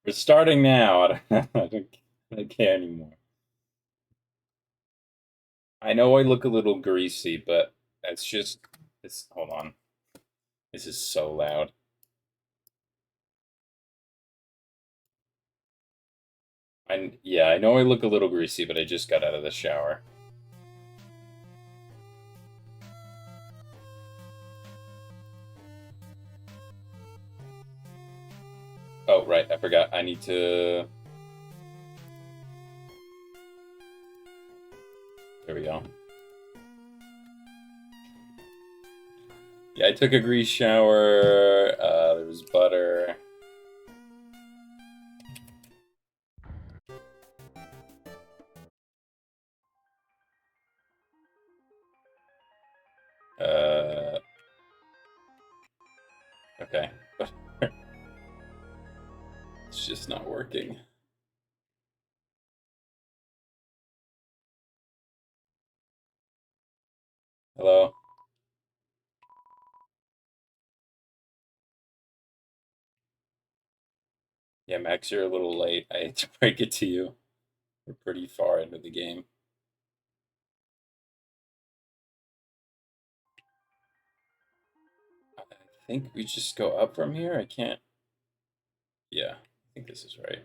We're starting now. I don't care anymore. I know I look a little greasy, but that's just it's hold on. This is so loud. Yeah, I know I look a little greasy, but I just got out of the shower. Oh, right, I forgot. I need to There we go. Yeah, I took a grease shower. There was butter. Okay. It's just not working. Hello? Yeah, Max, you're a little late. I hate to break it to you. We're pretty far into the game. I think we just go up from here. I can't. Yeah, I think this is right.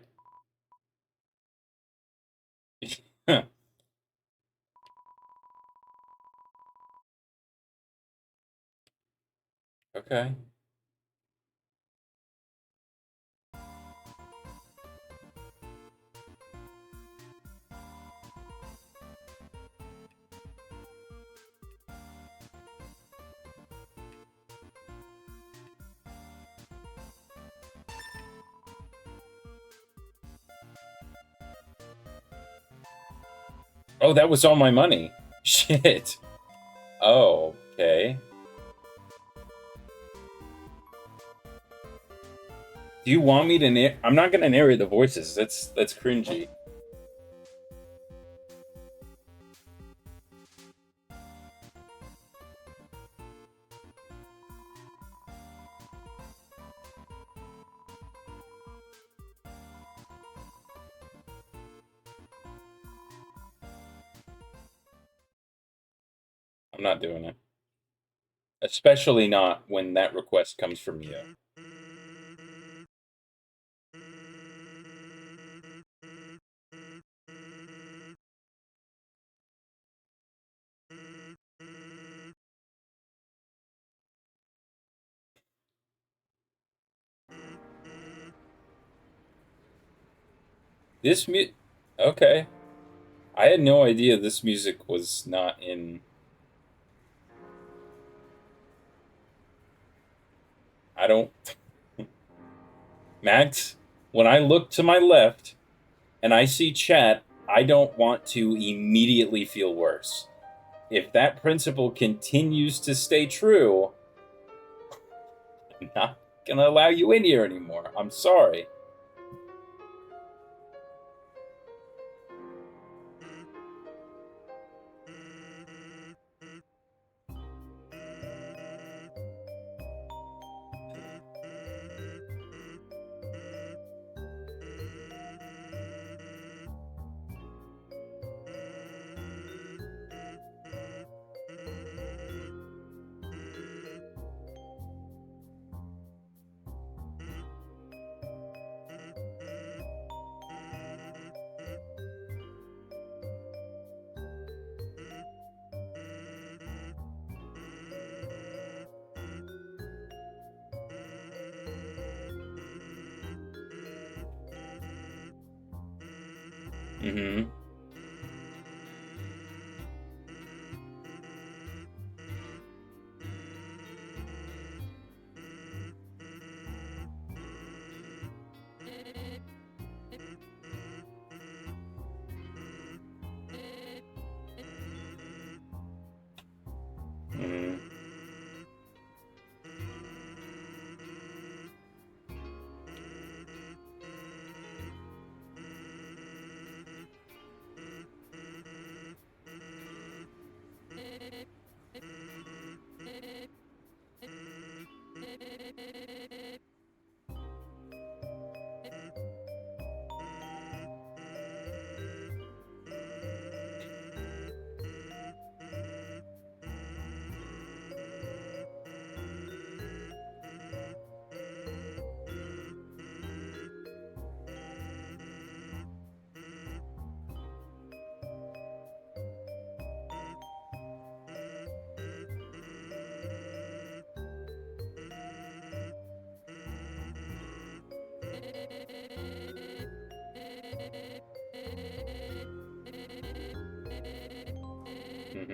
Okay. Oh, that was all my money. Shit. Oh, okay. Do you want me to I'm not gonna narrate the voices. That's cringy. I'm not doing it. Especially not when that request comes from you. This mu Okay. I had no idea this music was not in. I don't. Max, when I look to my left and I see chat, I don't want to immediately feel worse. If that principle continues to stay true, I'm not gonna allow you in here anymore. I'm sorry. Mm-hmm. Mm-hmm.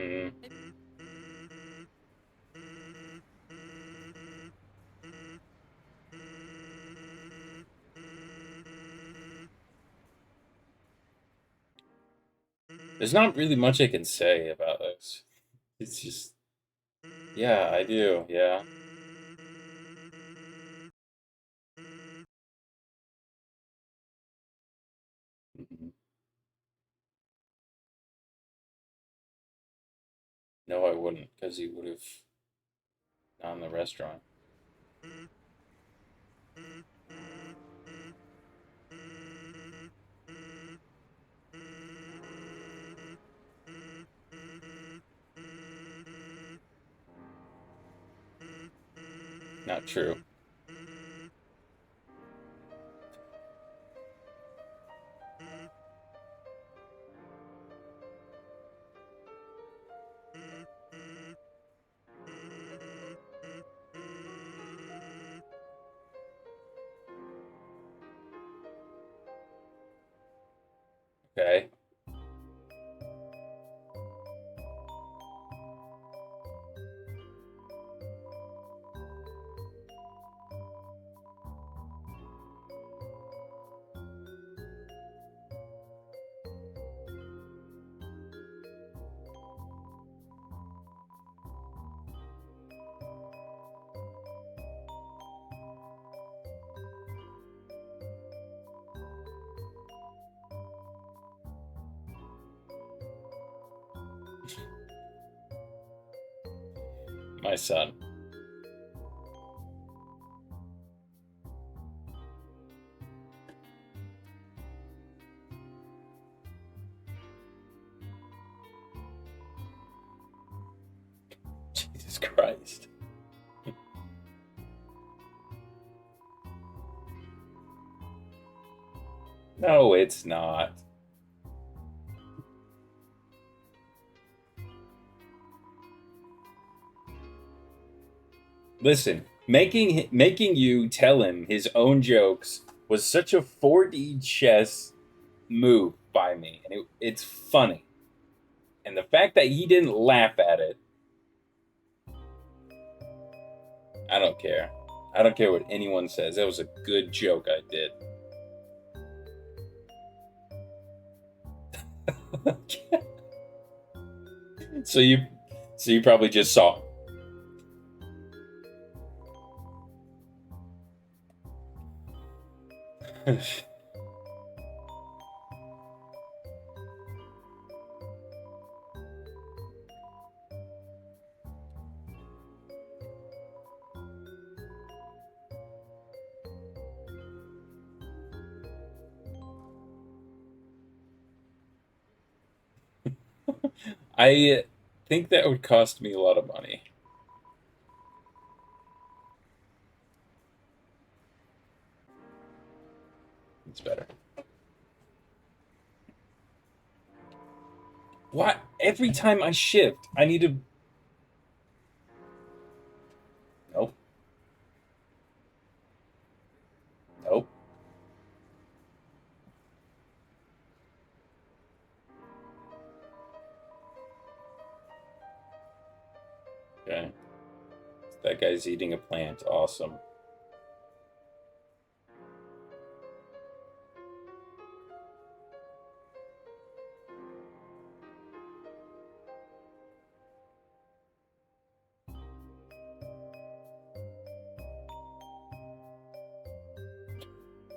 Mm. There's not really much I can say about this. It's just, yeah, I do, yeah. Mhm. No, I wouldn't, because he would have gone the restaurant. Not true. Okay. My son. Jesus Christ. No, it's not. Listen, making you tell him his own jokes was such a 4D chess move by me, and it's funny. And the fact that he didn't laugh at it, I don't care. I don't care what anyone says. That was a good joke I did. so you, so you probably just saw. I think that would cost me a lot of money. It's better. What? Every time I shift, I need to. Nope. Nope. Okay. That guy's eating a plant. Awesome.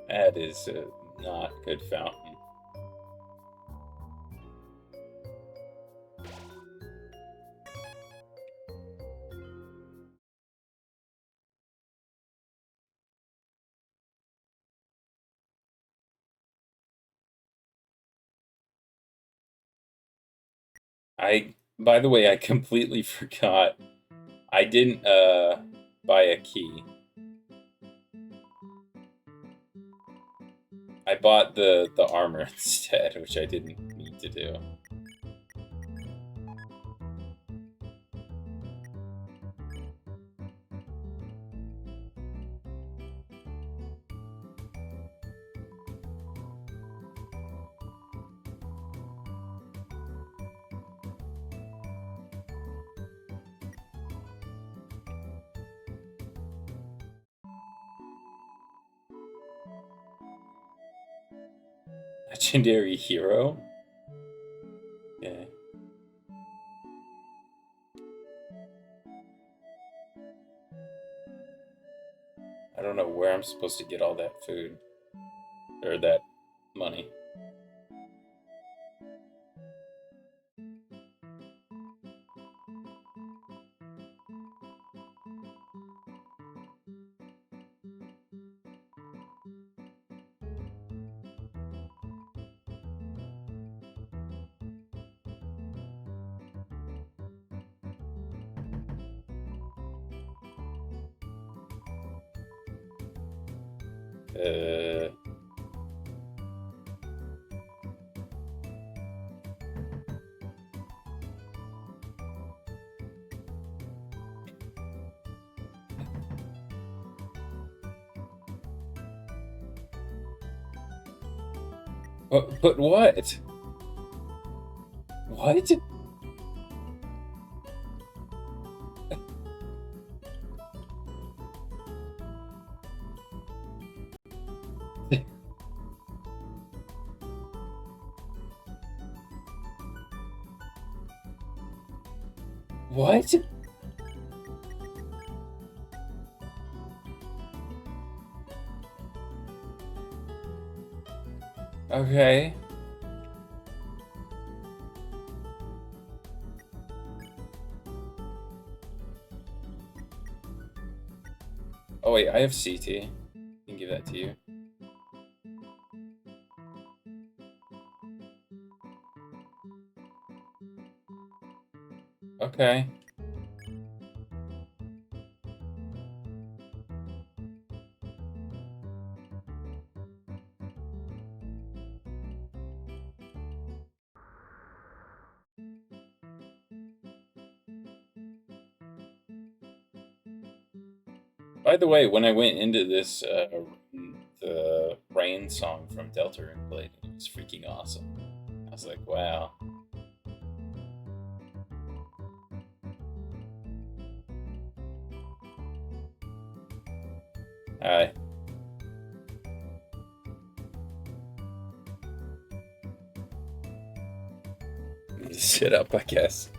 That is a not good fountain. By the way, I completely forgot. I didn't buy a key. I bought the armor instead, which I didn't need to do. Legendary hero? Okay. I don't know where I'm supposed to get all that food. Or that money. But what? What? What? Okay. Oh wait, I have CT. I can give that to you. Okay. By the way, when I went into this, the Rain song from Deltarune played, and it was freaking awesome. I was like, wow. Hi. Sit up, I guess.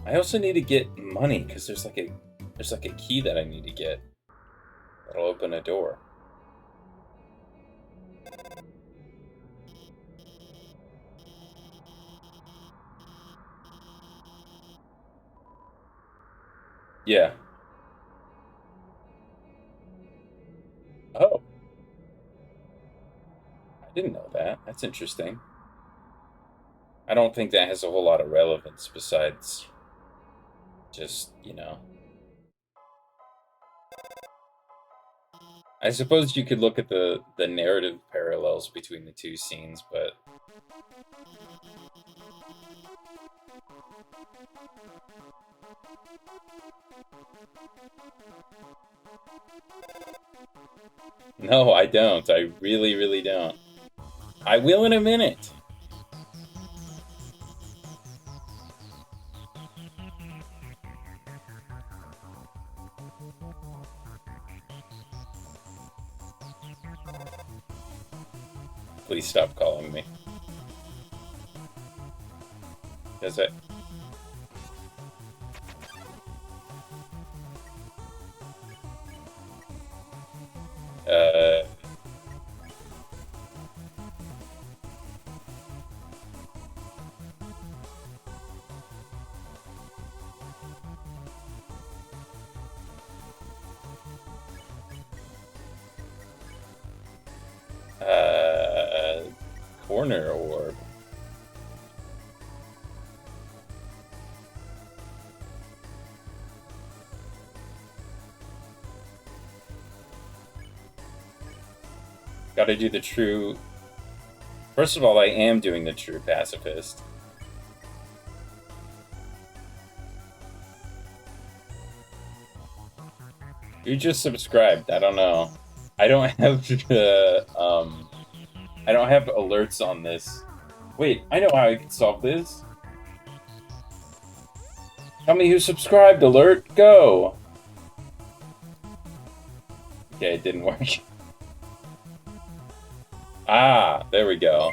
I also need to get money because there's like a key that I need to get that'll open a door. Yeah. Oh, I didn't know that. That's interesting. I don't think that has a whole lot of relevance besides just, you know. I suppose you could look at the narrative parallels between the two scenes, but no, I don't. I really, really don't. I will in a minute. Please stop calling me. Does it? Uh... Corner orb. Gotta do the true... First of all, I am doing the true pacifist. You just subscribed, I don't know. I don't have I don't have alerts on this. Wait, I know how I can solve this. Tell me who subscribed, alert, go! Okay, it didn't work. Ah, there we go.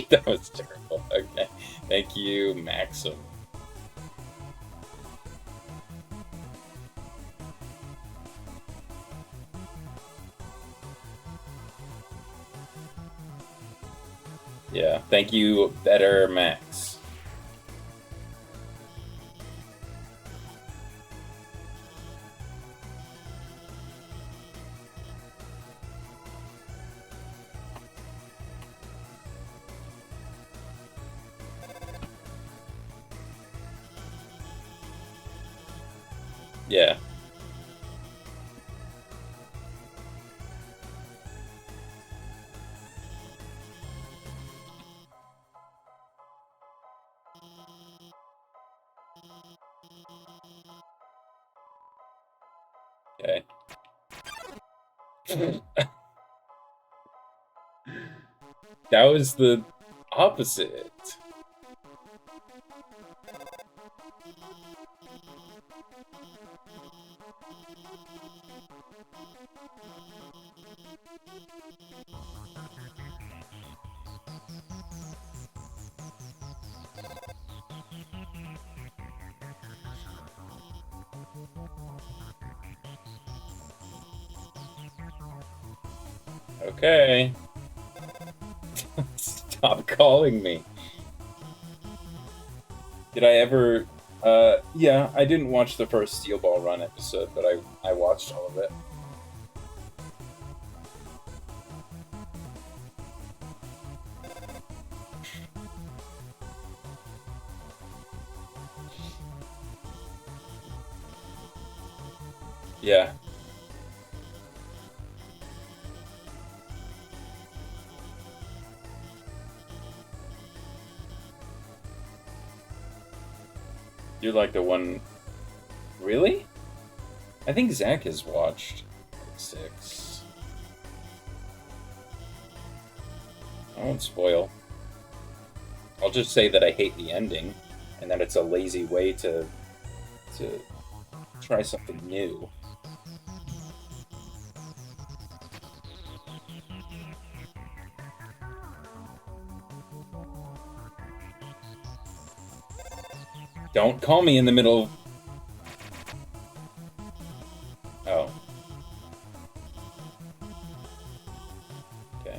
That was terrible. Okay. Thank you, Maxim. Yeah, thank you, Better Max. Yeah. Okay. That was the opposite. Okay. Stop calling me. Did I ever... yeah, I didn't watch the first Steel Ball Run episode, but I watched all of it. Yeah. You're like the one... Really? I think Zach has watched like 6. I won't spoil. I'll just say that I hate the ending, and that it's a lazy way to try something new. Don't call me in the middle of... Oh. Okay.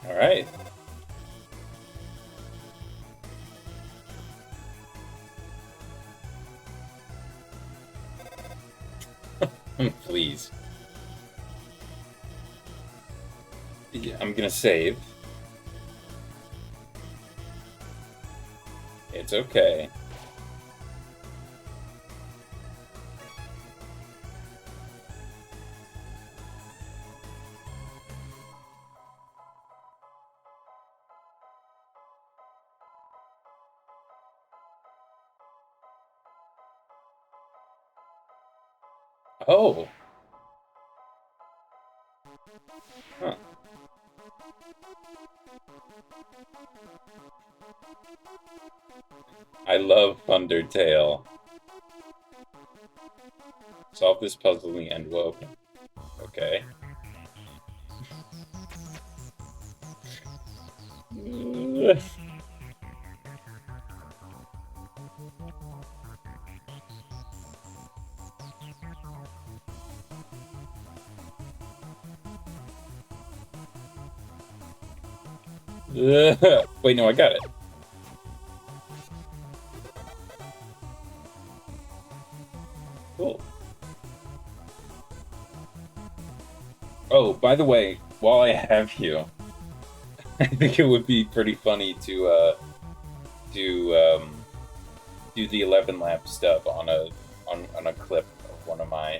All right. Please. Yeah, I'm gonna save. It's okay. Oh. Huh. I love Undertale. Solve this puzzle and the end will open. Okay. Wait, no, I got it. Cool. Oh, by the way, while I have you, I think it would be pretty funny to do the 11 lap stuff on a clip of one of my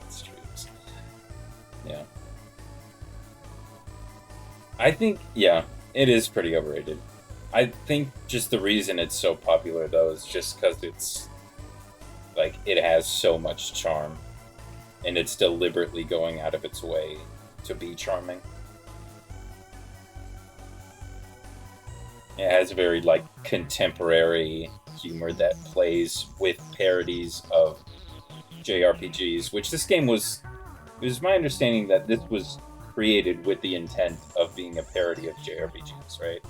streams. Yeah. I think, yeah, it is pretty overrated. I think just the reason it's so popular, though, is just because it's, like, it has so much charm. and it's deliberately going out of its way to be charming. It has very, like, contemporary humor that plays with parodies of JRPGs, which this game was... It was my understanding that this was created with the intent of being a parody of JRPGs, right?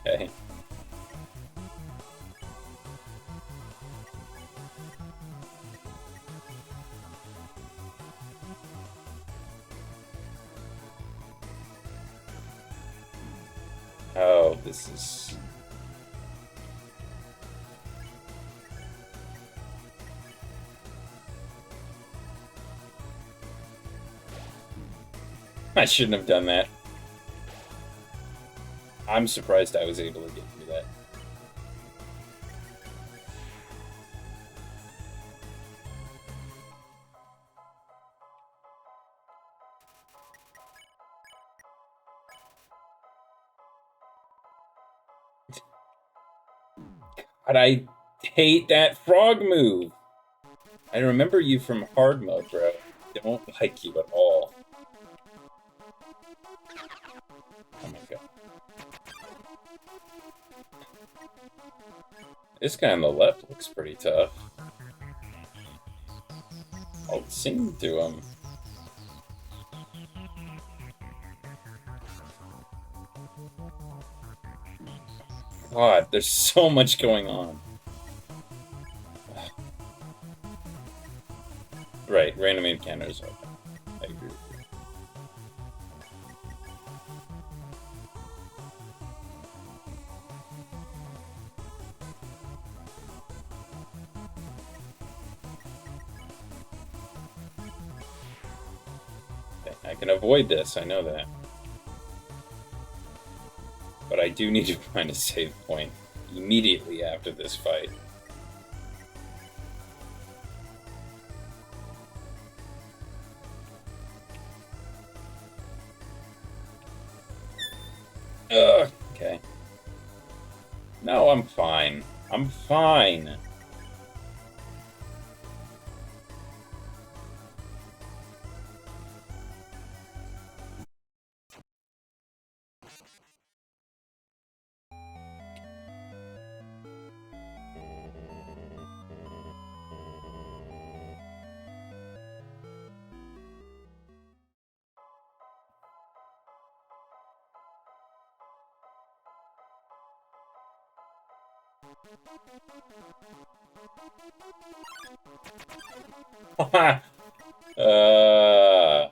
Okay. Oh, this is... I shouldn't have done that. I'm surprised I was able to get through that. God, I hate that frog move. I remember you from hard mode, bro. I don't like you at all. Oh my god. This guy on the left looks pretty tough. I'll sing to him. God, there's so much going on. Right, random encounters. I agree with you. Okay, I can avoid this, I know that. But I do need to find a save point immediately after this fight. Ugh, okay. No, I'm fine. I'm fine. uh...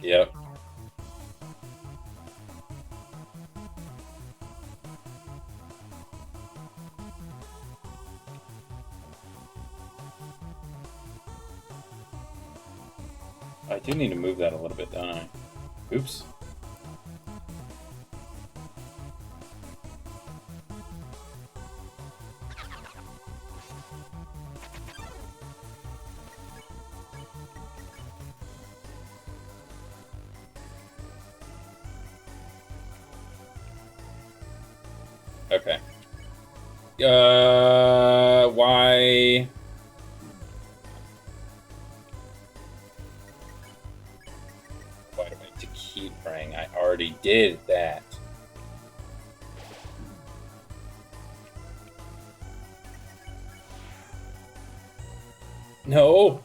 Yep. I do need to move that a little bit, don't I? Oops. Okay. Why? Why do I have to keep praying? I already did that. No!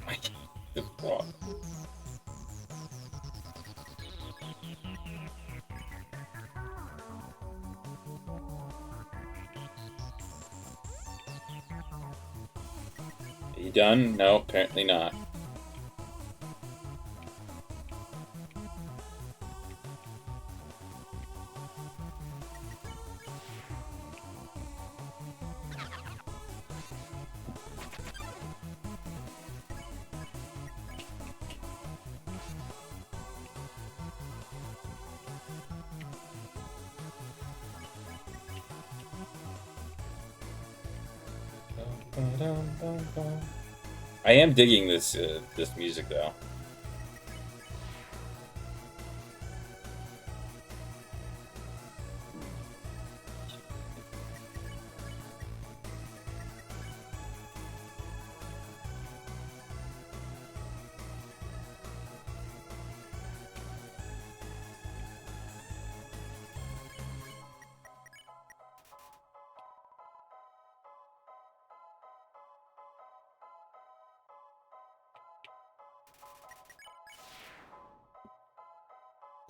I can't. The wrong. Are you done? No, apparently not. I am digging this this music though.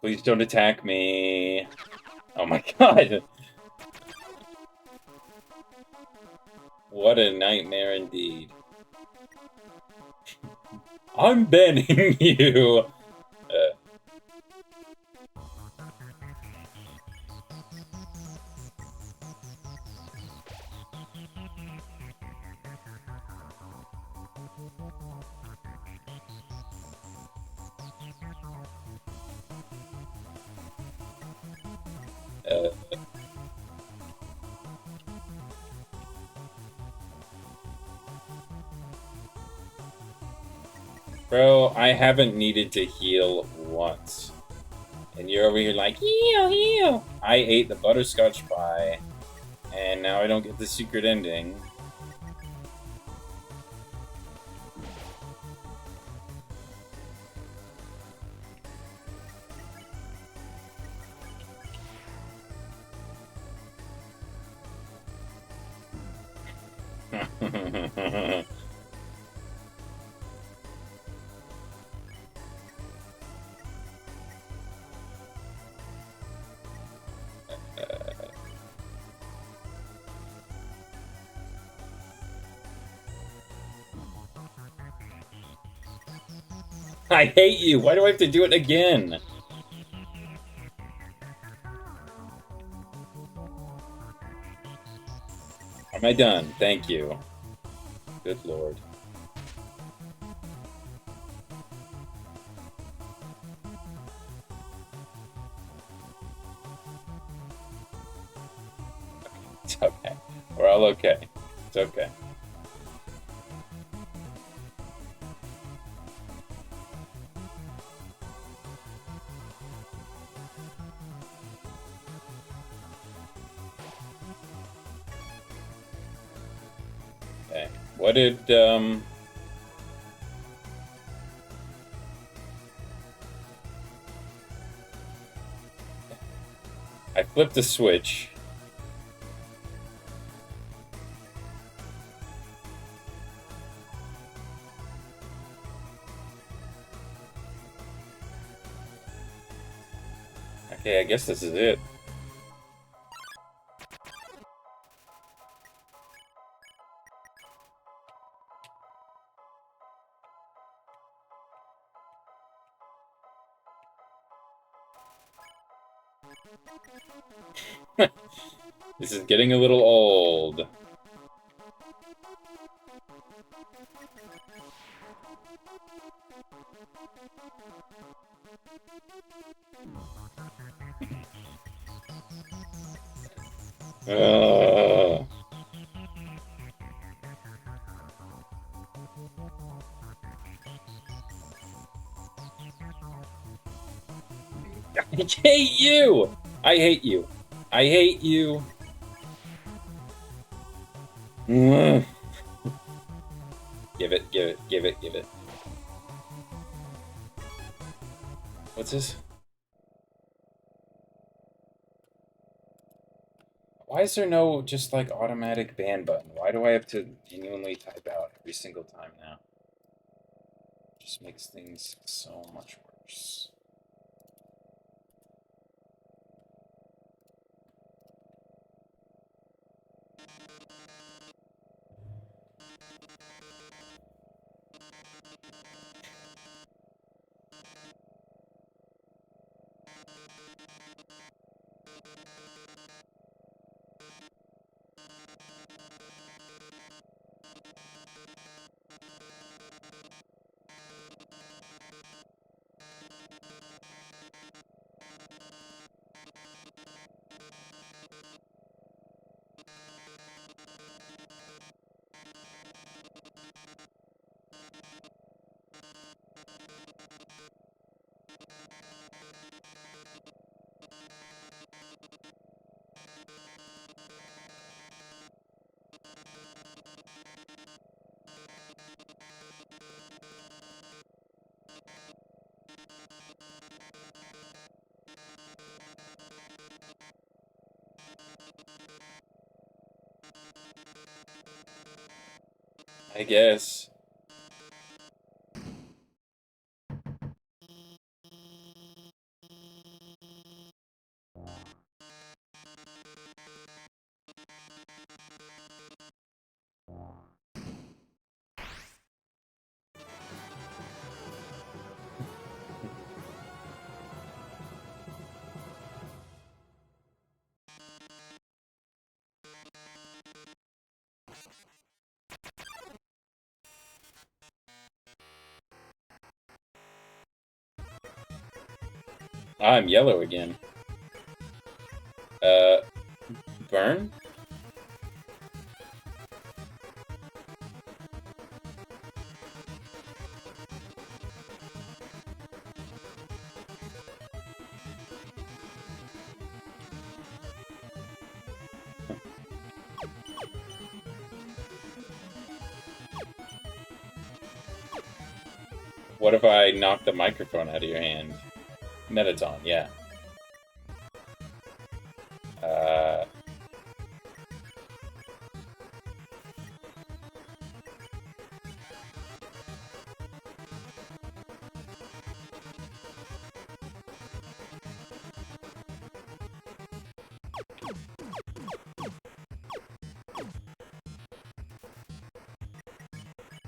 Please don't attack me. Oh my god. What a nightmare indeed. I'm banning you. Bro, I haven't needed to heal once. And you're over here like, heal, heal! I ate the butterscotch pie, and now I don't get the secret ending. I hate you! Why do I have to do it again? Am I done? Thank you. Good lord. It's okay. We're all okay. It's okay. Okay. What did, I flipped the switch. Okay, I guess this is it. This is getting a little old. I hate you! I hate you. I hate you. Give it, give it, give it, give it. What's this? Why is there no just like automatic ban button? Why do I have to genuinely type out every single time now? It just makes things so much worse. I guess. I'm yellow again. Burn? What if I knock the microphone out of your hand? Metaton, yeah.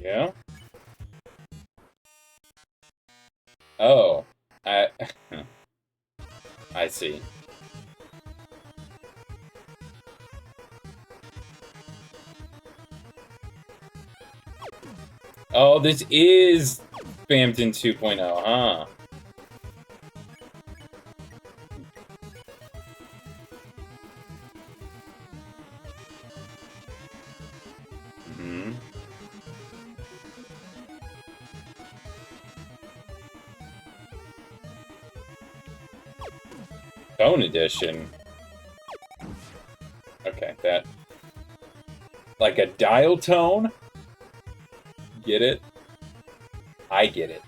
Yeah? Oh. I see. Oh, this is Spamton 2.0, huh? Mm-hmm. Phone edition. Okay, that... Like a dial tone? Get it? I get it.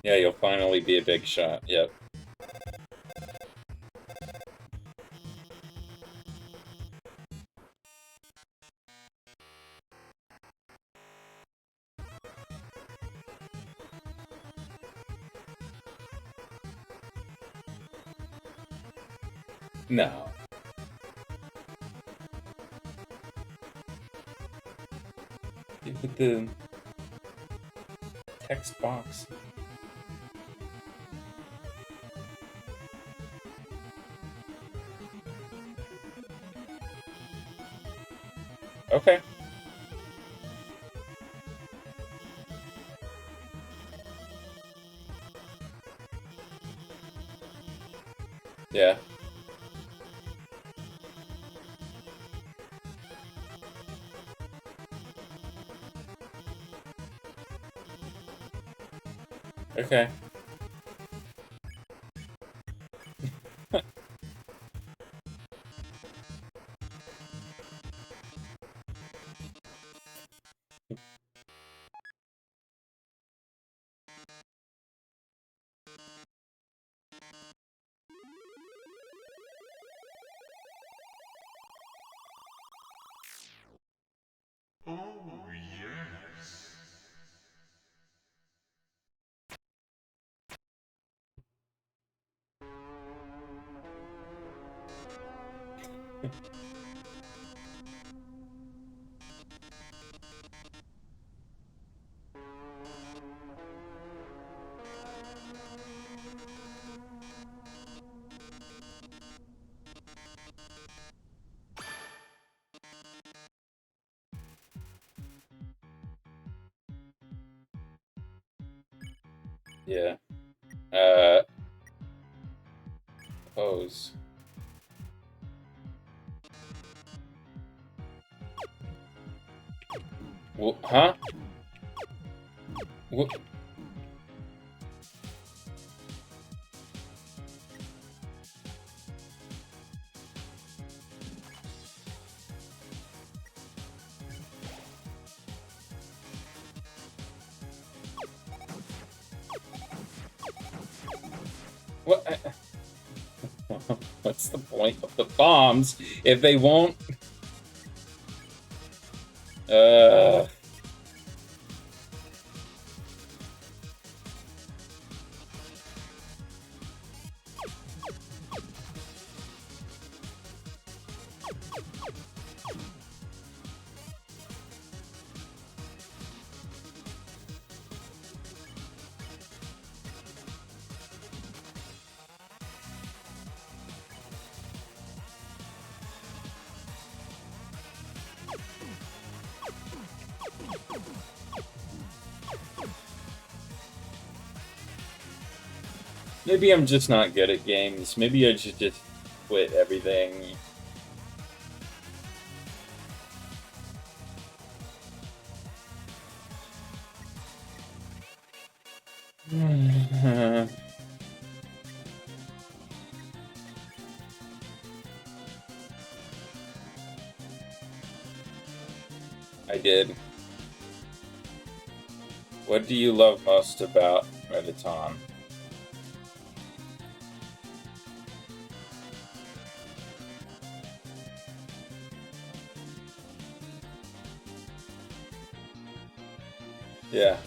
Yeah, you'll finally be a big shot. Yep. No. With the text box. Okay. Yeah. Okay. Oh, yes. Yeah. Pose. Well, huh? What? What? What's the point of the bombs if they won't? Uh. Maybe I'm just not good at games. Maybe I should just quit everything. I did. What do you love most about Redditon? Yeah.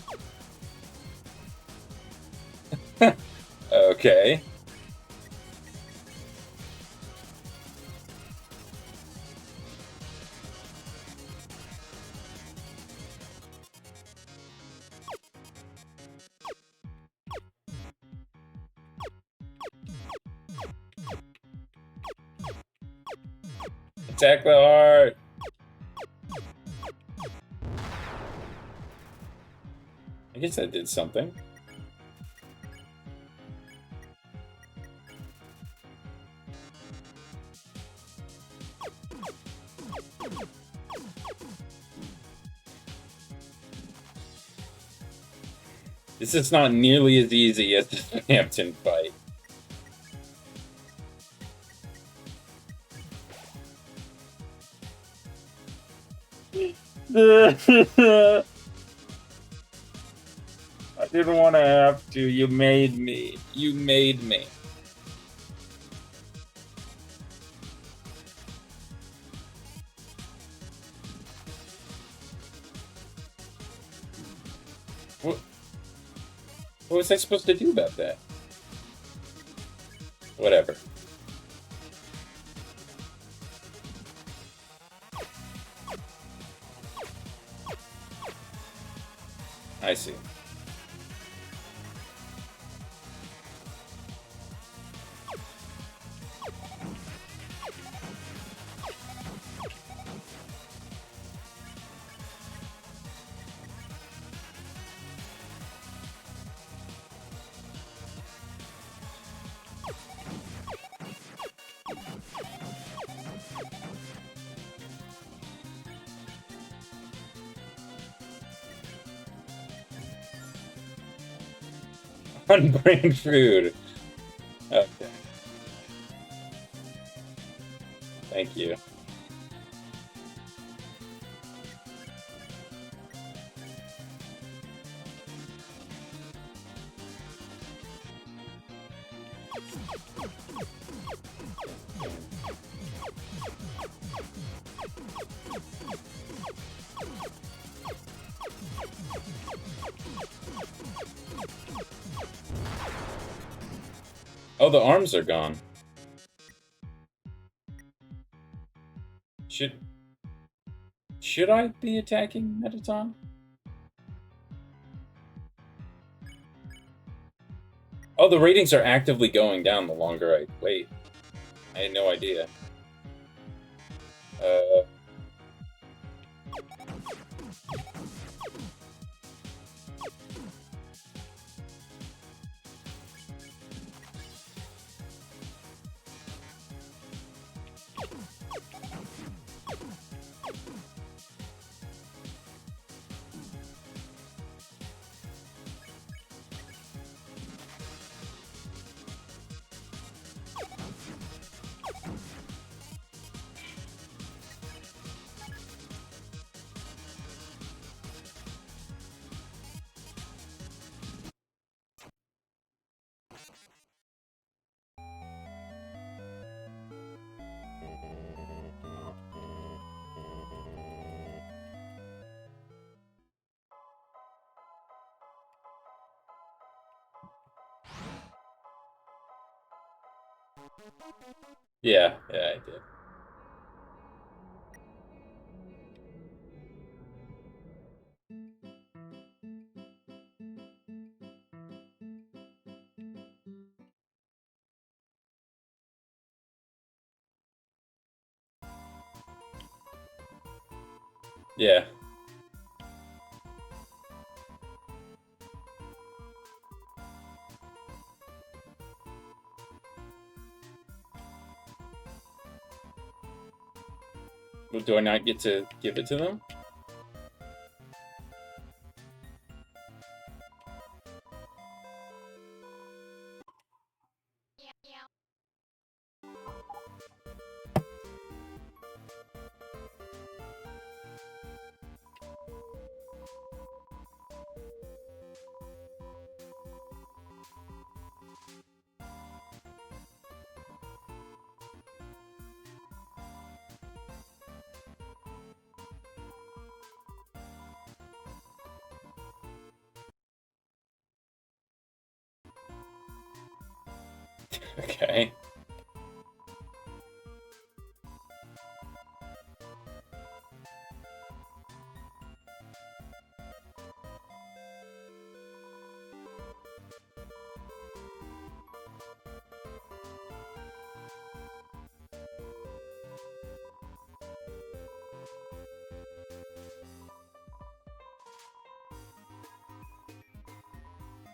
Okay. Attack the heart! I guess I did something. This is not nearly as easy as the Hampton fight. I didn't want to have to. You made me. You made me. What was I supposed to do about that? Whatever. I see. Unbrained food. Okay. Thank you. Oh, the arms are gone. Should I be attacking Mettaton? Oh, the ratings are actively going down the longer I wait. I had no idea. Yeah, yeah, I did. Yeah. Well, do I not get to give it to them? Okay.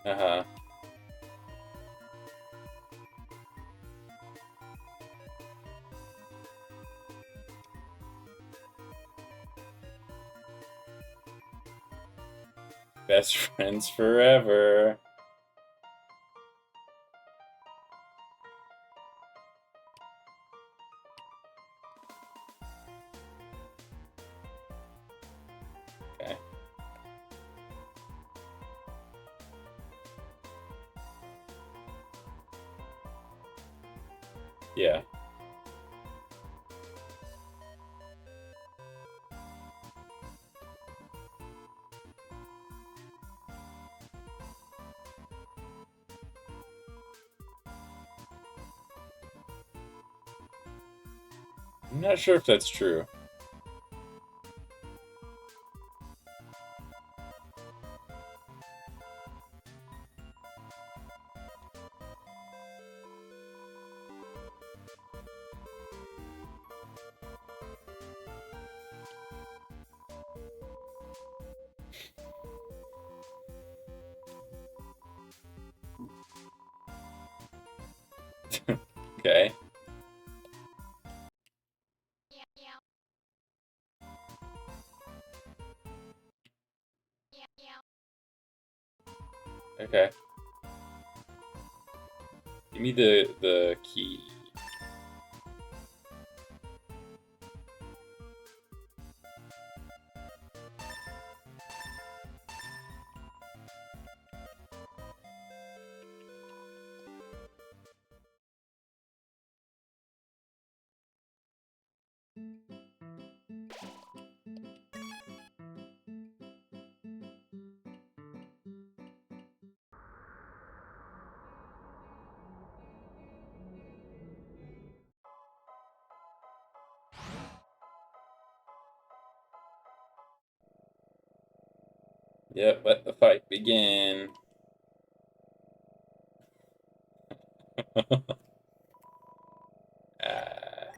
Uh-huh. Best friends forever. Okay. Yeah. I'm not sure if that's true. Okay. Okay. Give me the key. Yep, let the fight begin. Ah.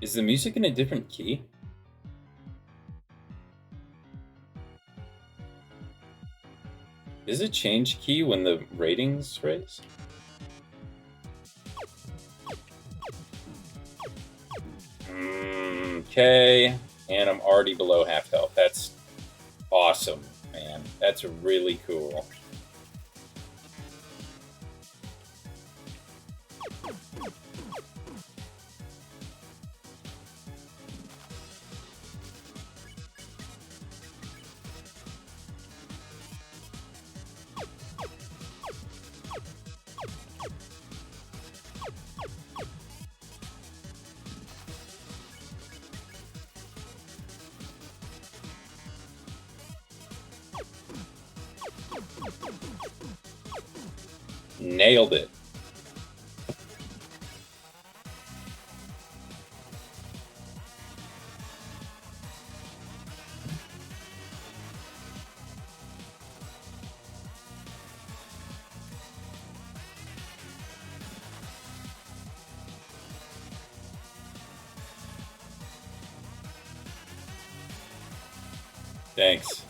Is the music in a different key? Does it change key when the ratings raise? Okay, and I'm already below half health. That's awesome, man. That's really cool. Nailed it. Thanks.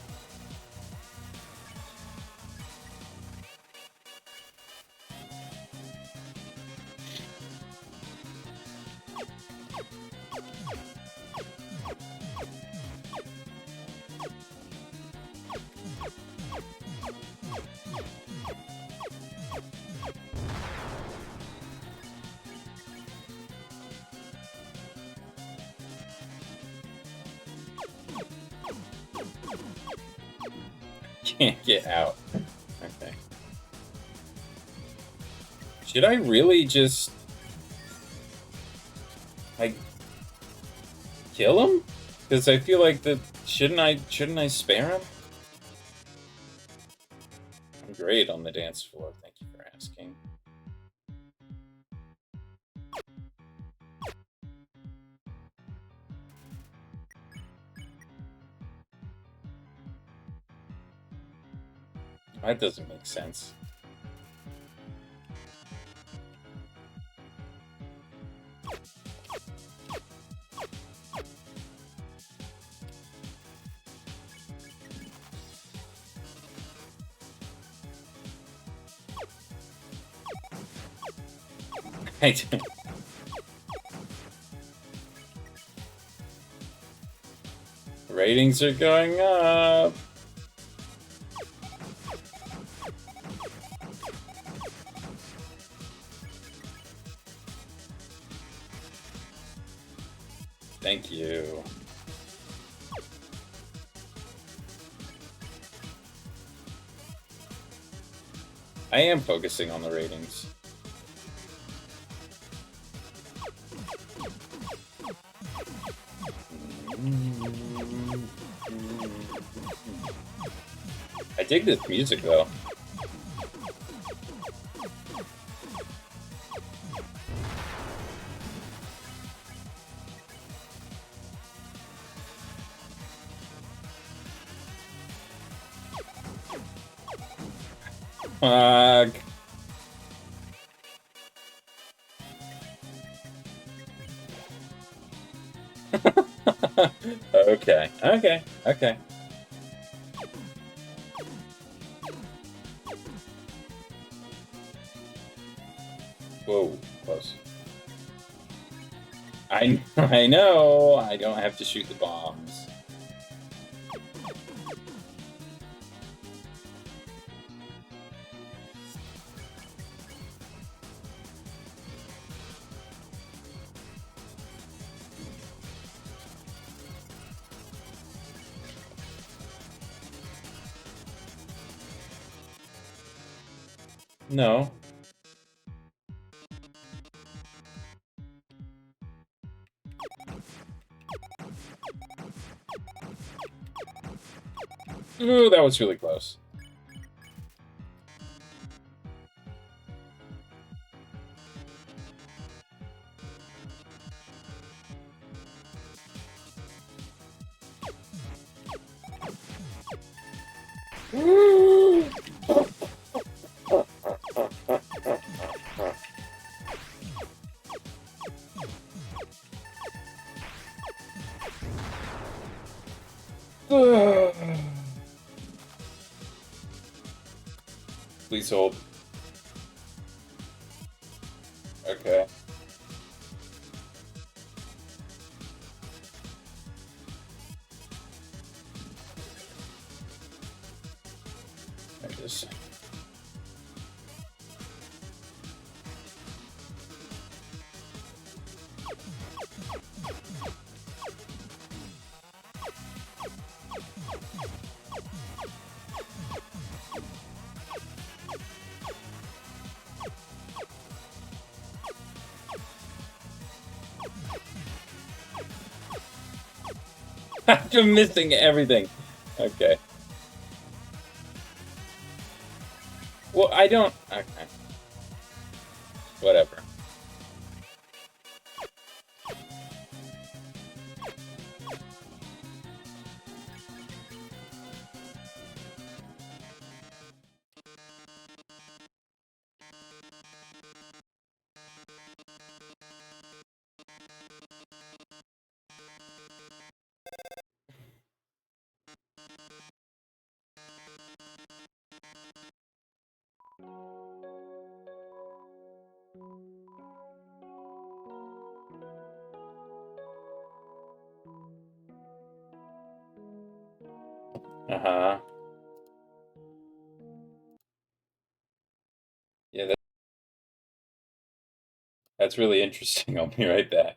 Can't get out. Okay. Should I really just... like... kill him? Because I feel like the... Shouldn't I spare him? I'm great on the dance floor, thank you for asking. That doesn't make sense. The ratings are going up. Thank you. I am focusing on the ratings. I dig this music though. Okay. Whoa, close. I know, I don't have to shoot the bombs. No. Ooh, that was really close. Please hold. Okay. There it is. I'm missing everything. Okay. Well, I don't... Okay. Whatever. Uh-huh. Yeah, that's really interesting. I'll be right back.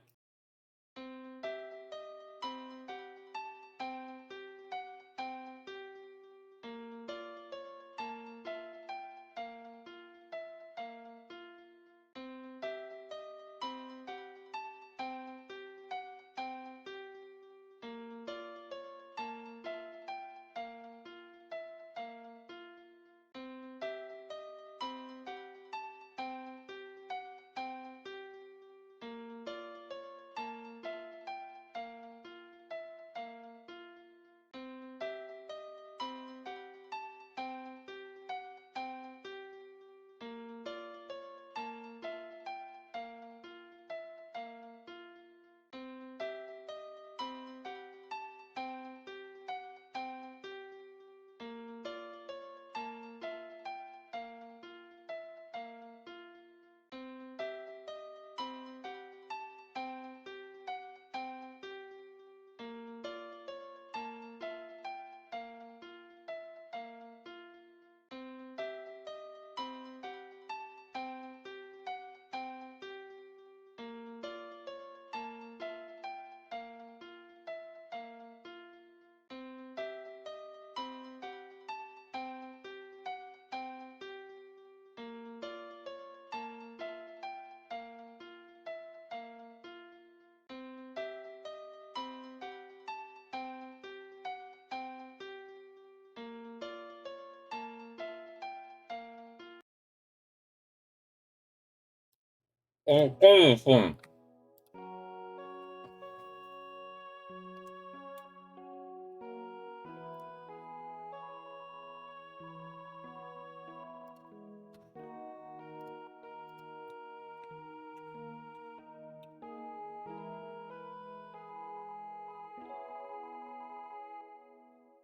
Oh,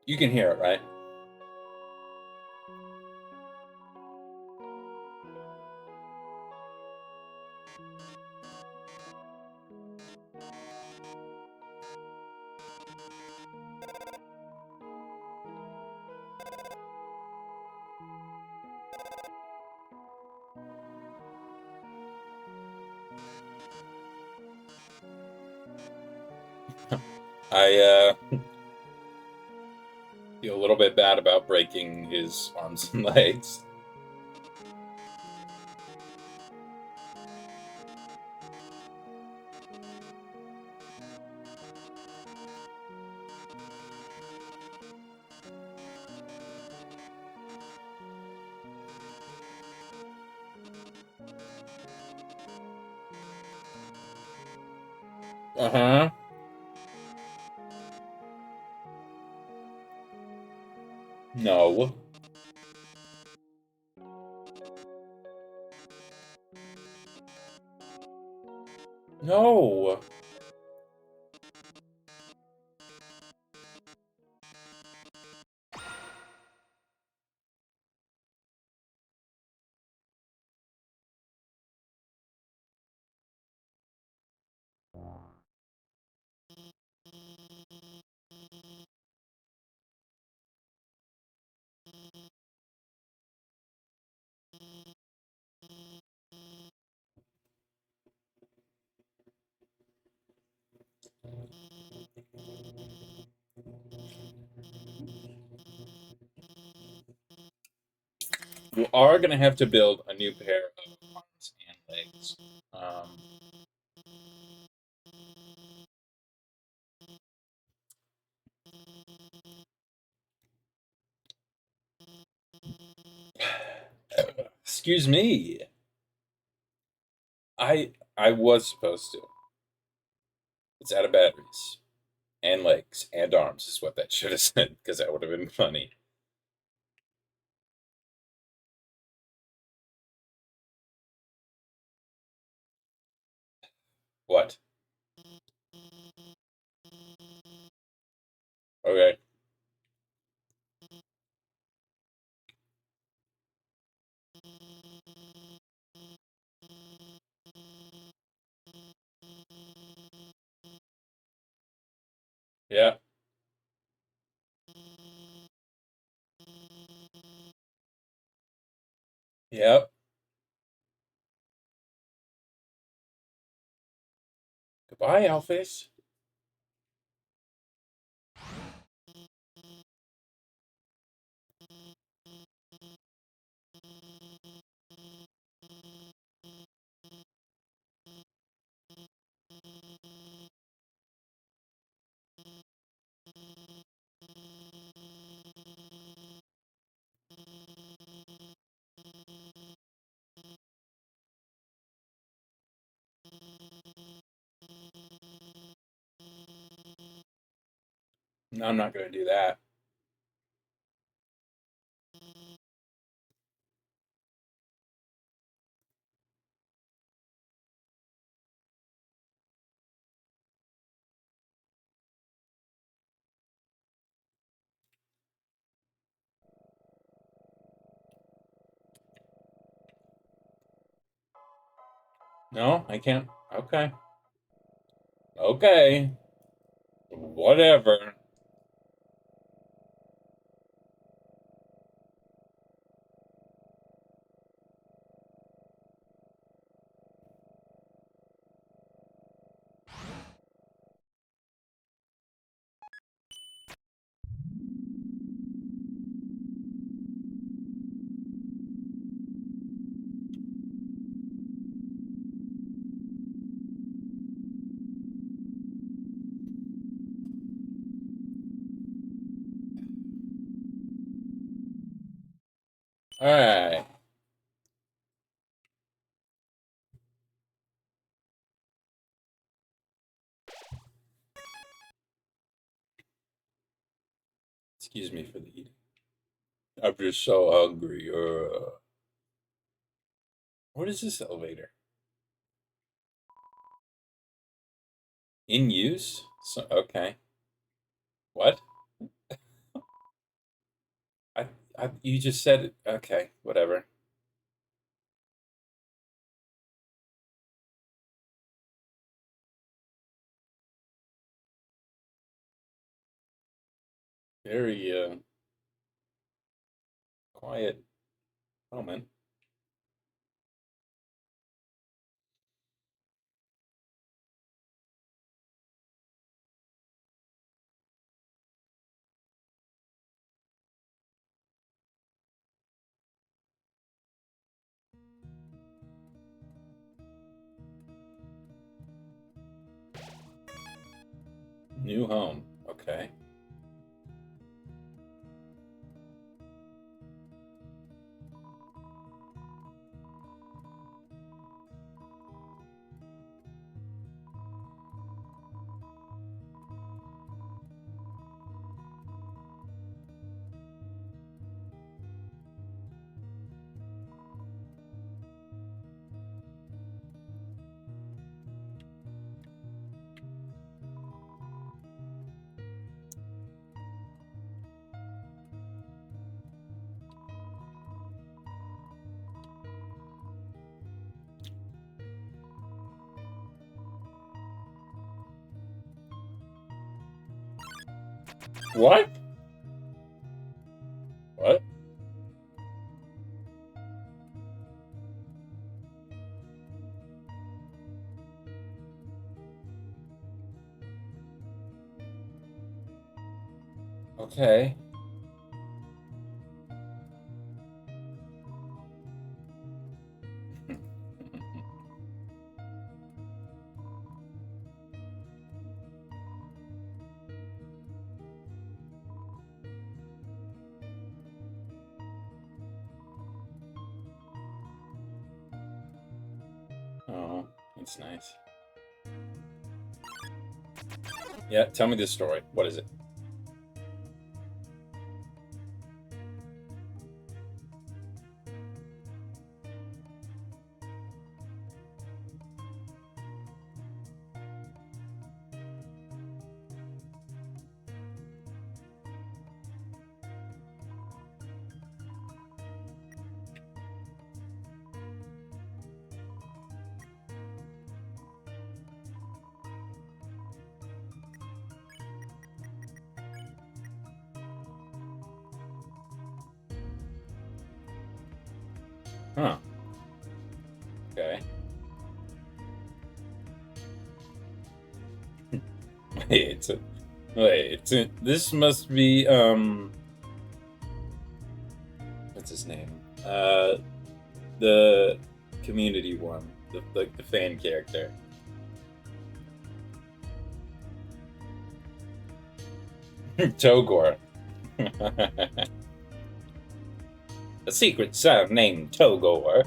you can hear it, right? I feel a little bit bad about breaking his arms and legs. Uh-huh. No. No. We are gonna have to build a new pair of arms and legs. Um, excuse me. I was supposed to. It's out of batteries. And legs and arms is what that should have said, because that would have been funny. What? Okay. Yeah. Yep. Goodbye, Alphys. No, I'm not going to do that. No, I can't. Okay. Okay. Whatever. All right. Excuse me for the eating. I'm just so hungry. What is this elevator? In use? So, okay. What? I, you just said it. Okay, whatever. Very quiet moment. New home. Okay. What? What? Okay. Oh. That's nice. Yeah, tell me this story. What is it? Huh. Okay. This must be, what's his name? The community one, the fan character. Togor. A secret son named Togor.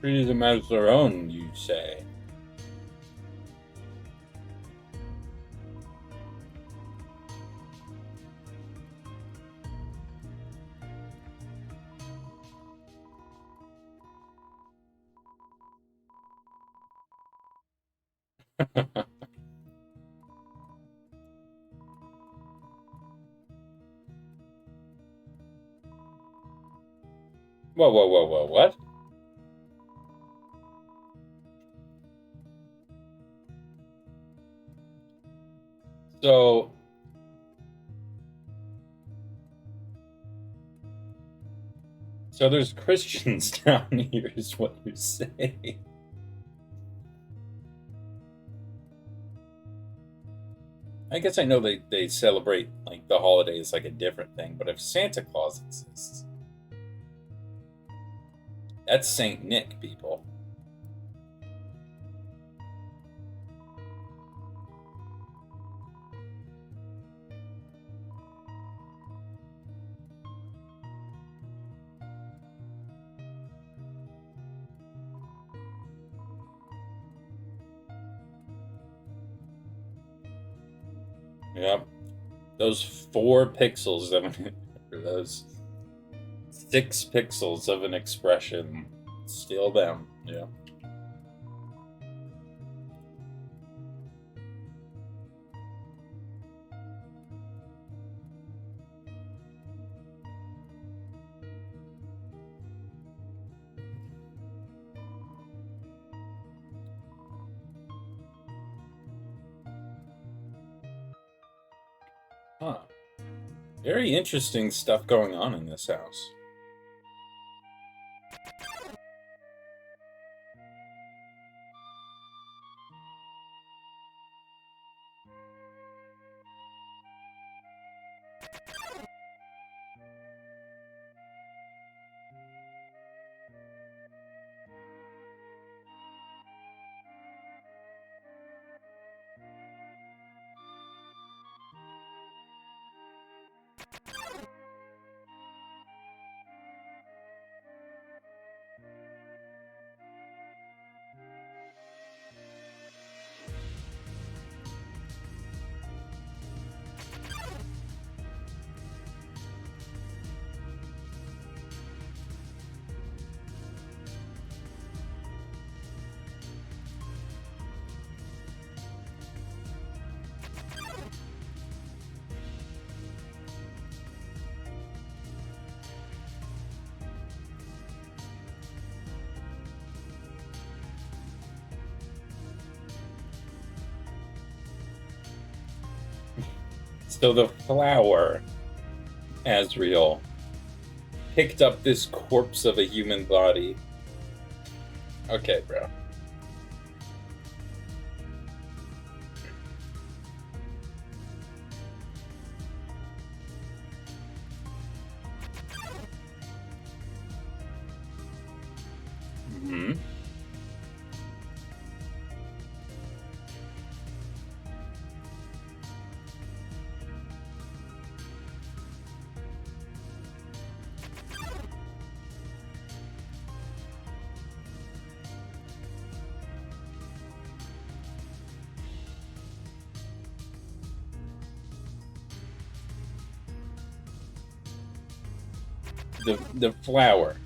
Treated them as their own, you say? Whoa, what? So there's Christians down here, is what you're saying. I guess I know they celebrate like the holidays like a different thing, but if Santa Claus exists, that's Saint Nick, people. Yep. Those 4 pixels of an, or those 6 pixels of an expression, still them. Yeah. Huh. Very interesting stuff going on in this house. So the flower, Asriel, picked up this corpse of a human body. Okay, bro. the flower.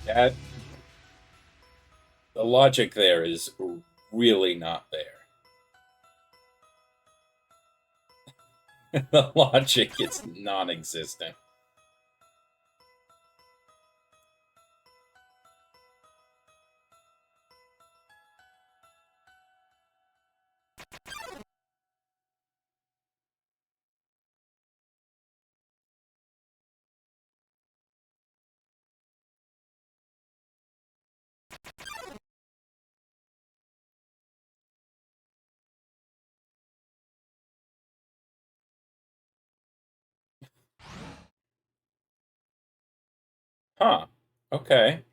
That the logic there is really not there. The logic is non-existent. Huh. Okay.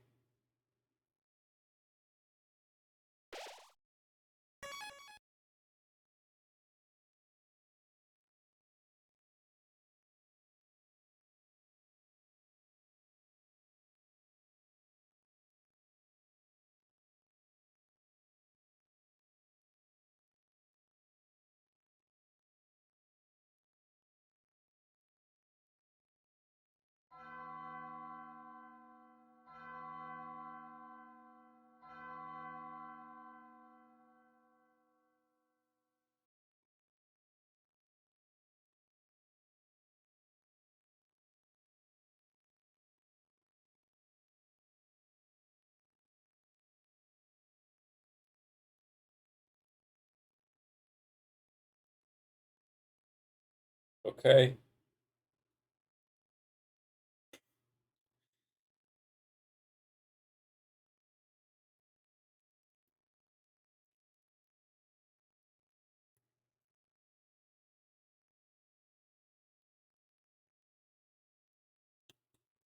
Okay.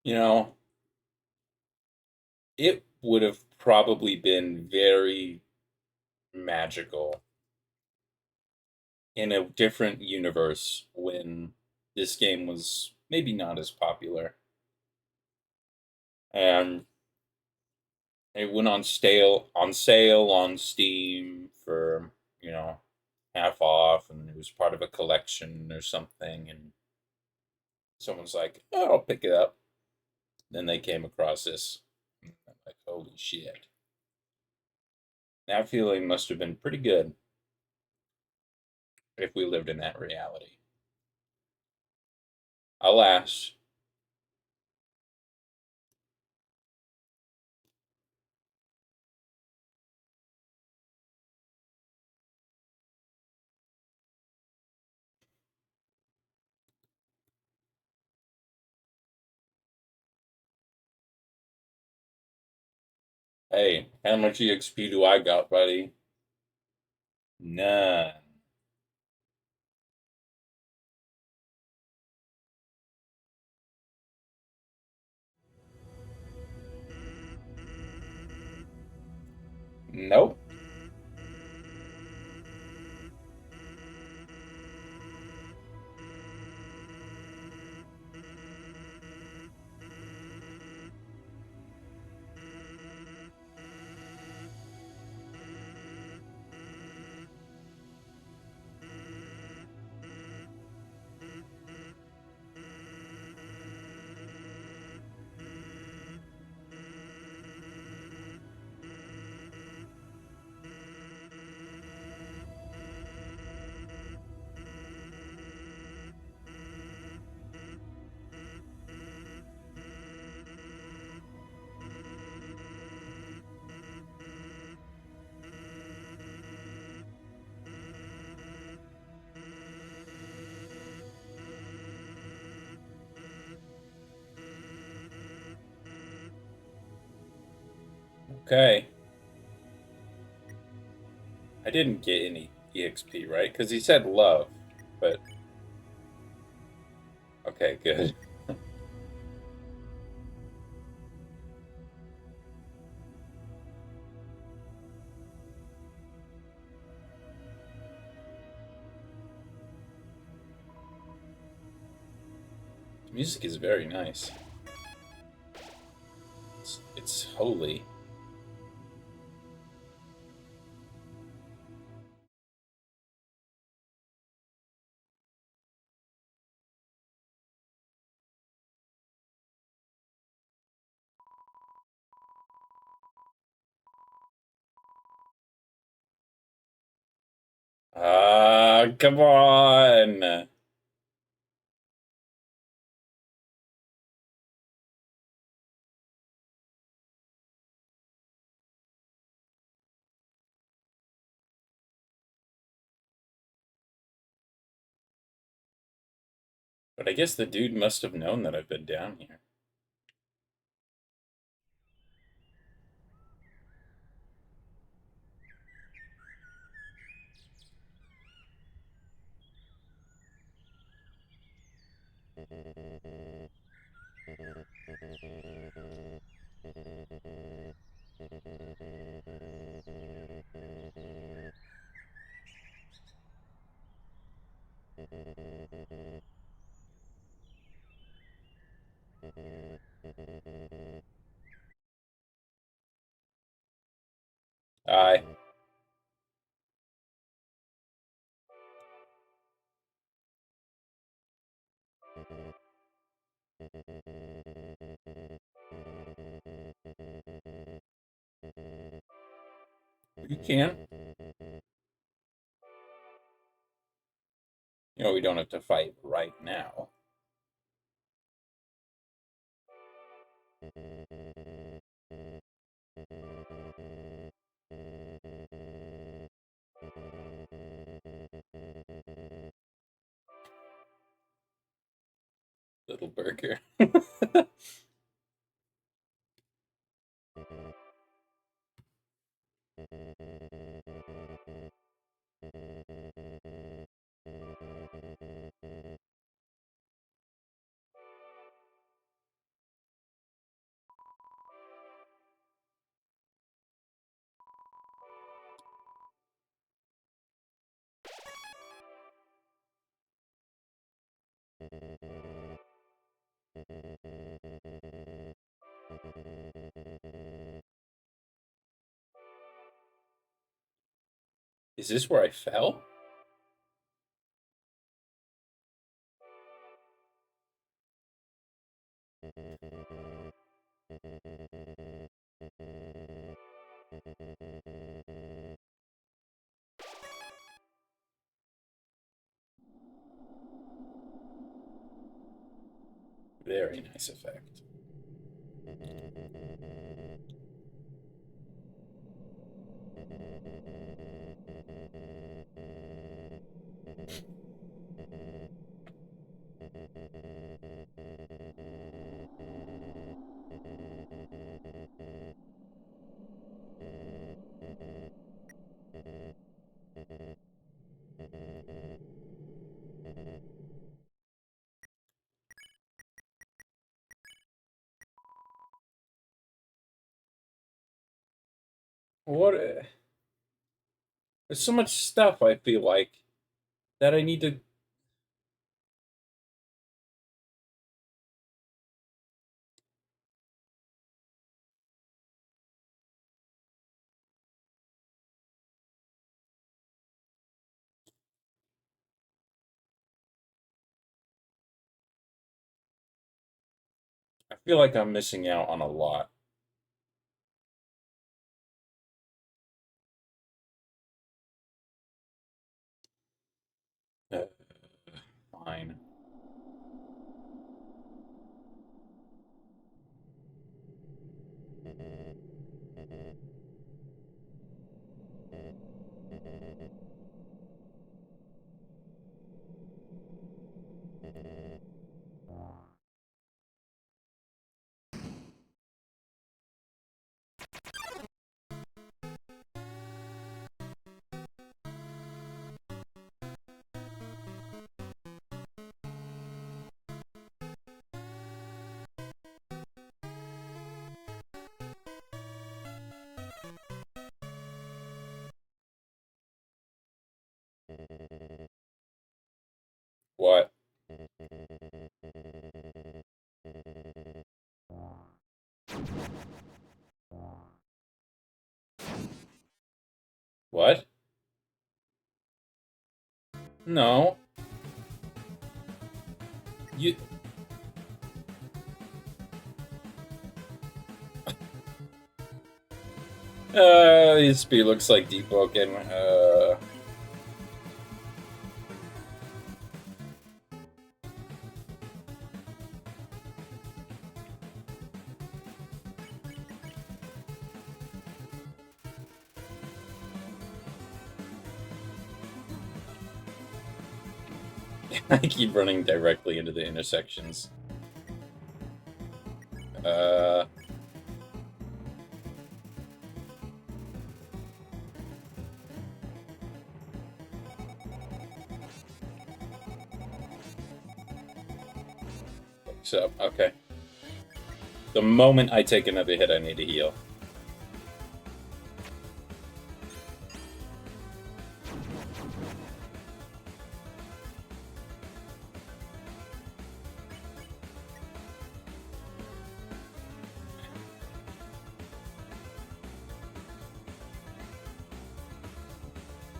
You know, it would have probably been very magical in a different universe when this game was maybe not as popular. And it went on sale on Steam for, half off, and it was part of a collection or something, and someone's like, "Oh, I'll pick it up." Then they came across this. And I'm like, holy shit. That feeling must have been pretty good if we lived in that reality. Alas, hey, how much EXP do I got, buddy? None. Nope. Okay. I didn't get any EXP, right? Because he said love, but... Okay, good. The music is very nice. It's holy. Ah, come on! But I guess the dude must have known that I've been down here. Aye. You can. You know, we don't have to fight right now. Little burger. Is this where I fell? Very nice effect. What? There's so much stuff I feel like that I need to. I feel like I'm missing out on a lot. Uh, Fine. What? What? No. You... His speed looks like Deep Woken. I keep running directly into the intersections. So, okay. The moment I take another hit, I need to heal.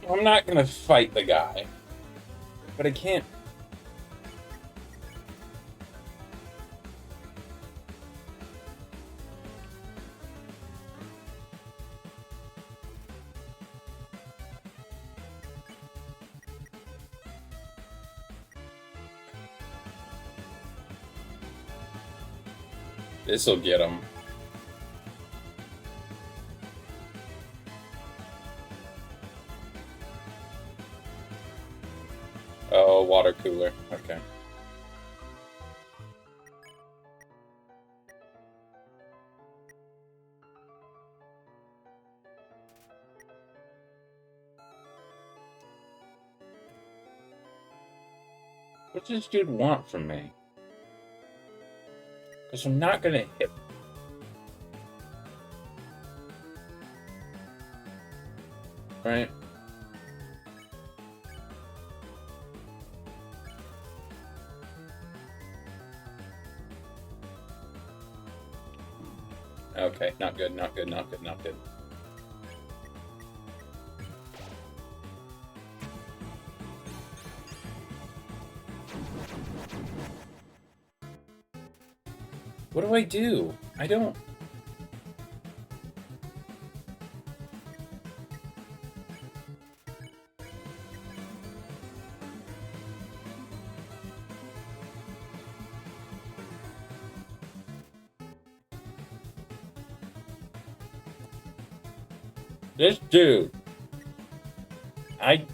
I'm not gonna fight the guy, but I can't. This'll get him. Oh, water cooler. Okay. What does this dude want from me? Because I'm not gonna hit. Right? Okay, not good, not good, not good, not good. What do I do? I don't... This dude... I...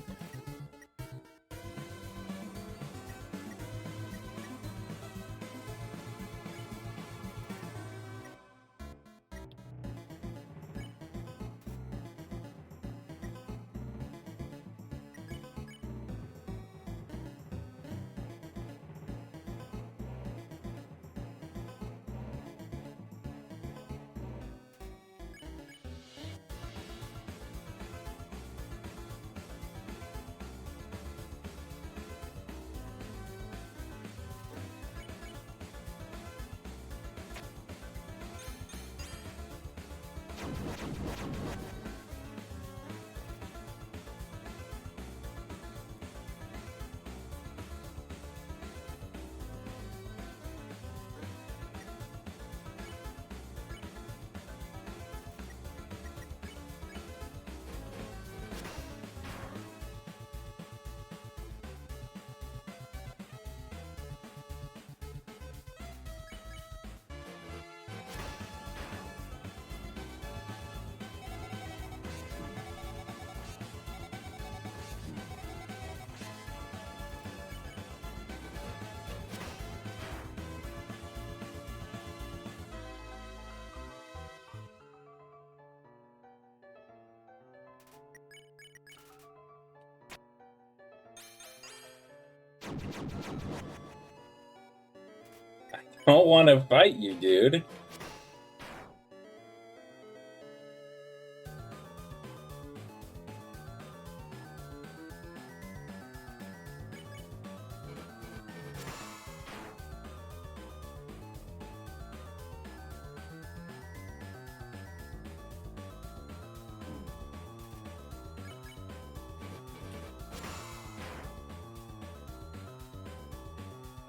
I don't want to fight you, dude.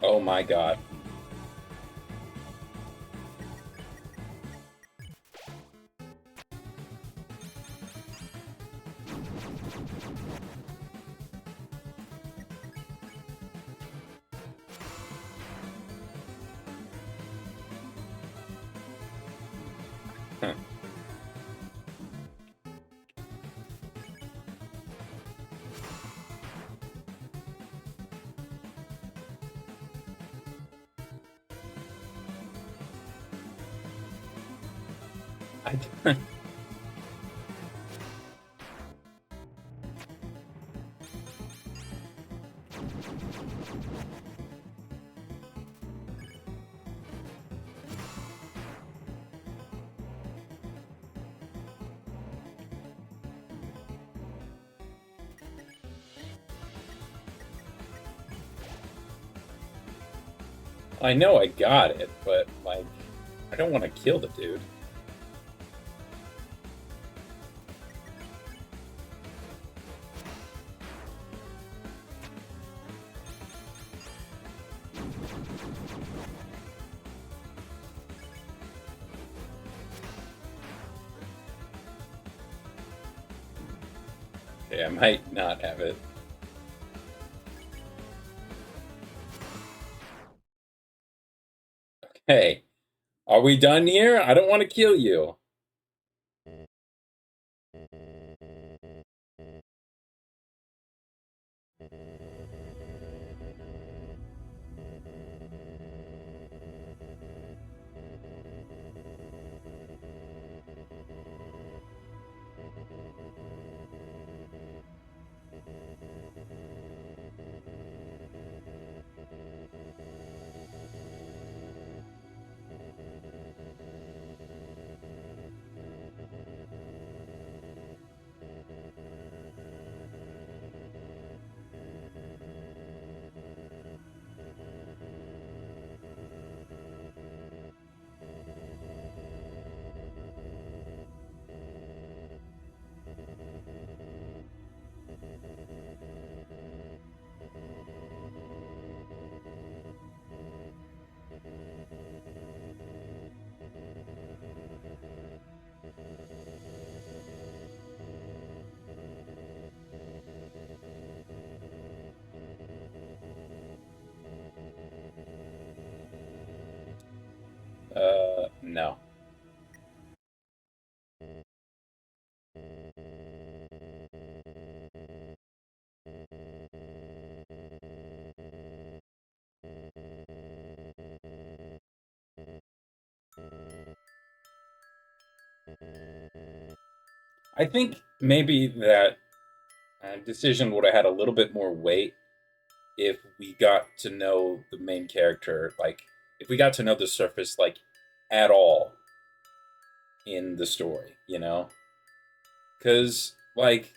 Oh my god. Huh. I, I know I got it, but, like, I don't want to kill the dude. Okay, I might not have it. Hey, are we done here? I don't want to kill you. No. I think maybe that decision would have had a little bit more weight if we got to know the main character, like, if we got to know the surface, like, at all in the story, you know? Because, like,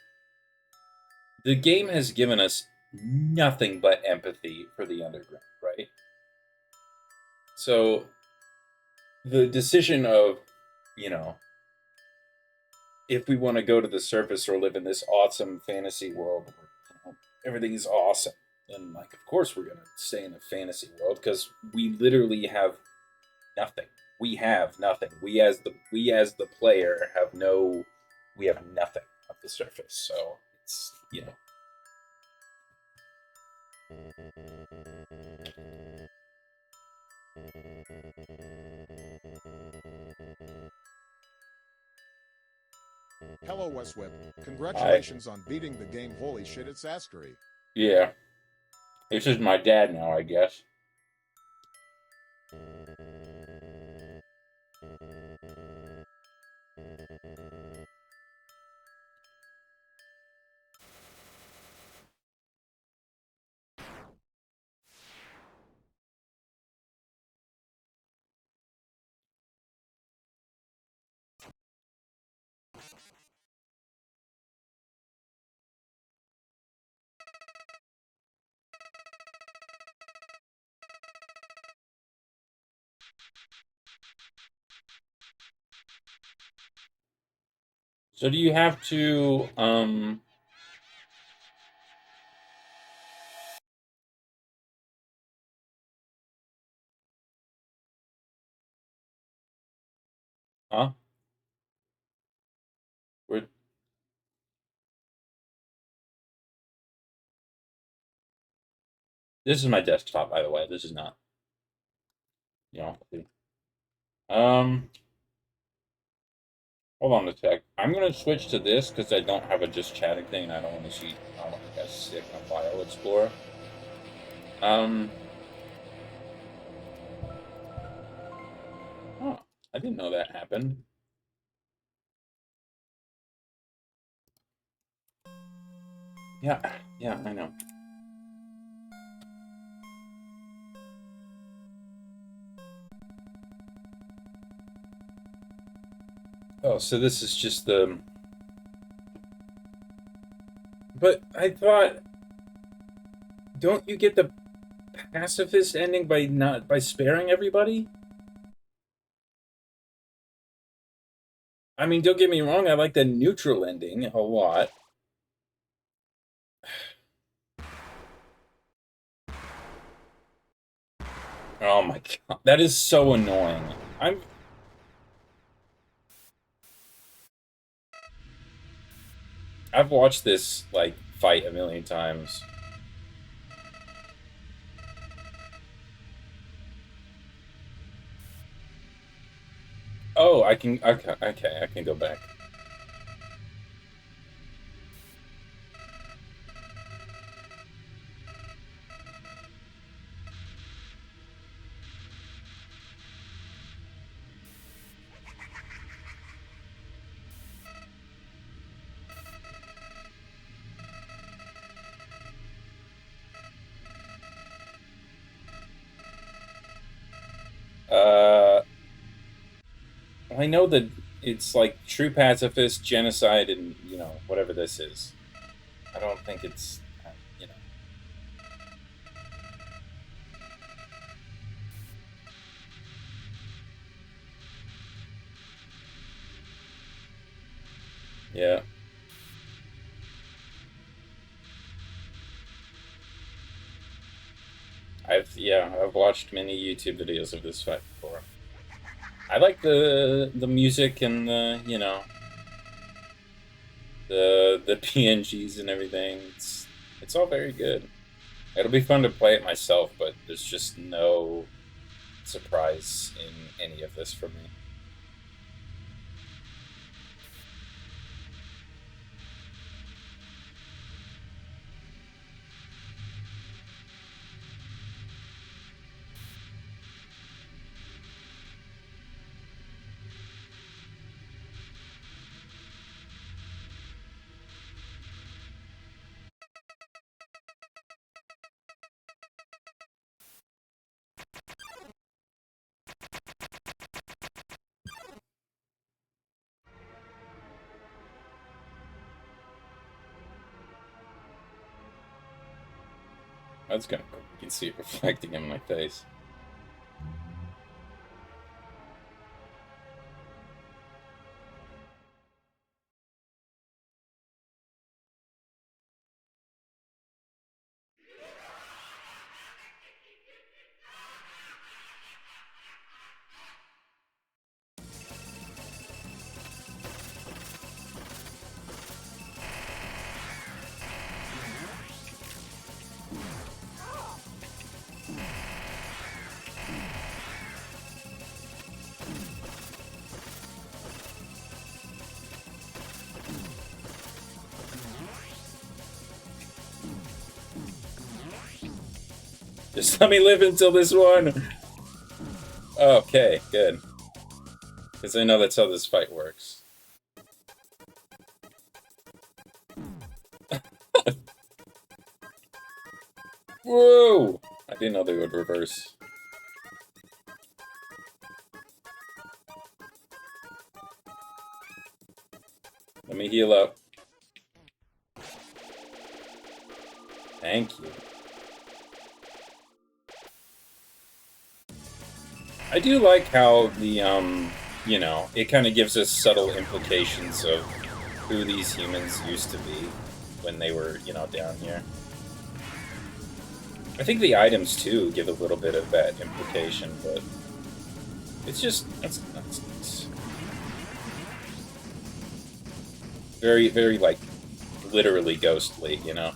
the game has given us nothing but empathy for the underground, right? So, the decision of, you know, if we want to go to the surface or live in this awesome fantasy world where, everything is awesome, then, like, of course we're gonna stay in a fantasy world because we literally have nothing. We have nothing. We as the player have no. We have nothing of the surface. So it's, Hello, WesWhip. I Congratulations on beating the game. Holy shit, it's Askery. yeah. This is my dad now, I guess. So do you have to Huh? We're... This is my desktop, by the way. This is not, you know. Um, hold on a sec. I'm gonna switch to this because I don't have a just chatting thing, and I don't want to see. I don't want you guys sick on File Explorer. Oh, I didn't know that happened. Yeah, yeah, I know. Oh, so this is just the... But I thought... Don't you get the pacifist ending by sparing everybody? I mean, don't get me wrong, I like the neutral ending a lot. Oh my god, that is so annoying. I've watched this, like, fight a million times. Oh, I can, okay, I can go back. I know that it's like true pacifist, genocide, and, you know, whatever this is. I don't think it's, you know. Yeah. I've watched many YouTube videos of this fight before. I like the music and the, you know, the PNGs and everything. It's all very good. It'll be fun to play it myself, but there's just no surprise in any of this for me. That's kind of cool. You can see it reflecting in my face. Just let me live until this one. Okay, good. Because I know that's how this fight works. Whoa! I didn't know they would reverse. Let me heal up. Thank you. I do like how the, you know, it kind of gives us subtle implications of who these humans used to be when they were, you know, down here. I think the items, too, give a little bit of that implication, but it's just, that's nice. Very, very, like, literally ghostly, you know?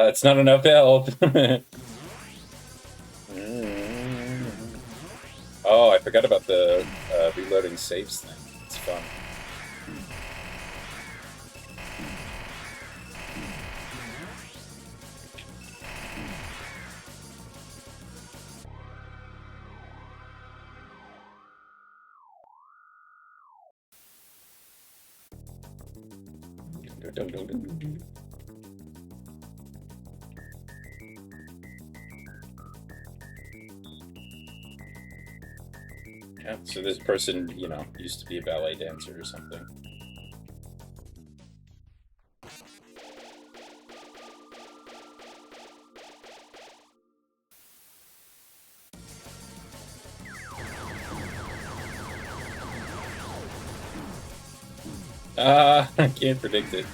It's not enough health. Oh, I forgot about the reloading saves thing. It's fun. Dun, dun, dun, dun. Yeah, so this person, you know, used to be a ballet dancer or something. I can't predict it.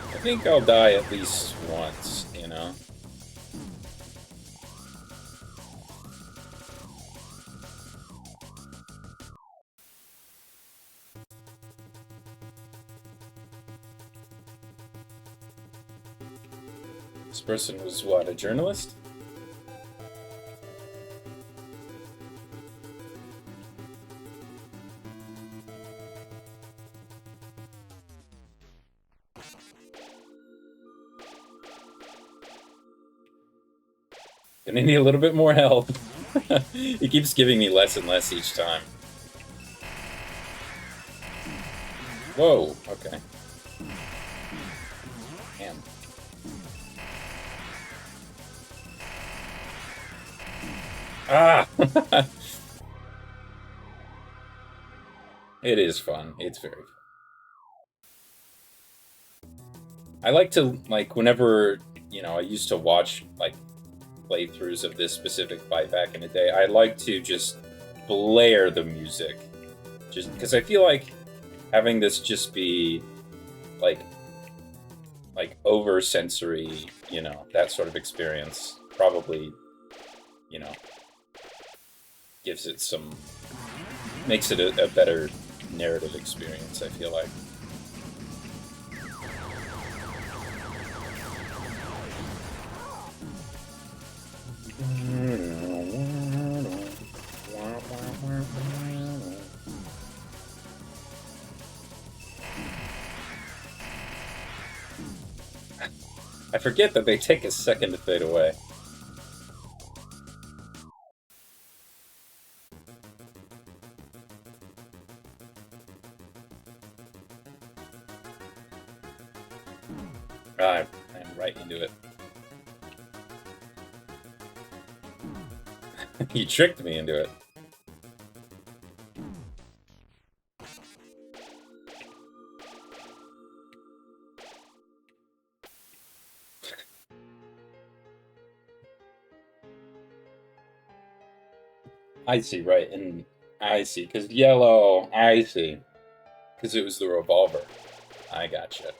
I think I'll die at least once, you know? This person was what, a journalist? Gonna need a little bit more health. He keeps giving me less and less each time. Whoa, okay. Damn. Ah! It is fun. It's very fun. I like to, like, whenever, you know, I used to watch, like, playthroughs of this specific fight back in the day, I like to just blare the music. Just because I feel like having this just be, like over sensory, you know, that sort of experience probably, you know, gives it some, makes it a better narrative experience, I feel like. I forget that they take a second to fade away. I'm right into it. You tricked me into it. I see, right, and I see, because yellow, I see. Because it was the revolver. I gotcha.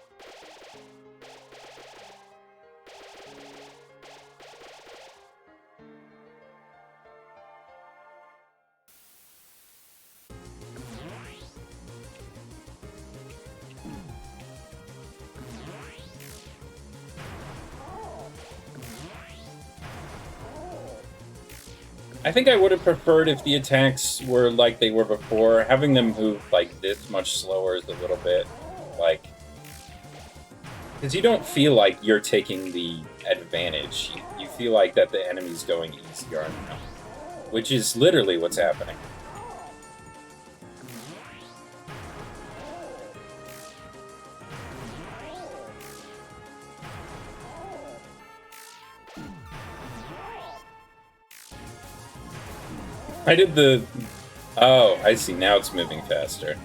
I think I would have preferred if the attacks were like they were before. Having them move like this much slower is a little bit like, because you don't feel like you're taking the advantage. You feel like that the enemy's going easier on you, which is literally what's happening. I did the... Oh, I see. Now it's moving faster.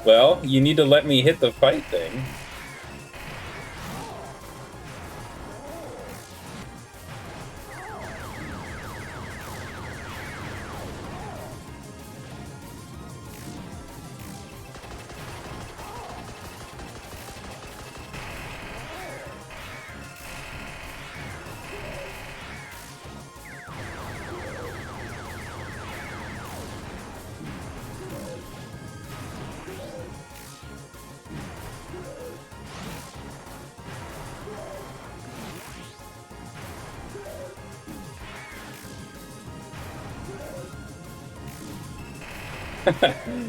Well, you need to let me hit the fight thing.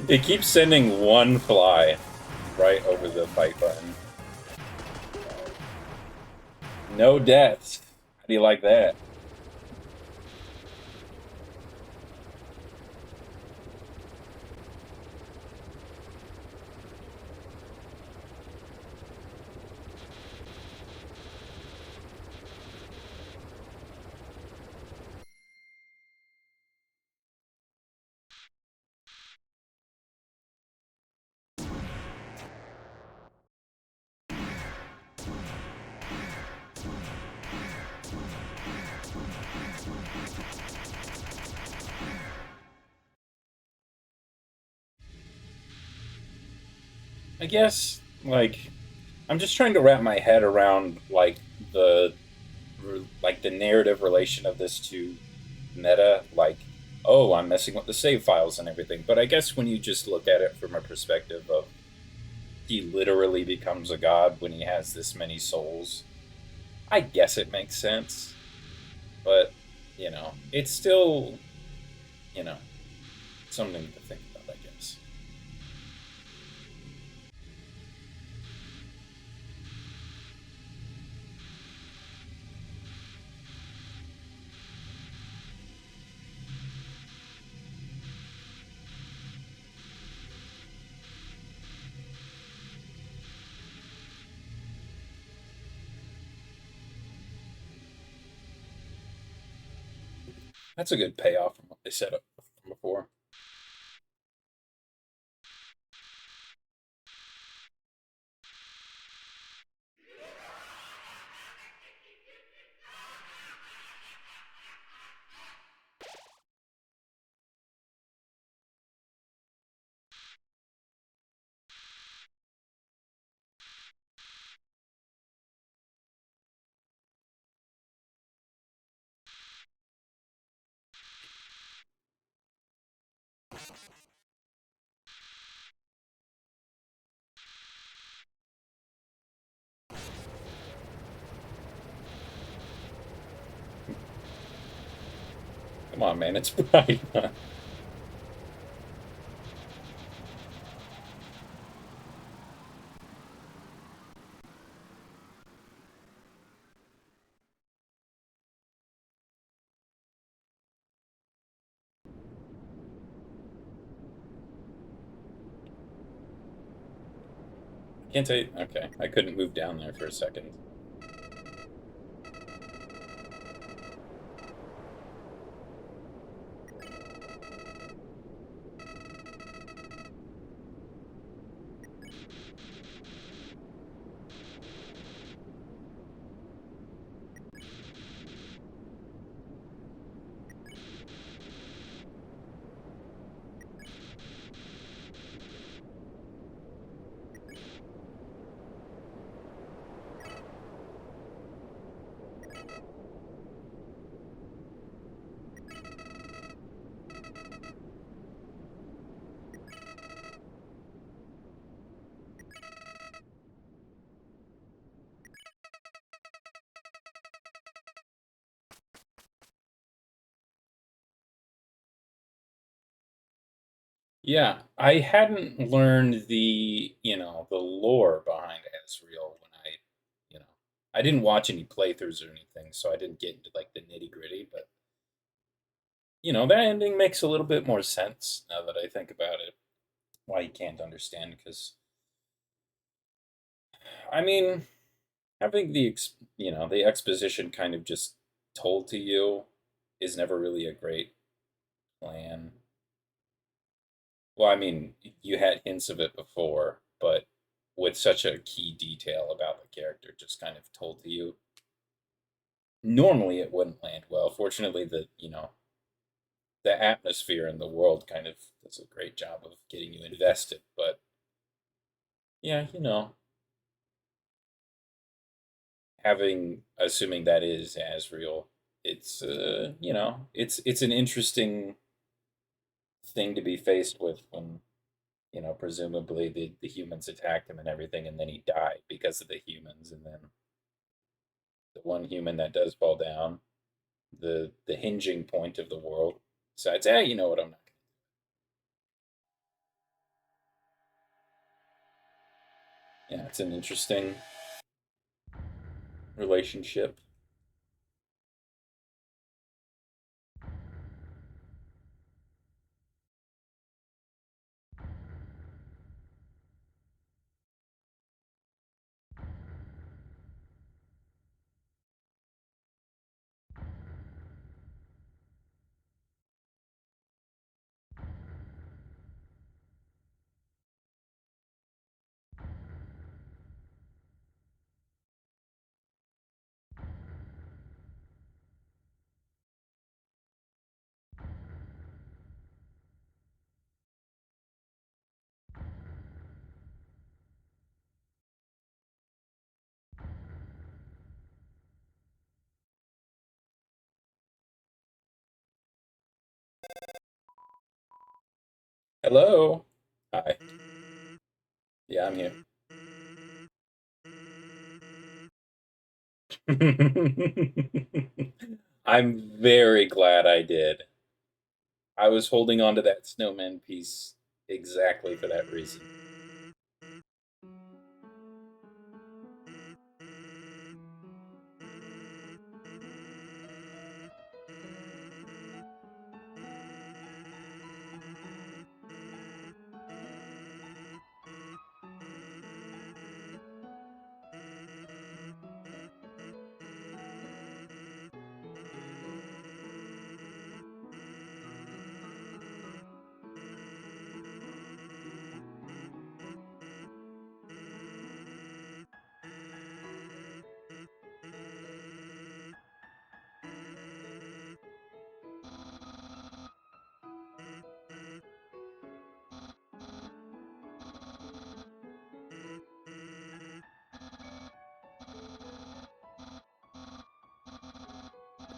It keeps sending one fly right over the fight button. No deaths. How do you like that? I guess, like, I'm just trying to wrap my head around, like, the narrative relation of this to meta. Like, oh, I'm messing with the save files and everything. But I guess when you just look at it from a perspective of he literally becomes a god when he has this many souls, I guess it makes sense. But, it's still, you know, something to think about, I guess. That's a good payoff from what they said before. Come on, man, it's bright. Can't tell you. Okay, I couldn't move down there for a second. Yeah, I hadn't learned the lore behind Ezreal when you know, I didn't watch any playthroughs or anything, so I didn't get into like the nitty-gritty, but that ending makes a little bit more sense now that I think about it. Why you can't understand because I mean, having the exposition kind of just told to you is never really a great plan. Well, I mean, you had hints of it before, but with such a key detail about the character just kind of told to you, normally it wouldn't land well. Fortunately, the atmosphere in the world kind of does a great job of getting you invested. But yeah, assuming that is as real, it's it's an interesting thing to be faced with when presumably the humans attacked him and everything, and then he died because of the humans, and then the one human that does fall down, the hinging point of the world, decides, you know what, I'm not. Yeah, it's an interesting relationship. Hello. Hi. Yeah, I'm here. I'm very glad I did. I was holding on to that snowman piece exactly for that reason.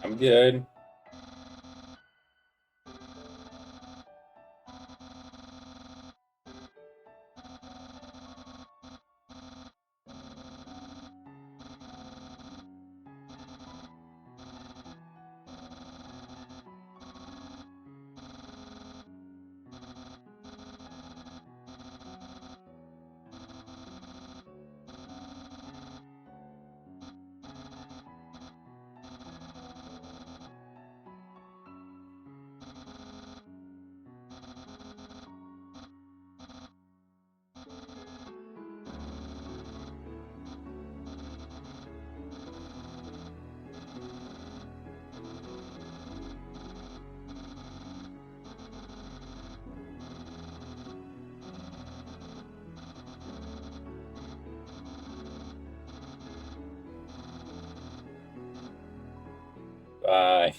I'm good. Bye.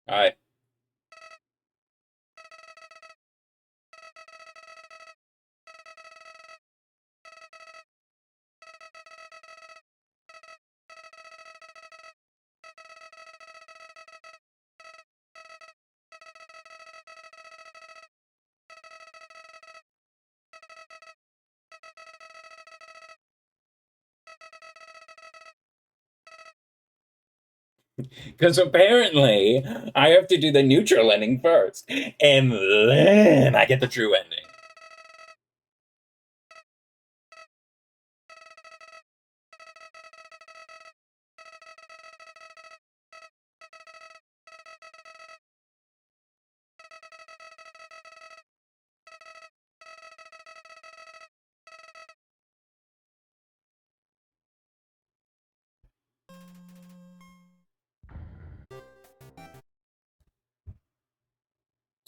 Hi. Because apparently I have to do the neutral ending first, and then I get the true ending.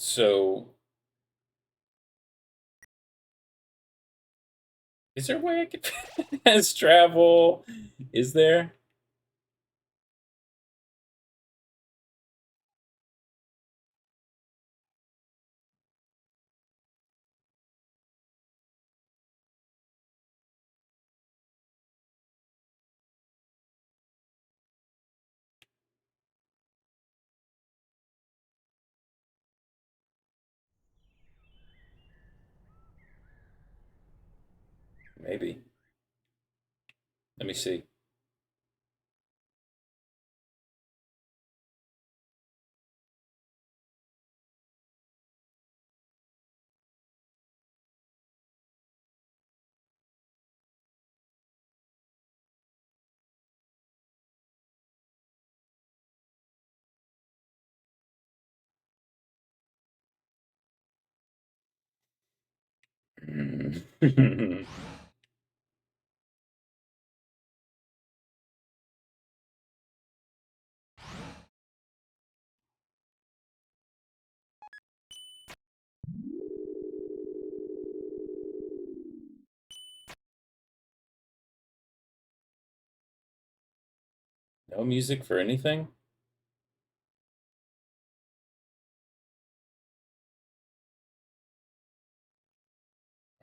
So, is there a way I could fast travel? Is there? Maybe. Let me see. No music for anything?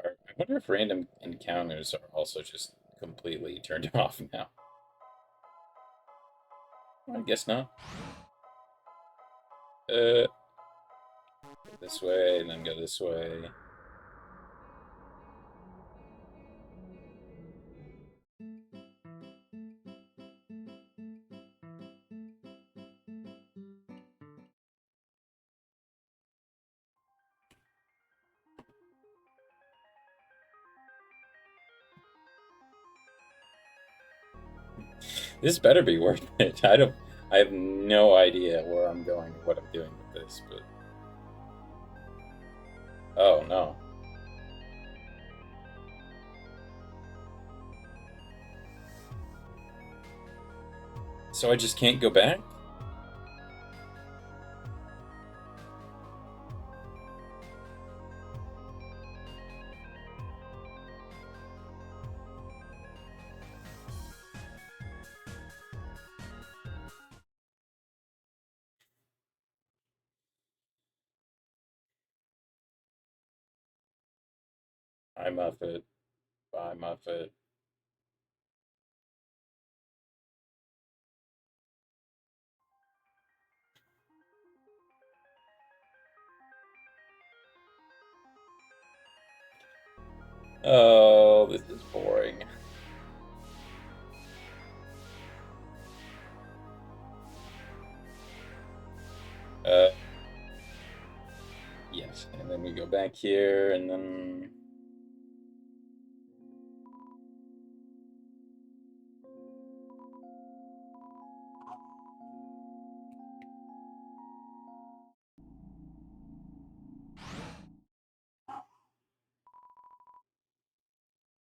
I wonder if random encounters are also just completely turned off now. I guess not. Go this way, and then go this way. This better be worth it. I have no idea where I'm going or what I'm doing with this, but... Oh, no. So I just can't go back? Bye, Muffet. Bye, Muffet. Oh, this is boring. Yes, and then we go back here, and then...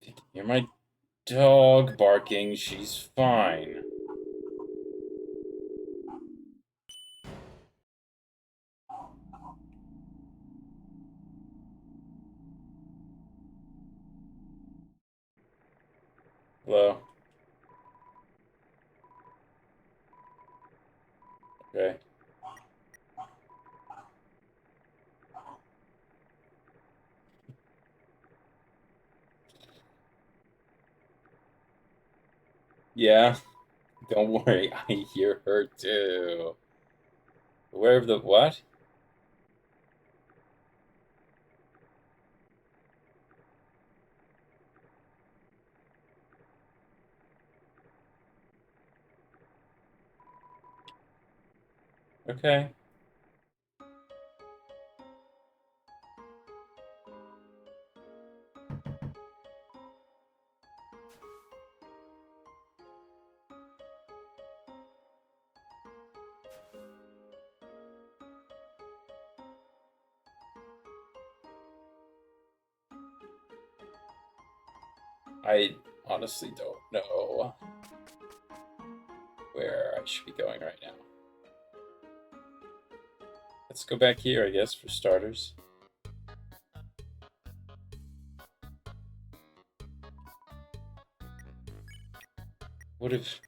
You can hear my dog barking. She's fine. Hello? Okay. Yeah, don't worry. I hear her too. Where the what? Okay. I honestly don't know where I should be going right now. Let's go back here, I guess, for starters. What if...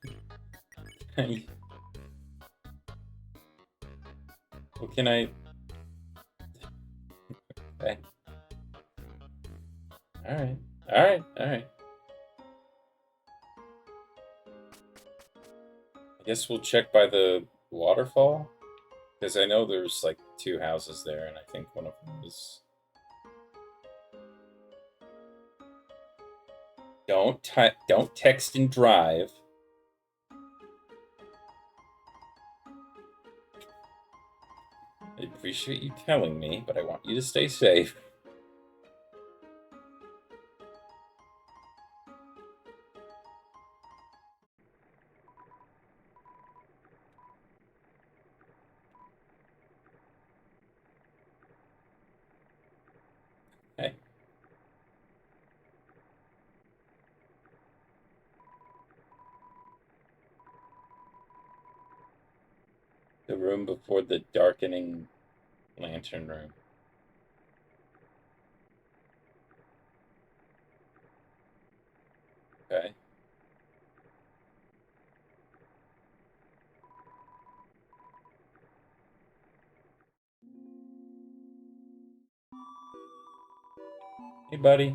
What can I... Okay. Alright. Alright. Alright. I guess we'll check by the waterfall. Because I know there's like 2 houses there, and I think one of them is... Don't text and drive. I appreciate you telling me, but I want you to stay safe. Okay. The room before the darkening lantern room. Okay. Hey, buddy.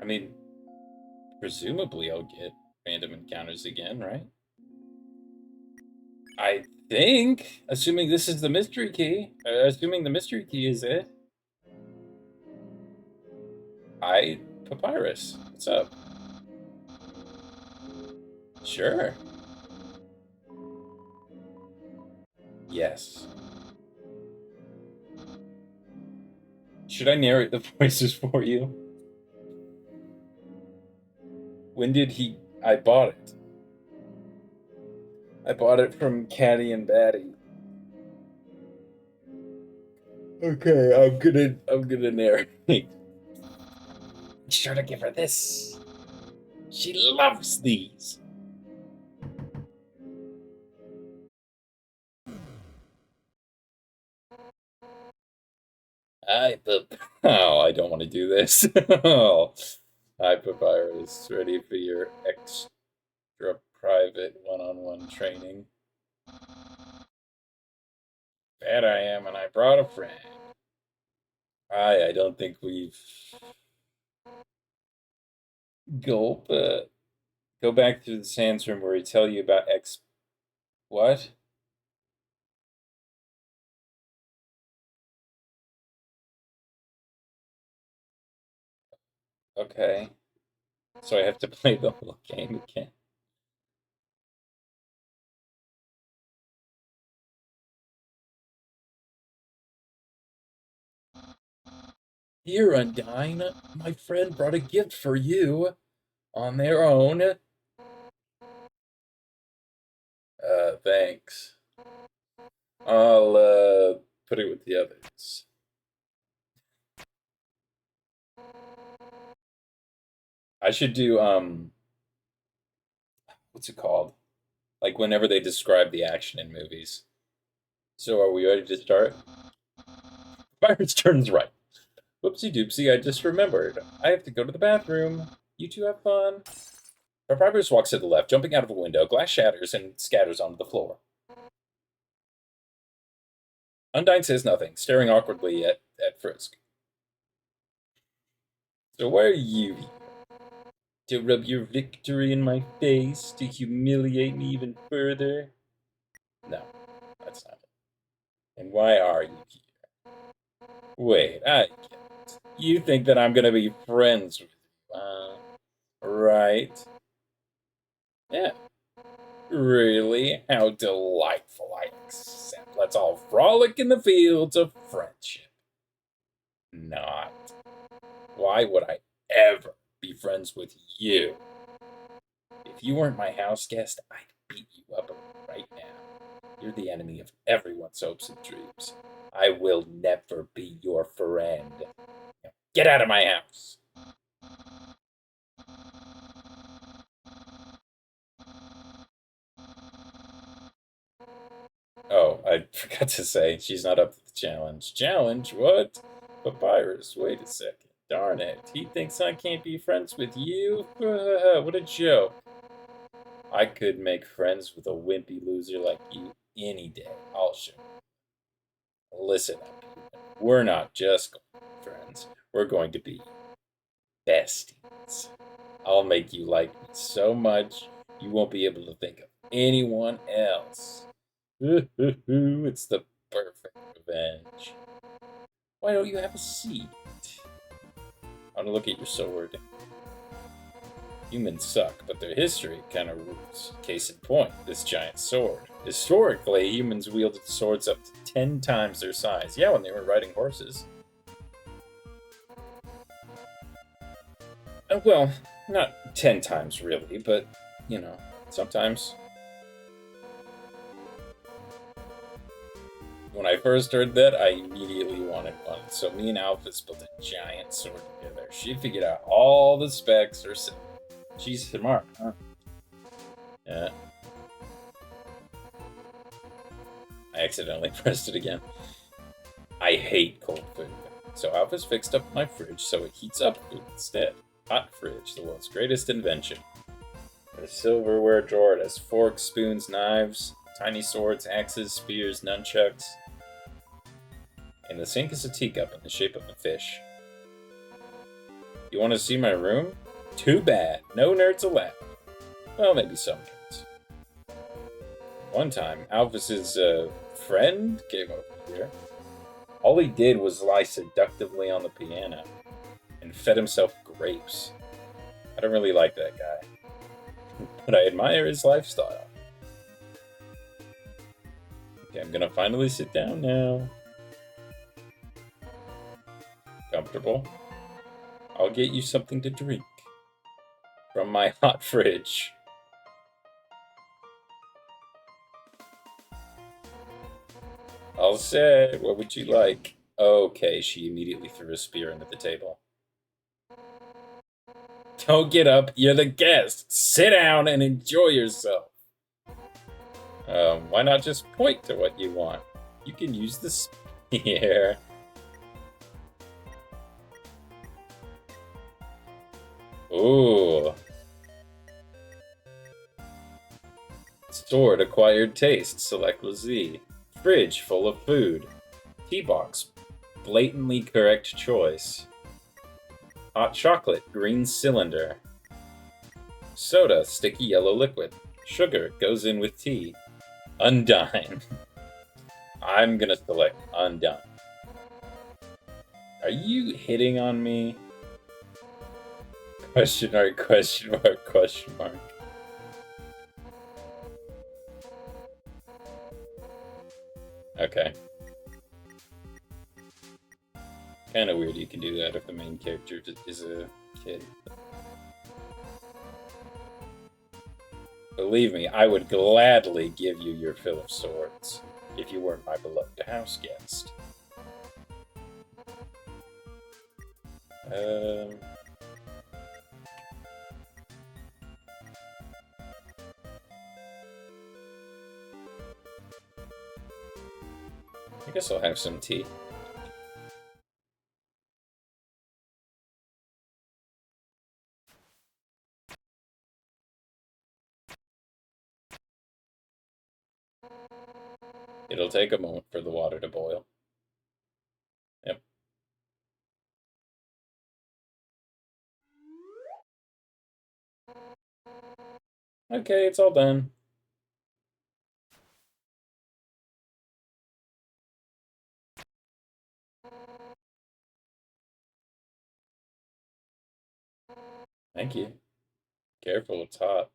I mean, presumably I'll get random encounters again, right? I think, assuming this is the mystery key, assuming the mystery key is it. Hi, Papyrus. What's up? Sure. Yes. Should I narrate the voices for you? When did he... I bought it. I bought it from Caddy and Batty. Okay, I'm gonna narrate. Be sure to give her this. She loves these. Oh, I don't want to do this. Oh. Hi, Papyrus. Ready for your extra private one-on-one training? Bet I am, and I brought a friend. I don't think we've... Gulp. Go back to the Sands room where he tell you about What? Okay. So I have to play the whole game again. Here, Undyne, my friend brought a gift for you. On their own. Thanks. I'll, put it with the others. I should do, what's it called? Like, whenever they describe the action in movies. So, are we ready to start? Byron's turns right. Whoopsie doopsie, I just remembered. I have to go to the bathroom. You two have fun. Papyrus walks to the left, jumping out of a window. Glass shatters and scatters onto the floor. Undyne says nothing, staring awkwardly at Frisk. So why are you here? To rub your victory in my face? To humiliate me even further? No, that's not it. And why are you here? Wait, I get it. You think that I'm gonna be friends with you, right? Yeah. Really? How delightful, I accept. Let's all frolic in the fields of friendship. Not. Why would I ever be friends with you? If you weren't my house guest, I'd beat you up right now. You're the enemy of everyone's hopes and dreams. I will never be your friend. Now, get out of my house. I forgot to say, she's not up to the challenge. Challenge? What? Papyrus, wait a second. Darn it. He thinks I can't be friends with you? What a joke. I could make friends with a wimpy loser like you any day. I'll show you. Listen up, we're not just going to be friends. We're going to be besties. I'll make you like me so much you won't be able to think of anyone else. It's the perfect revenge. Why don't you have a seat? I want to look at your sword. Humans suck, but their history kind of rules. Case in point, this giant sword. Historically, humans wielded swords up to 10 times their size. Yeah, when they were riding horses. Well, not 10 times really, but, you know, sometimes. When I first heard that, I immediately wanted one. So me and Alphys built a giant sword together. She figured out all the specs herself. She's smart, huh? Yeah. I accidentally pressed it again. I hate cold food. So Alphys fixed up my fridge so it heats up food instead. Hot fridge, the world's greatest invention. A silverware drawer, it has forks, spoons, knives, tiny swords, axes, spears, nunchucks. And the sink is a teacup in the shape of a fish. You want to see my room? Too bad. No nerds allowed. Well, maybe some nerds. One time, Alphys's friend came over here. All he did was lie seductively on the piano and fed himself grapes. I don't really like that guy, but I admire his lifestyle. Okay, I'm gonna finally sit down now. Comfortable? I'll get you something to drink from my hot fridge. All set. What would you like? Okay, she immediately threw a spear into the table. Don't get up. You're the guest. Sit down and enjoy yourself. Why not just point to what you want? You can use the spear. Ooh. Sword acquired taste. Select with Z. Fridge full of food. Tea box. Blatantly correct choice. Hot chocolate. Green cylinder. Soda. Sticky yellow liquid. Sugar. Goes in with tea. Undine. I'm gonna select Undine. Are you hitting on me? Question mark, question mark, question mark. Okay. Kind of weird you can do that if the main character is a kid. Believe me, I would gladly give you your fill of swords if you weren't my beloved house guest. I guess I'll have some tea. It'll take a moment for the water to boil. Yep. Okay, it's all done. Thank you. Careful, it's hot.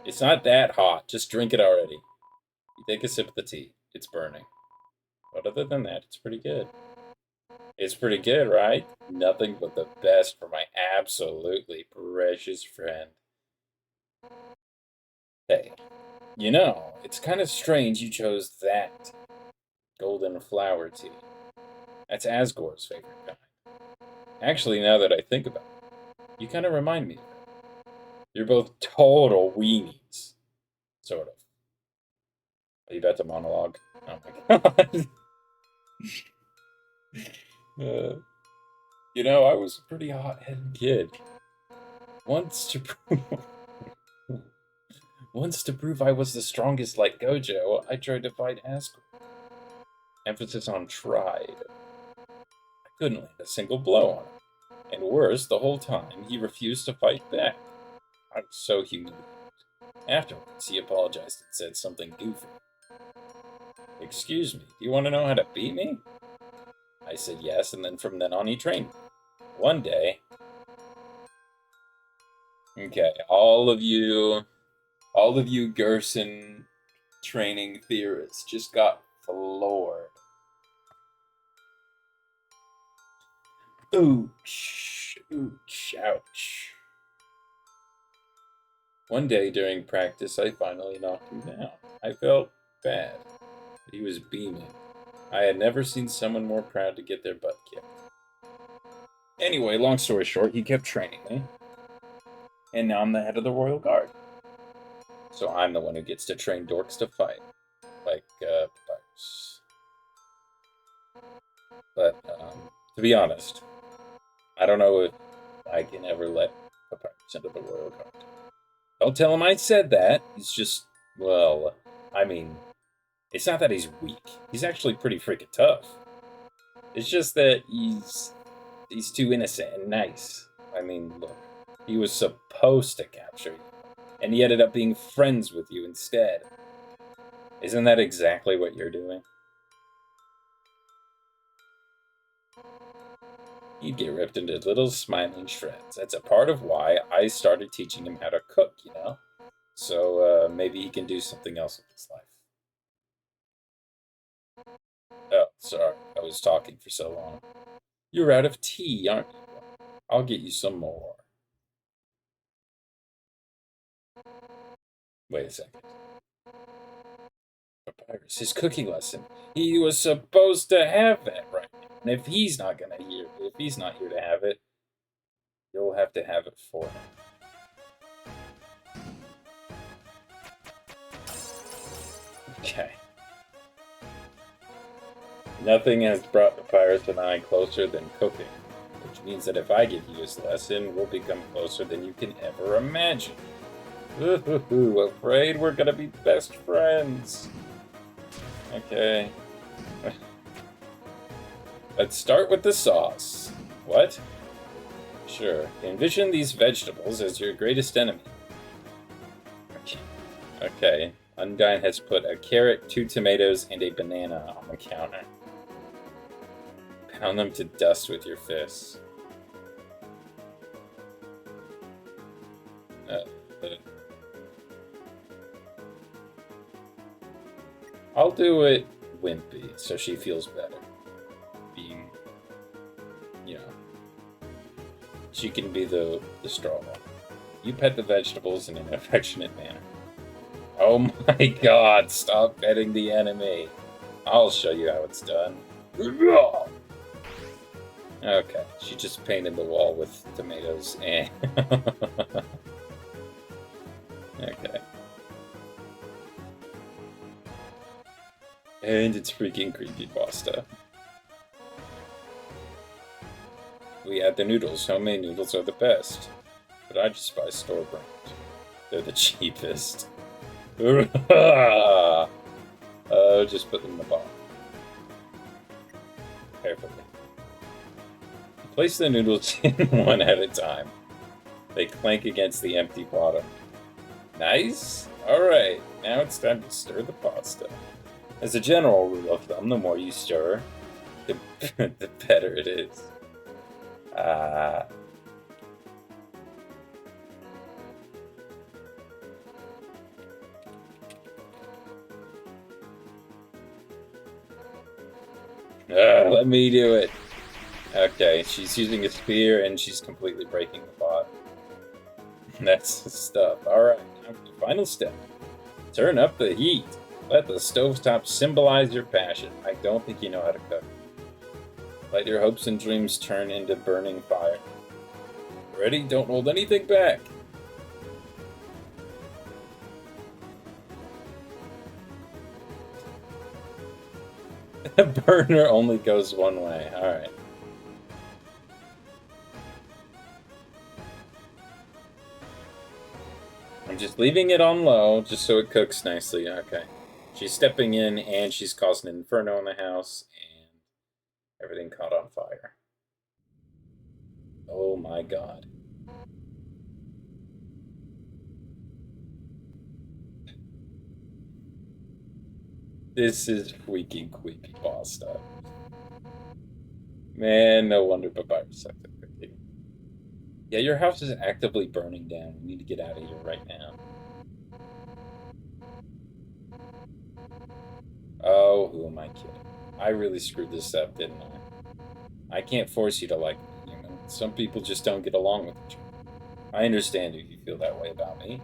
It's not that hot. Just drink it already. You take a sip of the tea. It's burning. But other than that, it's pretty good. It's pretty good, right? Nothing but the best for my absolutely precious friend. Hey, you know, it's kind of strange you chose that golden flower tea. That's Asgore's favorite kind. Actually, now that I think about it, you kind of remind me of it. You're both total weenies. Sort of. Are you about to monologue? Oh my god. You know, I was a pretty hot-headed kid. Once to prove, once to prove I was the strongest like Gojo, I tried to fight Asgore. Emphasis on tried. I couldn't land a single blow on him. And worse, the whole time, he refused to fight back. I was so humiliated. Afterwards, he apologized and said something goofy. Excuse me, do you want to know how to beat me? I said yes, and then from then on he trained me. One day... Okay, all of you Gerson training theorists just got floored. Ouch, ouch, ouch. One day during practice, I finally knocked him down. I felt bad. He was beaming. I had never seen someone more proud to get their butt kicked. Anyway, long story short, he kept training me. And now I'm the head of the Royal Guard. So I'm the one who gets to train dorks to fight. Like, Papyrus. But, to be honest, I don't know if I can ever let Papyrus into the Royal Guard. Don't tell him I said that. He's just, well, I mean, it's not that he's weak. He's actually pretty freaking tough. It's just that he's too innocent and nice. I mean, look, he was supposed to capture you, and he ended up being friends with you instead. Isn't that exactly what you're doing? He'd get ripped into little smiling shreds. That's a part of why I started teaching him how to cook, you know? So, maybe he can do something else with his life. Oh, sorry, I was talking for so long. You're out of tea, aren't you? I'll get you some more. Wait a second. Papyrus, his cooking lesson. He was supposed to have that right now. And if he's not here to have it, you'll have to have it for him. Okay. Nothing has brought Papyrus and I closer than cooking, which means that if I give you his lesson, we'll become closer than you can ever imagine. Ooh, afraid we're gonna be best friends. Okay. Let's start with the sauce. What? Sure. Envision these vegetables as your greatest enemy. Okay. Undyne has put a carrot, 2 tomatoes, and a banana on the counter. Pound them to dust with your fists. I'll do it wimpy, so she feels better. Being, you know, she can be the straw one. You pet the vegetables in an affectionate manner. Oh my god, stop petting the enemy. I'll show you how it's done. Okay, she just painted the wall with tomatoes and... Okay. And it's freaking creepypasta. We add the noodles. Homemade noodles are the best. But I just buy store brand. They're the cheapest. Just put them in the bottom. Carefully. Place the noodles in one at a time. They clank against the empty bottom. Nice! Alright, now it's time to stir the pasta. As a general rule of thumb, the more you stir, the better it is. Let me do it. Okay, she's using a spear and she's completely breaking the pot. That's the stuff. Alright, now for the final step. Turn up the heat. Let the stovetop symbolize your passion. I don't think you know how to cook. Let your hopes and dreams turn into burning fire. Ready? Don't hold anything back. The burner only goes one way. Alright. I'm just leaving it on low, just so it cooks nicely. Okay. She's stepping in, and she's causing an inferno in the house, and everything caught on fire. Oh my god. This is freaking creepy pasta. Man, no wonder Papyrus sucked at cooking. Yeah, your house is actively burning down. We need to get out of here right now. Oh, who am I kidding? I really screwed this up, didn't I? I can't force you to like me, you know? Some people just don't get along with each other. I understand if you feel that way about me.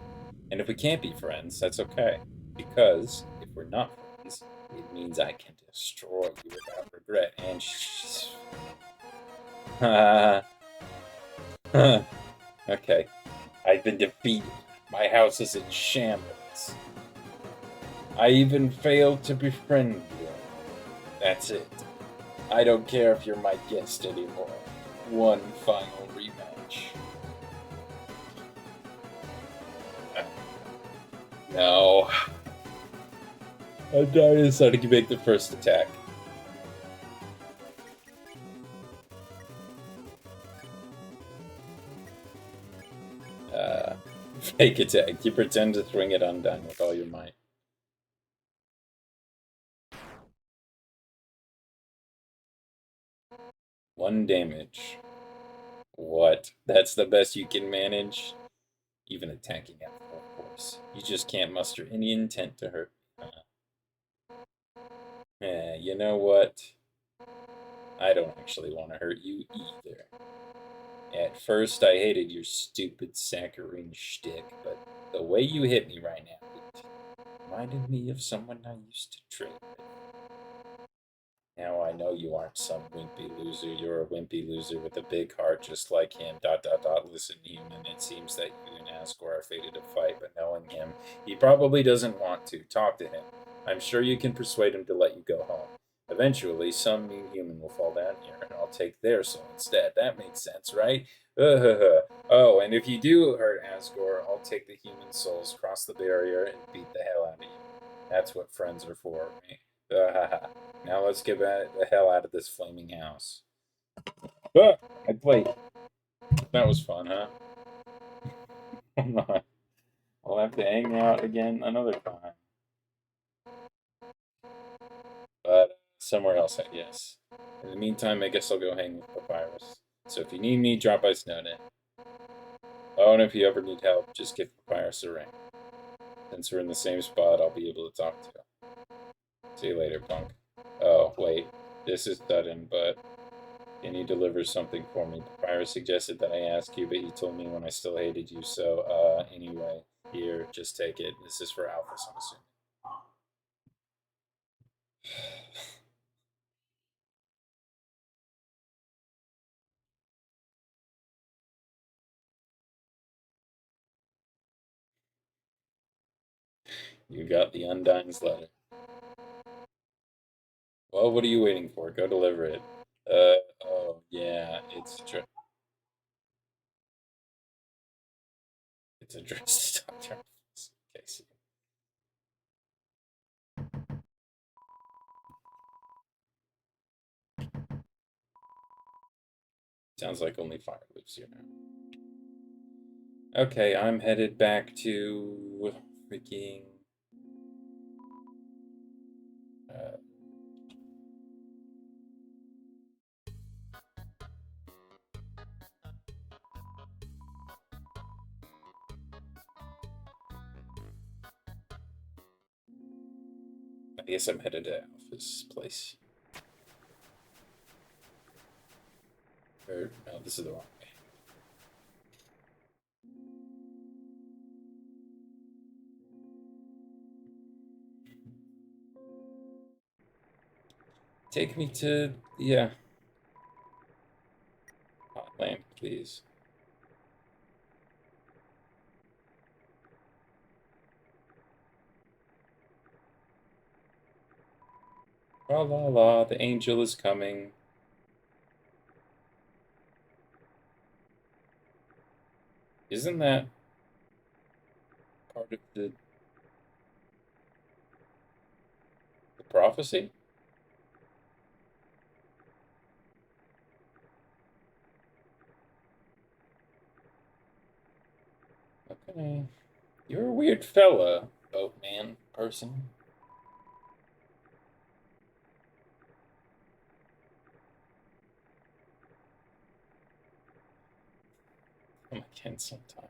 And if we can't be friends, that's okay. Because if we're not friends, it means I can destroy you without regret. And okay. I've been defeated. My house is in shambles. I even failed to befriend you. That's it. I don't care if you're my guest anymore. One final rematch. No. Undine decided to make the first attack. Fake attack. You pretend to swing at Undine with all your might. One damage. What? That's the best you can manage? Even attacking at full force. You just can't muster any intent to hurt me. You know what? I don't actually want to hurt you either. At first, I hated your stupid saccharine shtick, but the way you hit me right now, it reminded me of someone I used to train with. Now I know you aren't some wimpy loser. You're a wimpy loser with a big heart just like him. ... Listen, human, it seems that you and Asgore are fated to fight, but knowing him, he probably doesn't want to. Talk to him. I'm sure you can persuade him to let you go home. Eventually, some mean human will fall down here, and I'll take their soul instead. That makes sense, right? Oh, and if you do hurt Asgore, I'll take the human souls, cross the barrier, and beat the hell out of you. That's what friends are for, right? Now let's get the hell out of this flaming house. Ah, I played. That was fun, huh? I'll have to hang out again another time. But somewhere else, I guess. In the meantime, I guess I'll go hang with Papyrus. So if you need me, drop Ice Note in. Oh, and if you ever need help, just give Papyrus a ring. Since we're in the same spot, I'll be able to talk to him. See you later, punk. Oh, wait. This is sudden, but can you deliver something for me? Papyrus suggested that I ask you, but you told me when I still hated you, so, anyway. Here, just take it. This is for Alphys, I'm assuming. You got the Undyne's letter. Well, what are you waiting for? Go deliver it. Oh, yeah, it's addressed to Dr. Casey. Sounds like only fire lives here now. Okay, I'm headed back to freaking I guess I'm headed to Alpha's place. Or no, this is the wrong way. Take me to the hot lamp, please. La la la, the angel is coming. Isn't that part of the prophecy? Okay. You're a weird fella, boatman person. Come again sometime.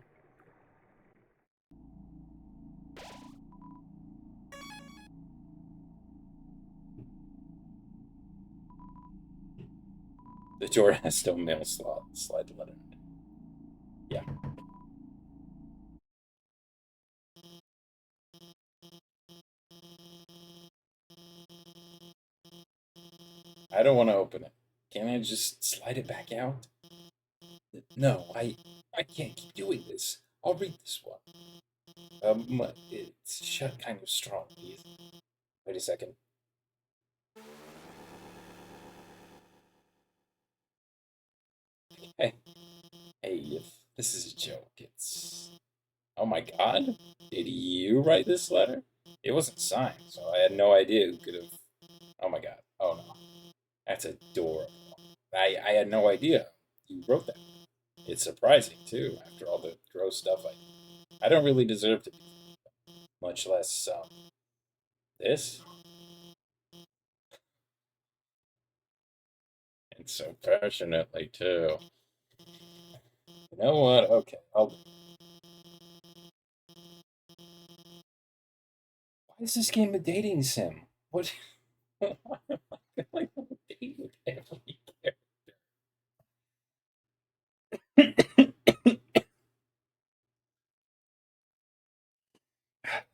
The door has no mail slot. Slide the letter. Yeah. I don't want to open it. Can I just slide it back out? No, I can't keep doing this. I'll read this one. It's shut kind of strong. Wait a second. Hey, if this is a joke, it's. Oh my god, did you write this letter? It wasn't signed, so I had no idea who could have. Oh my god. Oh no. That's adorable. I had no idea you wrote that. It's surprising, too, after all the gross stuff I don't really deserve to be, much less, this. And so passionately, too. You know what? Okay, Why is this game a dating sim? What? I like a date with every character.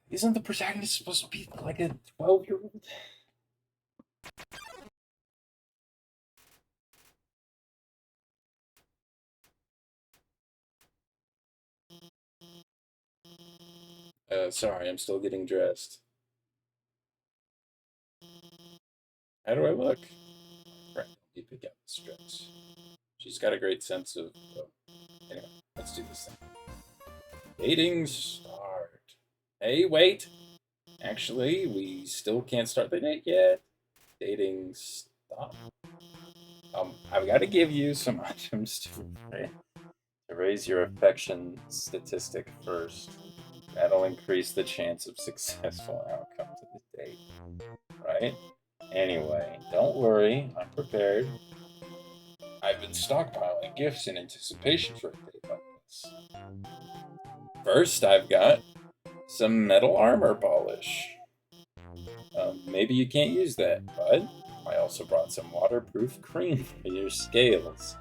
Isn't the protagonist supposed to be like a 12-year-old? Sorry, I'm still getting dressed. How do I look? Right, you pick out the stretch. She's got a great sense of. Anyway, let's do this thing. Dating start. Hey, wait. Actually, we still can't start the date yet. Dating stop. I've got to give you some items to raise your affection statistic first. That'll increase the chance of successful outcome to the date, right? Anyway, don't worry, I'm prepared. I've been stockpiling gifts in anticipation for a date like this. First, I've got some metal armor polish. Maybe you can't use that, but I also brought some waterproof cream for your scales.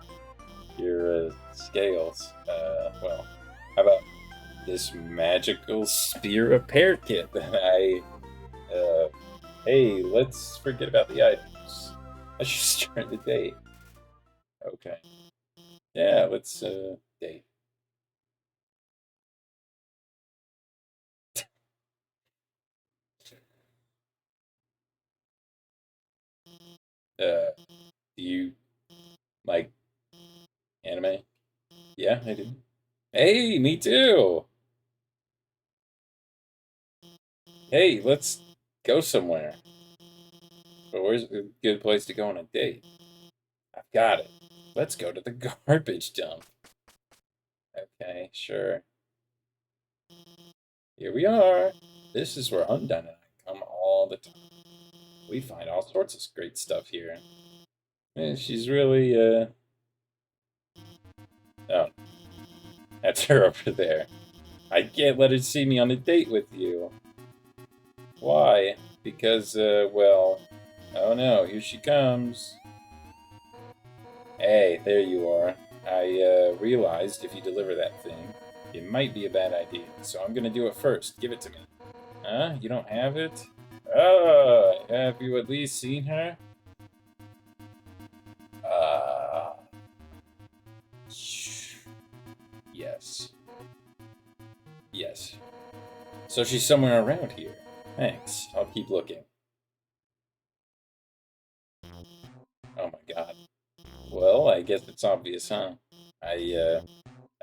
Your scales. Well, how about this magical spear repair kit that hey, let's forget about the items. Let's just start the date. Okay. Yeah, let's, date. Do you like anime? Yeah, I do. Hey, me too! Hey, let's go somewhere. But where's a good place to go on a date? I've got it. Let's go to the garbage dump. Okay, sure. Here we are. This is where Undone and I come all the time. We find all sorts of great stuff here. She's really, oh, that's her over there. I can't let her see me on a date with you. Why? Because, well, oh no, here she comes. Hey, there you are. I realized if you deliver that thing, it might be a bad idea, so I'm gonna do it first. Give it to me. Huh? You don't have it? Oh, have you at least seen her? Uh, yes. Yes. So she's somewhere around here. Thanks. I'll keep looking. I guess it's obvious, huh? I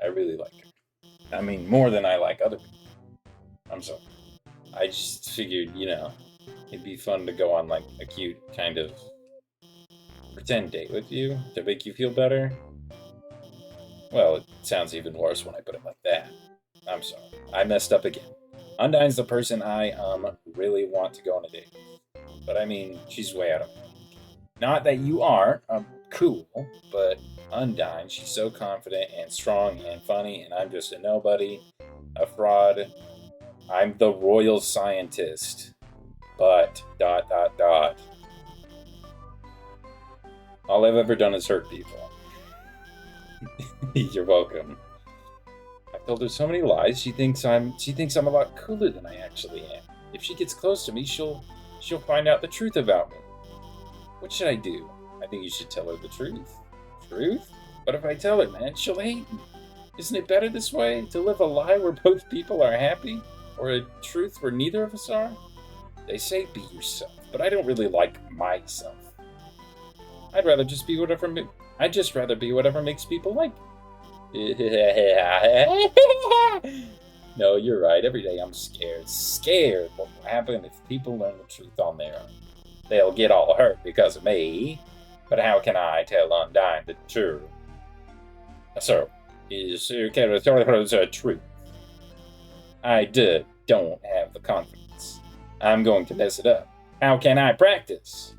really like her. I mean, more than I like other people. I'm sorry. I just figured, it'd be fun to go on like a cute kind of pretend date with you to make you feel better. Well, it sounds even worse when I put it like that. I'm sorry. I messed up again. Undyne's the person I really want to go on a date with. But I mean, she's way out of my league. Not that you are cool, but Undyne, she's so confident and strong and funny, and I'm just a nobody, a fraud. I'm the royal scientist. But dot dot dot. All I've ever done is hurt people. You're welcome. I told her so many lies. She thinks I'm a lot cooler than I actually am. If she gets close to me, she'll find out the truth about me. What should I do? I think you should tell her the truth. Truth? But if I tell her, man, she'll hate me. Isn't it better this way? To live a lie where both people are happy? Or a truth where neither of us are? They say be yourself, but I don't really like myself. I'd rather just be whatever. I'd just rather be whatever makes people like me. No, you're right. Every day I'm scared. Scared what will happen if people learn the truth on their own. They'll get all hurt because of me. But how can I tell Undyne the truth? So, is the truth? I don't have the confidence. I'm going to mess it up. How can I practice?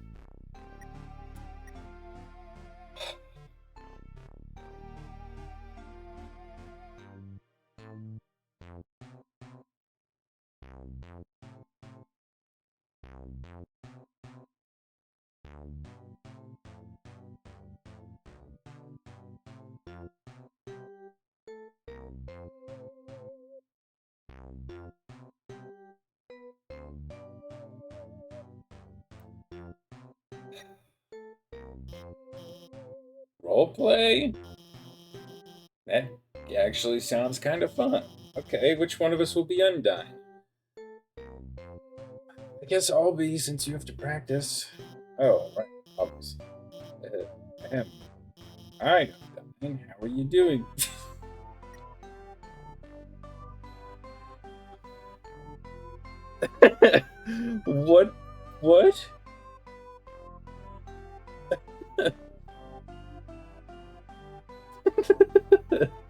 Roleplay? That actually sounds kind of fun. Okay, which one of us will be Undyne? I guess I'll be, since you have to practice. Oh, right, obviously. Ahem. Hi, Undyne. How are you doing? What? What?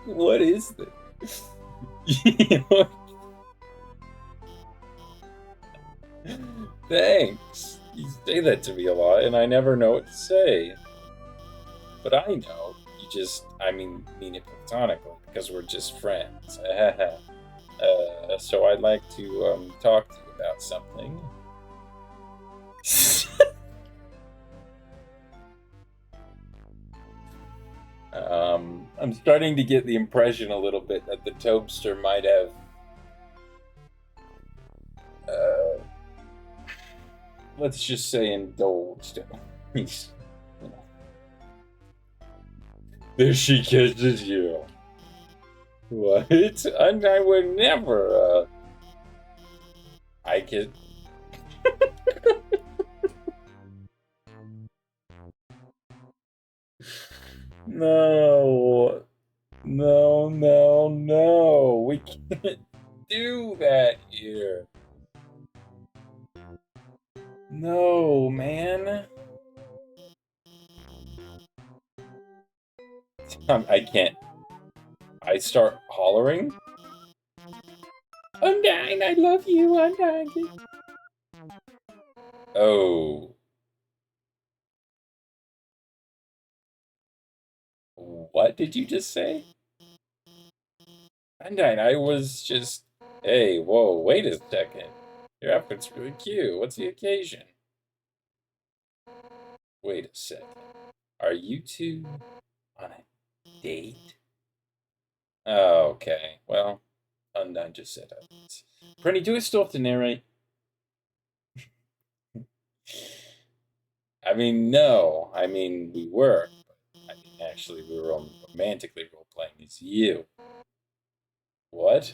What is this? Thanks. You say that to me a lot, and I never know what to say. But I know. Mean it platonically, because we're just friends. So I'd like to talk to you about something. I'm starting to get the impression a little bit that the Tobster might have let's just say indulged. He's, there she kisses you. What? And I would never, I could... No. No, no, no. We can't do that here. No, man. I can't. I start hollering. Undyne, I love you, Undyne. Oh. What did you just say? Undyne, I was just... Hey, whoa, wait a second. Your outfit's really cute. What's the occasion? Wait a second. Are you two on a date? Oh, okay. Well, Undyne just said that. Brenny, do I still have to narrate? No. We were. But, actually, we were only romantically role-playing as you. What?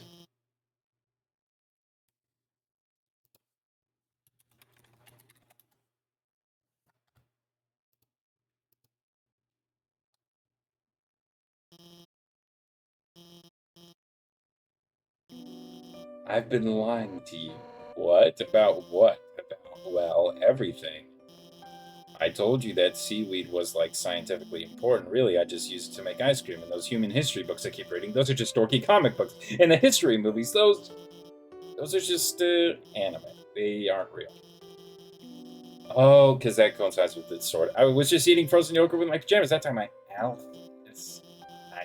I've been lying to you. What? About what? About, well, everything. I told you that seaweed was, like, scientifically important. Really, I just used it to make ice cream. And those human history books I keep reading, those are just dorky comic books. And the history movies, those are just, anime. They aren't real. Oh, because that coincides with the sword. I was just eating frozen yogurt with my pajamas. That time I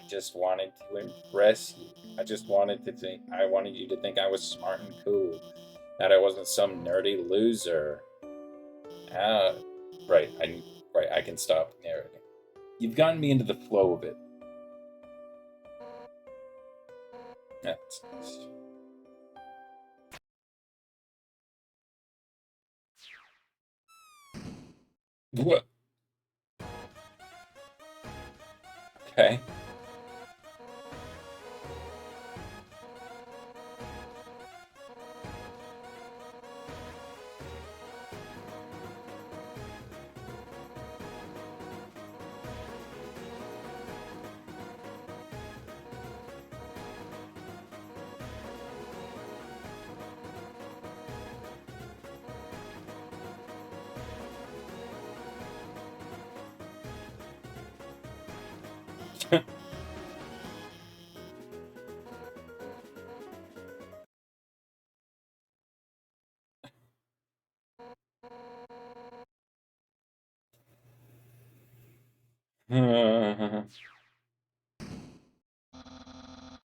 just wanted to impress you. I wanted you to think I was smart and cool. That I wasn't some nerdy loser. Right, I can stop narrating. You've gotten me into the flow of it. That's nice. What? Okay.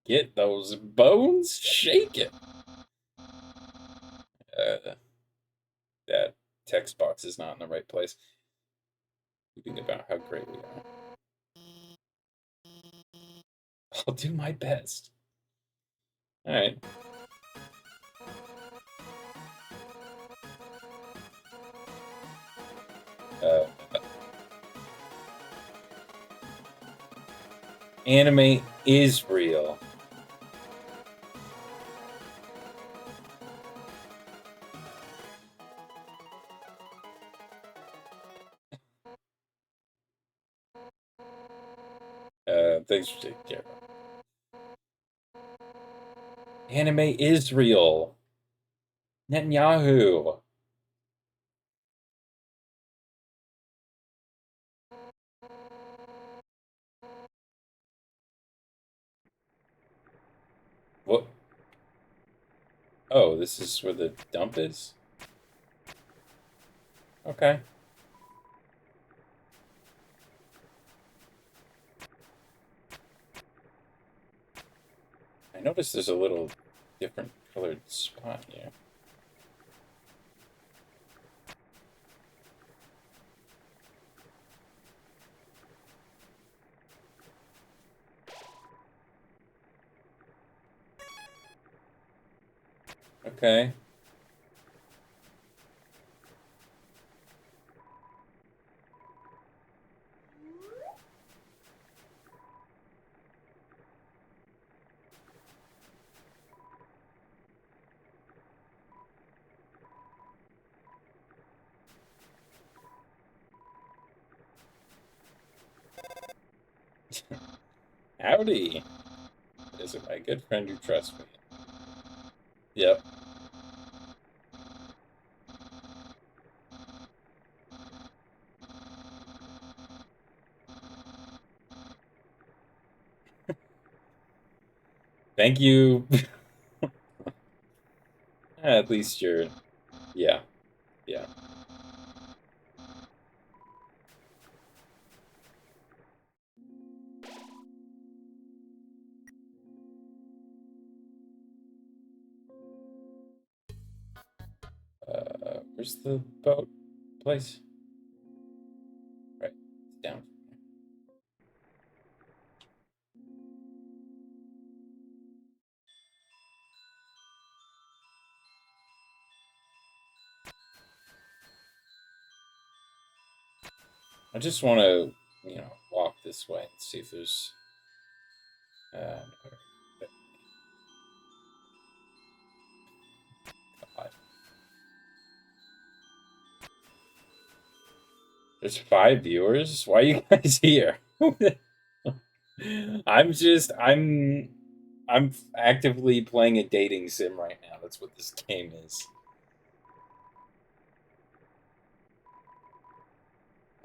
Get those bones shaking. That text box is not in the right place. Thinking about how great we are. I'll do my best. All right. Anime is real. Thanks for taking care of it. Anime is real. Netanyahu. What? Oh, this is where the dump is? Okay. I noticed there's a little different colored spot here. Okay. Howdy. Is it my good friend who trusts me? Yep. Thank you. At least you're... Yeah. Yeah. Where's the boat place? Right. It's down. I just want to, walk this way and see if there's... God. There's 5 viewers? Why are you guys here? I'm I'm actively playing a dating sim right now. That's what this game is.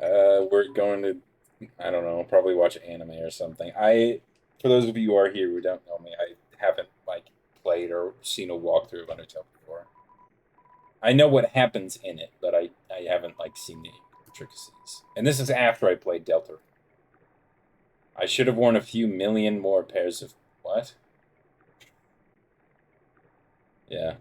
We're going to, I don't know, probably watch anime or something. For those of you who are here who don't know me, I haven't like played or seen a walkthrough of Undertale before. I know what happens in it, but I haven't like seen the intricacies. And this is after I played Delta. I should have worn a few million more pairs of what? Yeah.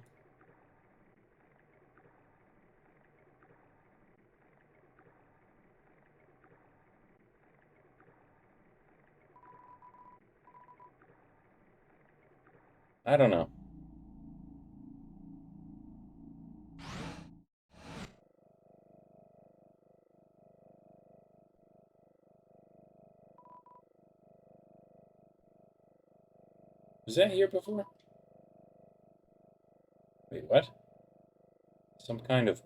I don't know. Was that here before? Wait, what? Some kind of...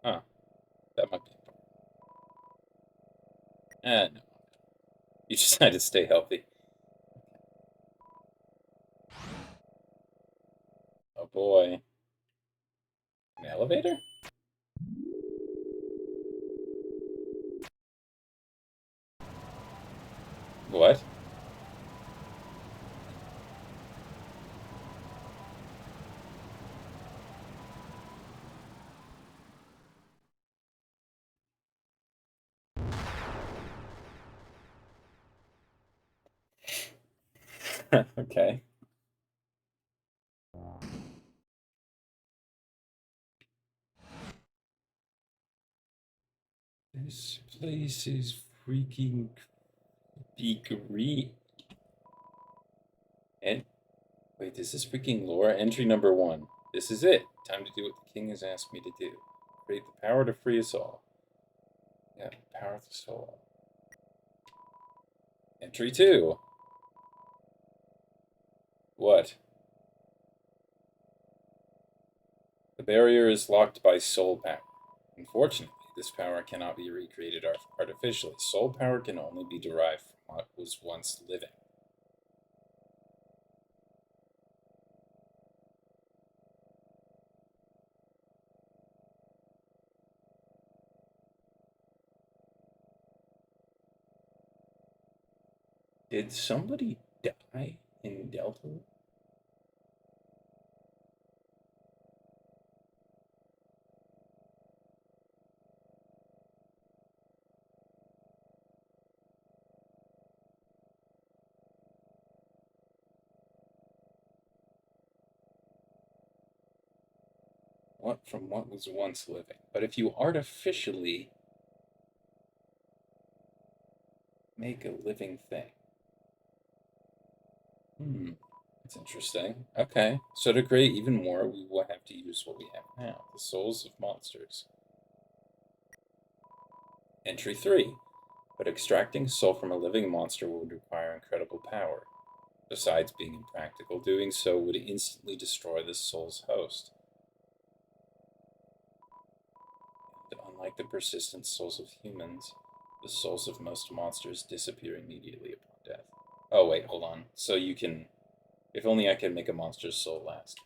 Huh. That might be... No. You just had to stay healthy. Oh boy. An elevator? What? Okay. This place is freaking creepy. And wait, is this freaking lore? Entry number 1. This is it. Time to do what the king has asked me to do. Create the power to free us all. Yeah, power of the soul. Entry 2. What? The barrier is locked by soul power. Unfortunately, this power cannot be recreated artificially. Soul power can only be derived from what was once living. Did somebody die in Delta? What from what was once living? But if you artificially make a living thing. That's interesting. Okay. So to create even more, we will have to use what we have now. The souls of monsters. Entry 3. But extracting soul from a living monster would require incredible power. Besides being impractical, doing so would instantly destroy the soul's host. And unlike the persistent souls of humans, the souls of most monsters disappear immediately upon death. Oh, wait, hold on. So you can... If only I could make a monster's soul last.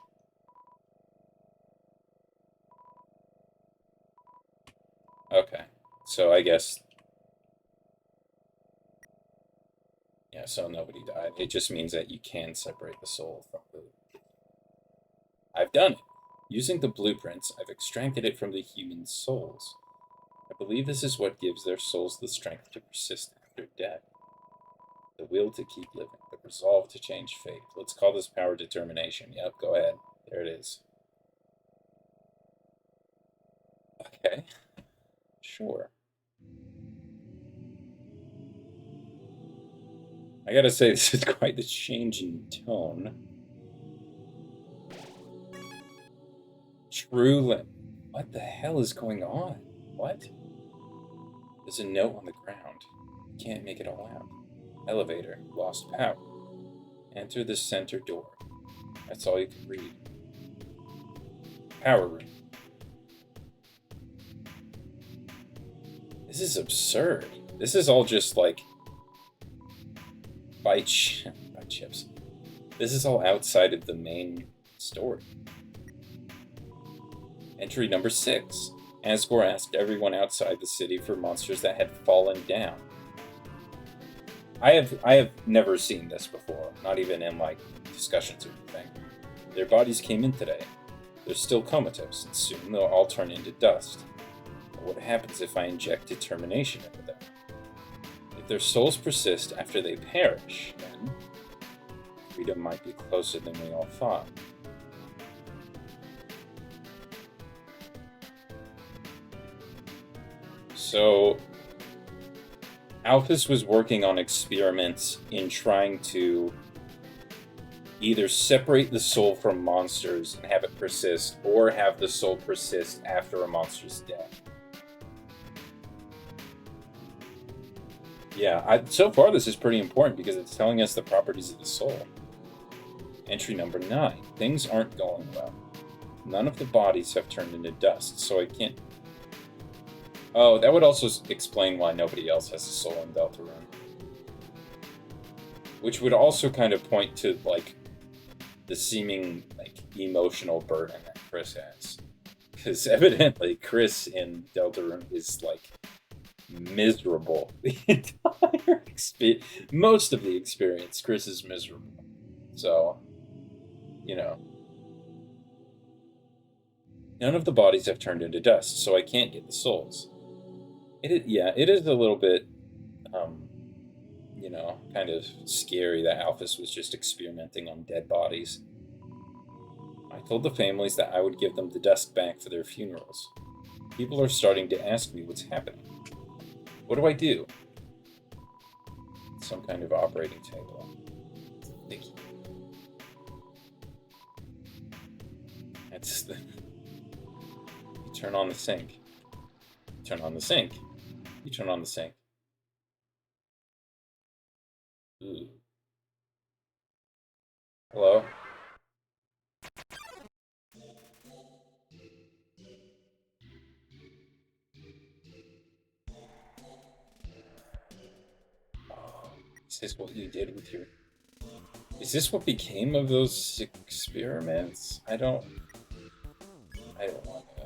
Okay. So I guess... Yeah, so nobody died. It just means that you can separate the soul from the... I've done it. Using the blueprints, I've extracted it from the human souls. I believe this is what gives their souls the strength to persist after death. The will to keep living, the resolve to change fate. Let's call this power determination. Yep, go ahead. There it is. Okay. Sure. I gotta say, this is quite the change in tone. Truly. What the hell is going on? What? There's a note on the ground. Can't make it all out. Elevator. Lost power. Enter the center door. That's all you can read. Power room. This is absurd. This is all just like by chips. This is all outside of the main story. Entry number 6. Asgore asked everyone outside the city for monsters that had fallen down. I have never seen this before, not even in like discussions or anything. Their bodies came in today. They're still comatose, and soon they'll all turn into dust. But what happens if I inject determination into them? If their souls persist after they perish, then freedom might be closer than we all thought. So, Alphys was working on experiments in trying to either separate the soul from monsters and have it persist, or have the soul persist after a monster's death. Yeah, so far this is pretty important because it's telling us the properties of the soul. Entry number 9. Things aren't going well. None of the bodies have turned into dust, so I can't... Oh, that would also explain why nobody else has a soul in Deltarune. Which would also kind of point to, like, the seeming, like, emotional burden that Chris has. Because evidently Chris in Deltarune is, like, miserable. The entire experience. Most of the experience, Chris is miserable. So, you know. None of the bodies have turned into dust, so I can't get the souls. It is a little bit, you know, kind of scary that Alphys was just experimenting on dead bodies. I told the families that I would give them the dust back for their funerals. People are starting to ask me what's happening. What do I do? Some kind of operating table. Sticky. That's the... You turn on the sink. You turn on the sink. You turn on the sink. Ooh. Hello? Oh, is this what you did with your... Is this what became of those experiments? I don't want to...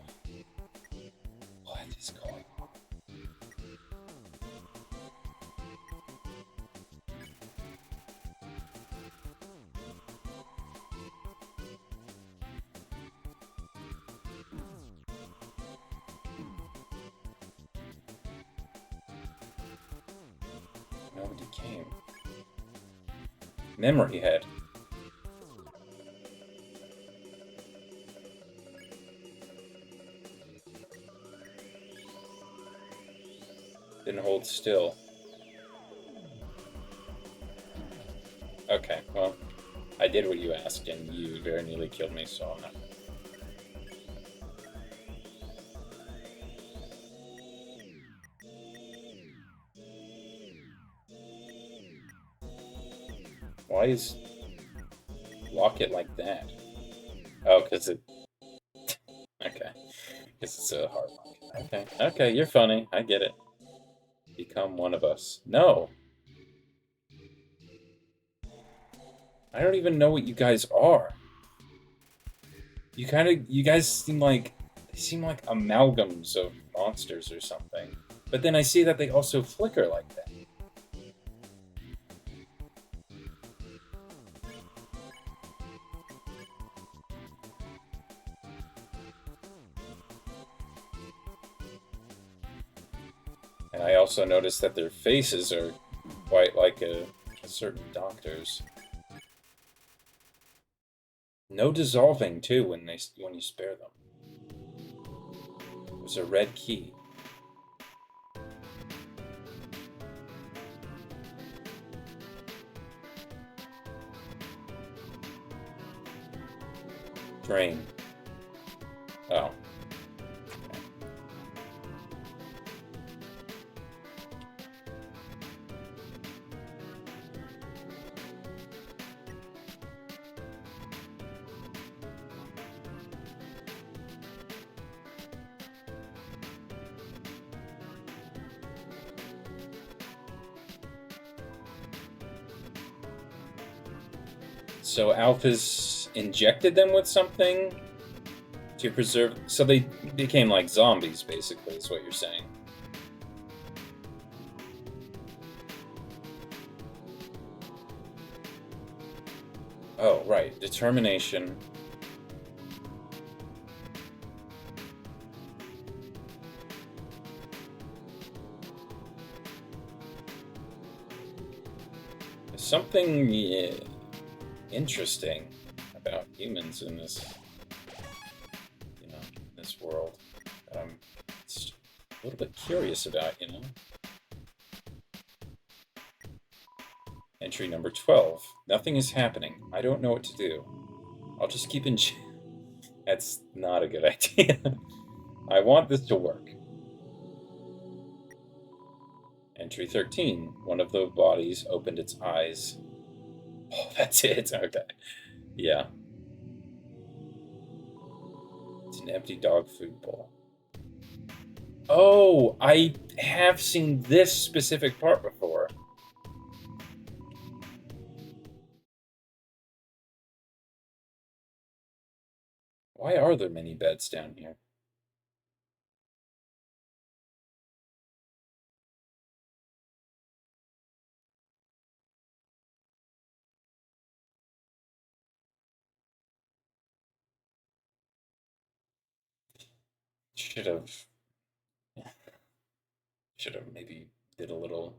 What is going on? Nobody came. Memory head. Didn't hold still. Okay, well, I did what you asked, and you very nearly killed me, so I'm not... Why is... Lock it like that? Oh, because it... Okay. Because it's a hard lock. Okay. Okay, you're funny. I get it. Become one of us. No! I don't even know what you guys are. You guys seem like... They seem like amalgams of monsters or something. But then I see that they also flicker like that. And I also noticed that their faces are quite like a certain doctor's. No dissolving too when you spare them. There's a red key. Drain. Oh. So Alphys injected them with something to preserve... So they became like zombies, basically, is what you're saying. Oh, right. Determination. There's something interesting about humans in this, this world that I'm just a little bit curious about, Entry number 12. Nothing is happening. I don't know what to do. I'll just keep in... That's not a good idea. I want this to work. Entry 13. One of the bodies opened its eyes. Oh, that's it. Okay. Yeah. It's an empty dog food bowl. Oh, I have seen this specific part before. Why are there many beds down here? Should have maybe did a little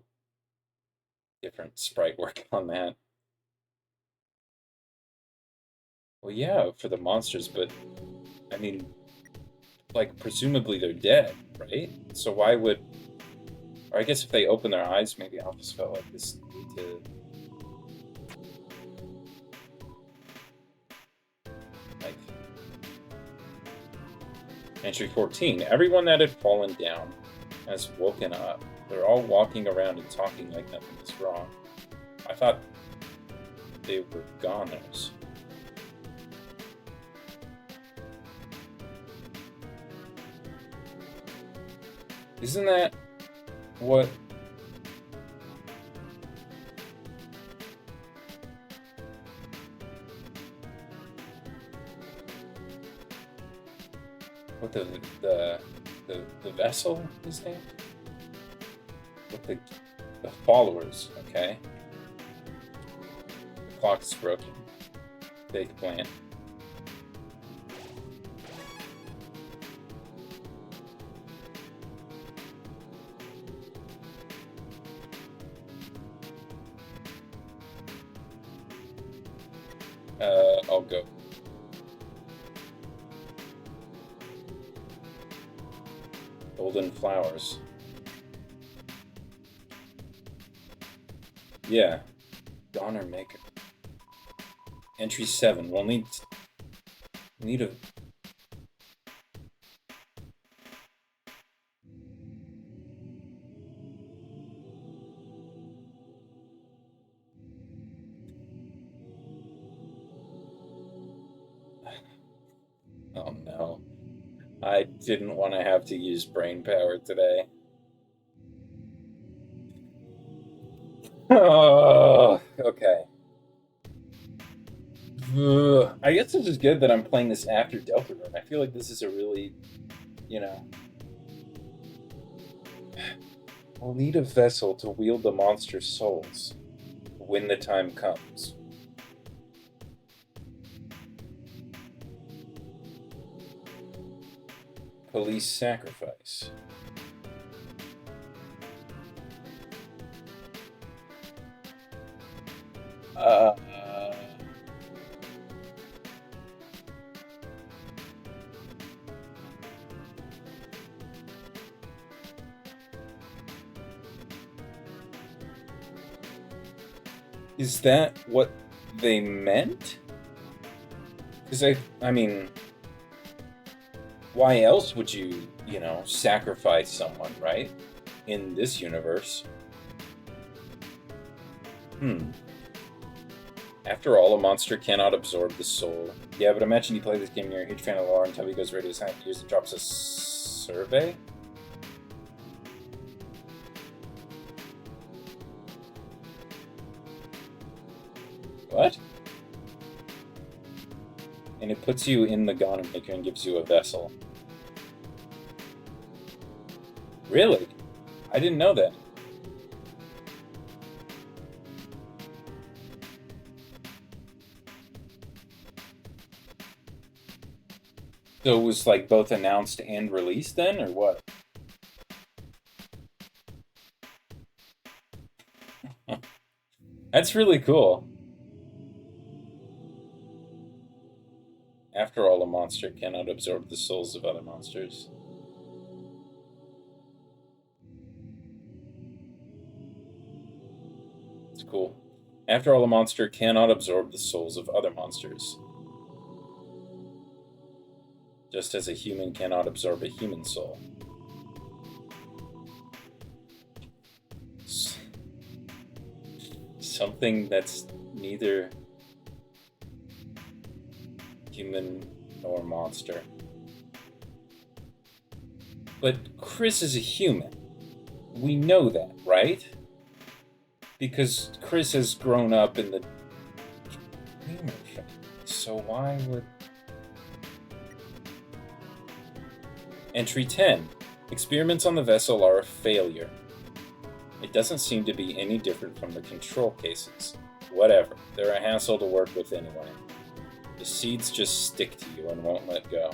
different sprite work on that. Well, yeah, for the monsters, but I mean, like, presumably they're dead, right? So why would... Or I guess if they open their eyes, maybe I'll just felt like this need to... Like... Entry 14. Everyone that had fallen down has woken up. They're all walking around and talking like nothing is wrong. I thought they were goners. Isn't that what... What the vessel is named? What the followers, okay? The clock is broken. Fake plant. I'll go. Golden flowers. Yeah. Goner maker. Entry 7. We'll need a... Oh no. I didn't want to have to use brain power today. Oh, okay. I guess it's just good that I'm playing this after Deltarune. I feel like this is a really, We'll need a vessel to wield the monster's souls when the time comes. Police sacrifice. Is that what they meant? Because I mean, why else would you, sacrifice someone, right? In this universe. After all, a monster cannot absorb the soul. Yeah, but imagine you play this game and you're a huge fan of the lore until he goes radio silent, he just drops a survey? What? And it puts you in the Ghana Maker and gives you a vessel. Really? I didn't know that. So it was like both announced and released then, or what? That's really cool. After all, a monster cannot absorb the souls of other monsters. It's cool. After all, a monster cannot absorb the souls of other monsters. Just as a human cannot absorb a human soul. Something that's neither human nor monster. But Chris is a human. We know that, right? Because Chris has grown up in the Dreamer family. So why would... Entry 10. Experiments on the vessel are a failure. It doesn't seem to be any different from the control cases. Whatever. They're a hassle to work with anyway. The seeds just stick to you and won't let go.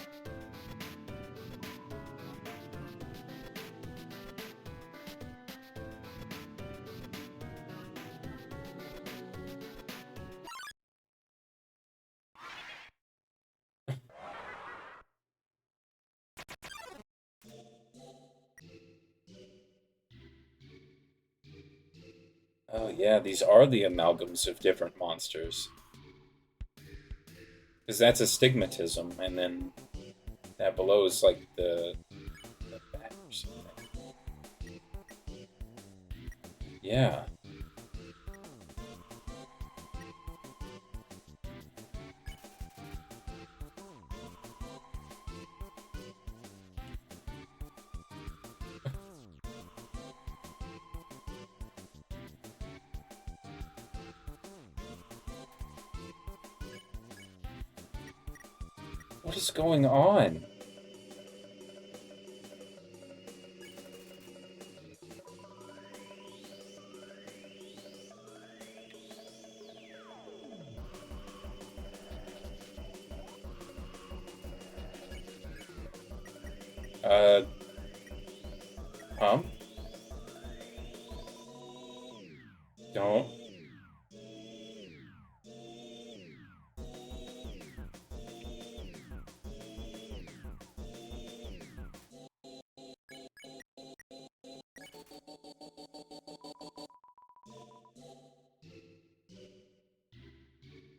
Oh yeah, these are the amalgams of different monsters. Because that's astigmatism, and then that below is like the bat or something. Yeah. What is going on? Pump? Don't.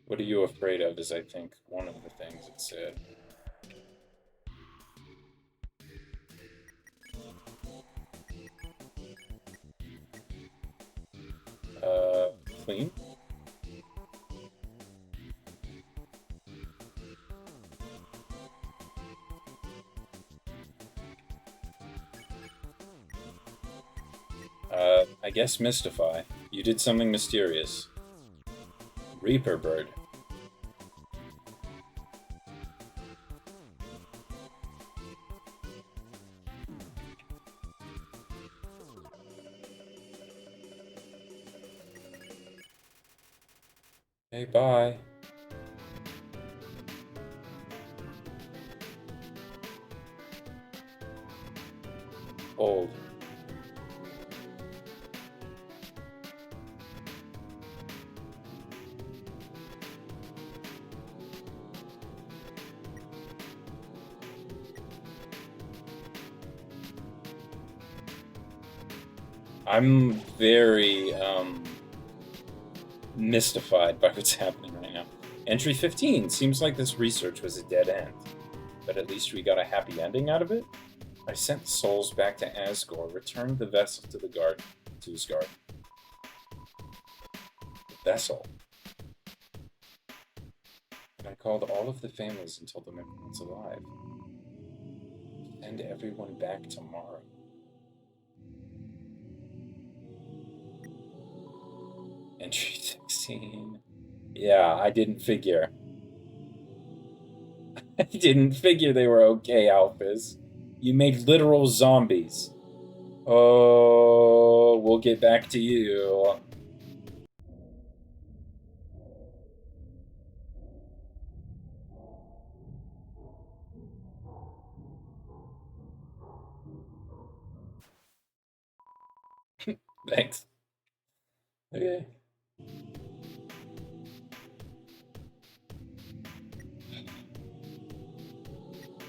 What are you afraid of is, I think, one of the things it said. Clean? I guess mystify. You did something mysterious. Reaper bird. Hey, bye. Old. I'm very, mystified by what's happening right now. Entry 15. Seems like this research was a dead end. But at least we got a happy ending out of it? I sent souls back to Asgore, returned the vessel to the garden. To his garden. The vessel. And I called all of the families and told them everyone's alive. Send everyone back tomorrow. Entry 16. Yeah, I didn't figure. I didn't figure they were okay, Alphys. You made literal zombies. Oh, we'll get back to you. Thanks. Okay.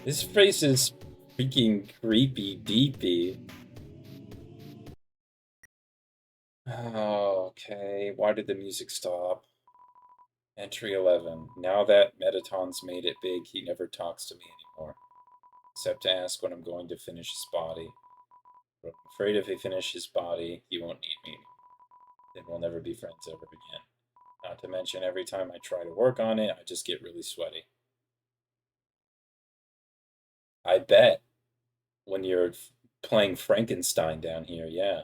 This face is freaking creepy deepy. Oh, okay. Why did the music stop? Entry 11. Now that Metaton's made it big, he never talks to me anymore. Except to ask when I'm going to finish his body. But I'm afraid if he finishes his body, he won't need me. Then we'll never be friends ever again. Not to mention, every time I try to work on it, I just get really sweaty. I bet. When you're playing Frankenstein down here, yeah.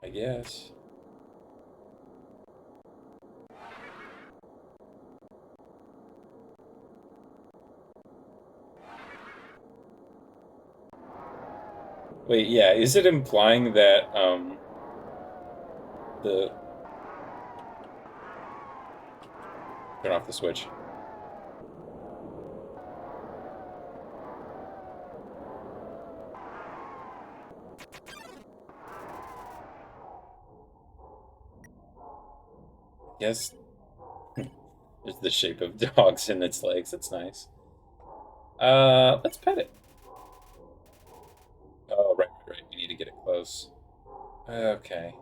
I guess. Wait, yeah, is it implying that, the... Turn off the switch. Yes. There's the shape of dogs in its legs. That's nice. Let's pet it. Oh, right. We need to get it close. Okay.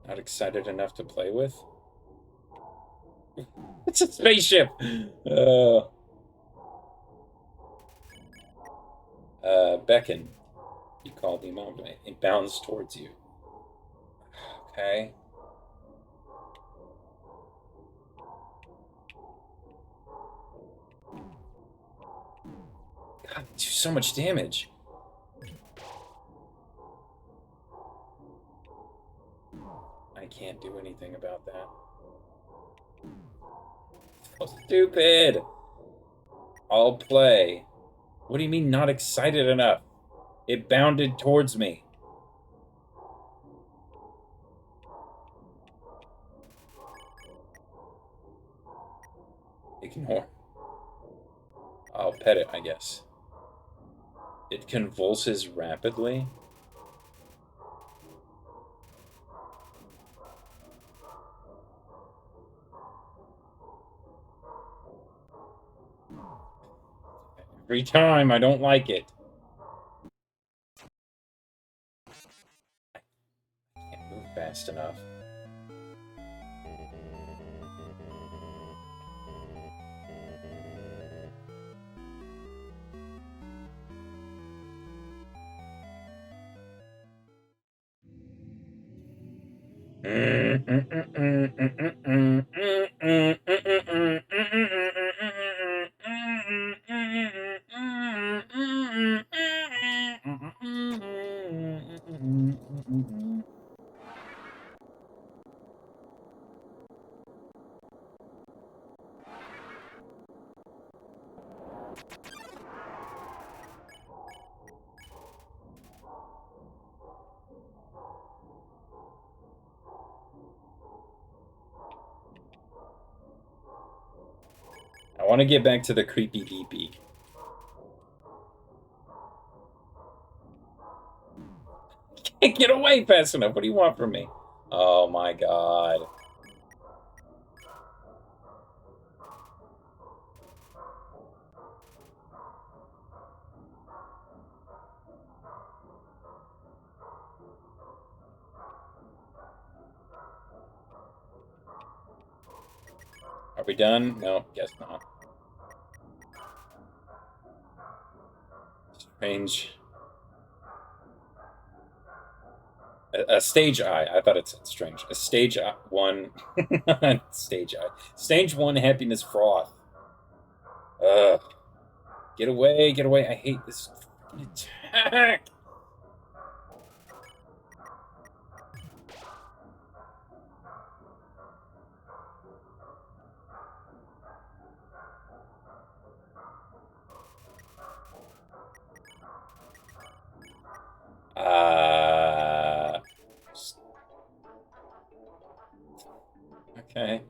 Not excited enough to play with? It's a spaceship! Beckon. You call the amount, it bounds towards you. Okay. God, do so much damage. I can't do anything about that. So stupid! I'll play. What do you mean not excited enough? It bounded towards me. Ignore. I'll pet it, I guess. It convulses rapidly. Every time, I don't like it. I can't move fast enough. I want to get back to the creepy deepy. Can't get away fast enough. What do you want from me? Oh my god. Are we done? No, guess not. Strange. A stage eye. I thought it said strange. A stage one. Stage eye. Stage one happiness froth. Ugh. Get away, get away. I hate this fucking attack. Okay.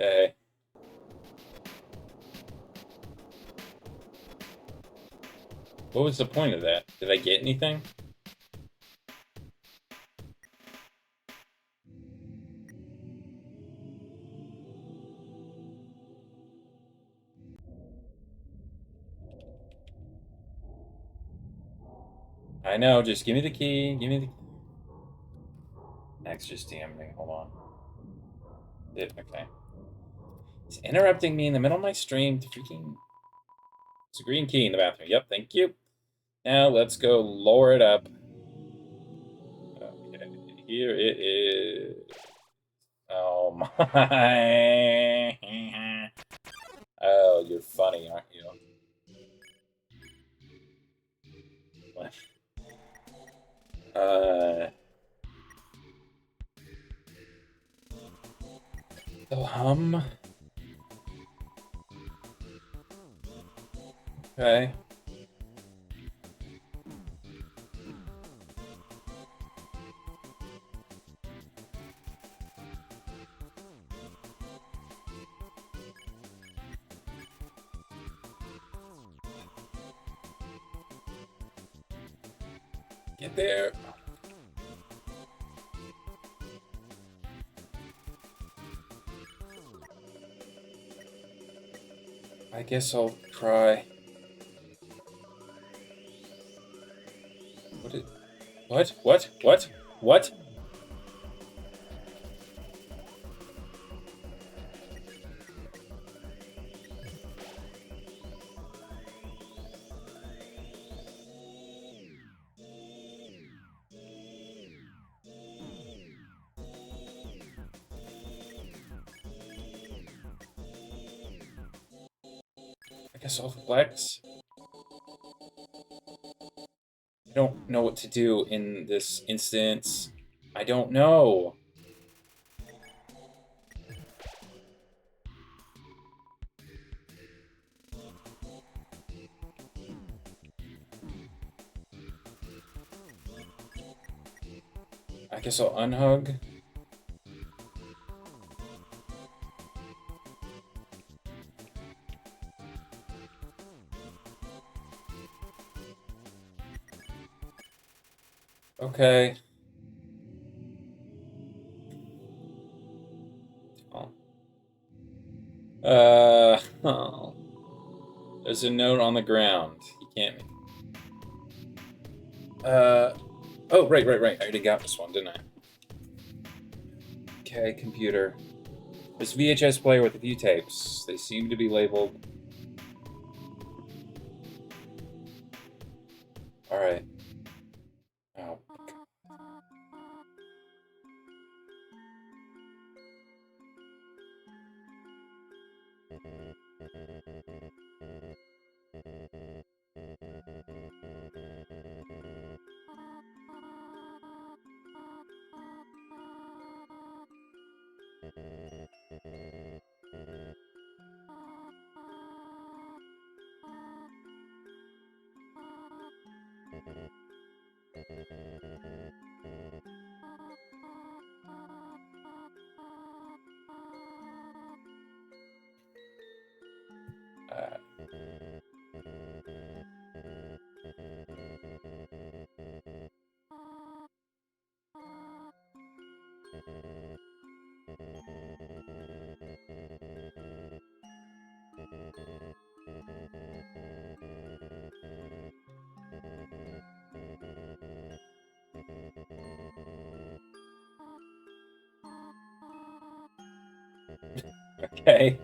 Okay. What was the point of that? Did I get anything? I know, just give me the key. Give me the... Next, just DMing. Hold on. Okay. It's interrupting me in the middle of my stream to freaking... It's a green key in the bathroom. Yep, thank you. Now let's go lower it up. Okay, here it is. Oh my. Oh, you're funny, aren't you? What? So okay. Get there. I guess I'll cry. What? What? What? What? What? I guess I'll flex. I don't know what to do in this instance. I don't know. I guess I'll unhug. Okay. Oh. There's a note on the ground. You can't. Oh, right. I already got this one, didn't I? Okay, computer. This VHS player with a few tapes. They seem to be labeled. Alright. Oh. Okay.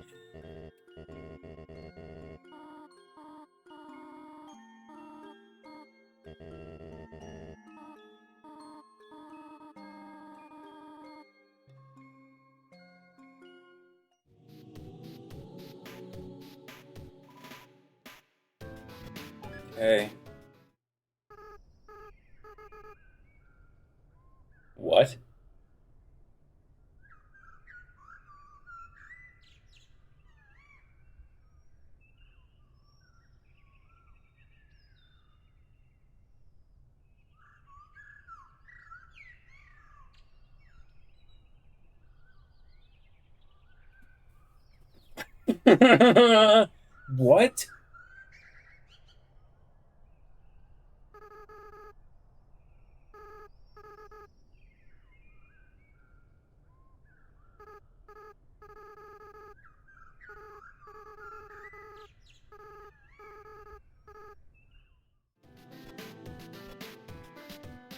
Okay. What? What?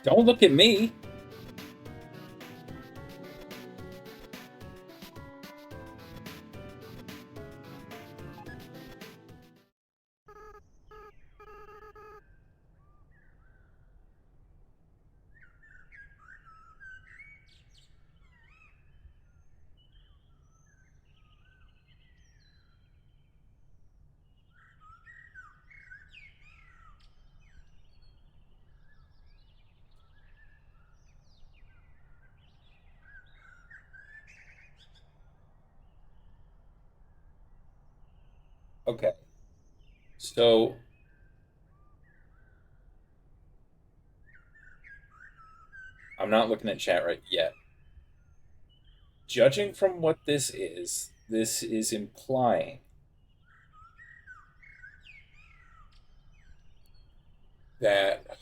Don't look at me. Okay. So I'm not looking at chat right yet. Judging from what this is implying that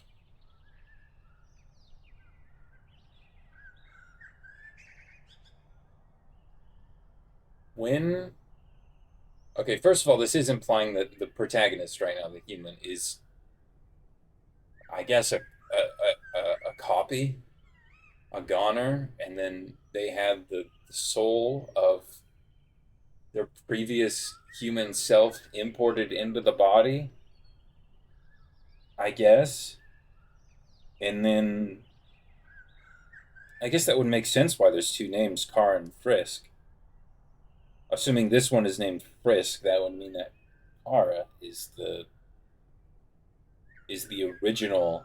when okay, first of all, this is implying that the protagonist right now, the human, is, I guess, a copy, a goner, and then they have the soul of their previous human self imported into the body, I guess. And then I guess that would make sense why there's two names, Car and Frisk. Assuming this one is named Frisk, that would mean that Kara is the original.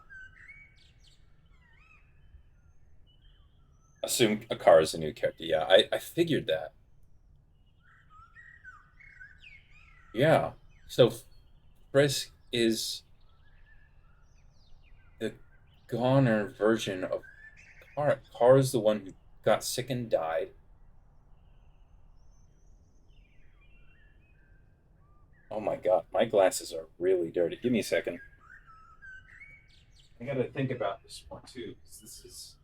Assume Kara is a new character. Yeah, I figured that. Yeah. So Frisk is the goner version of Kara. Kara's the one who got sick and died. Oh my god, my glasses are really dirty. Give me a second. I gotta think about this more too, because this is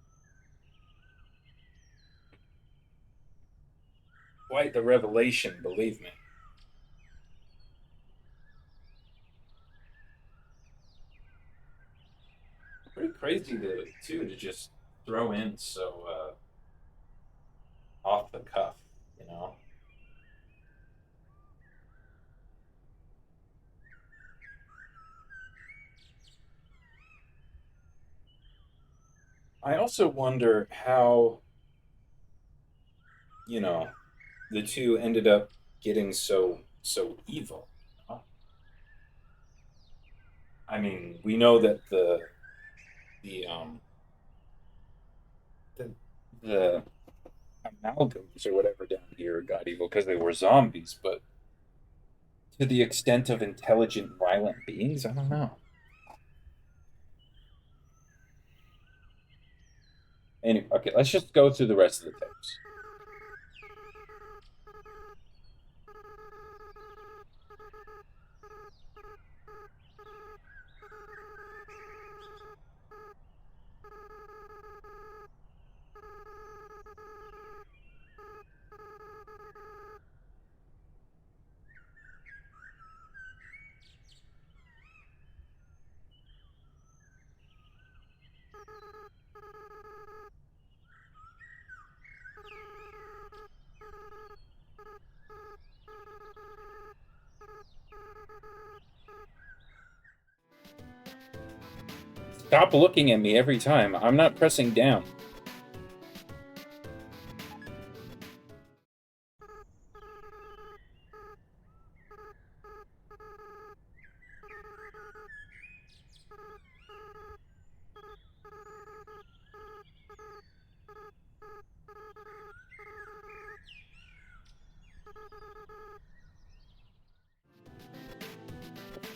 quite the revelation, believe me. Pretty crazy to just throw in so off the cuff, you know. I also wonder how, you know, the two ended up getting so evil. You know? I mean, we know that the the the amalgams or whatever down here got evil because they were zombies, but to the extent of intelligent, violent beings, I don't know. Anyway, okay, let's just go through the rest of the tapes. Stop looking at me every time. I'm not pressing down.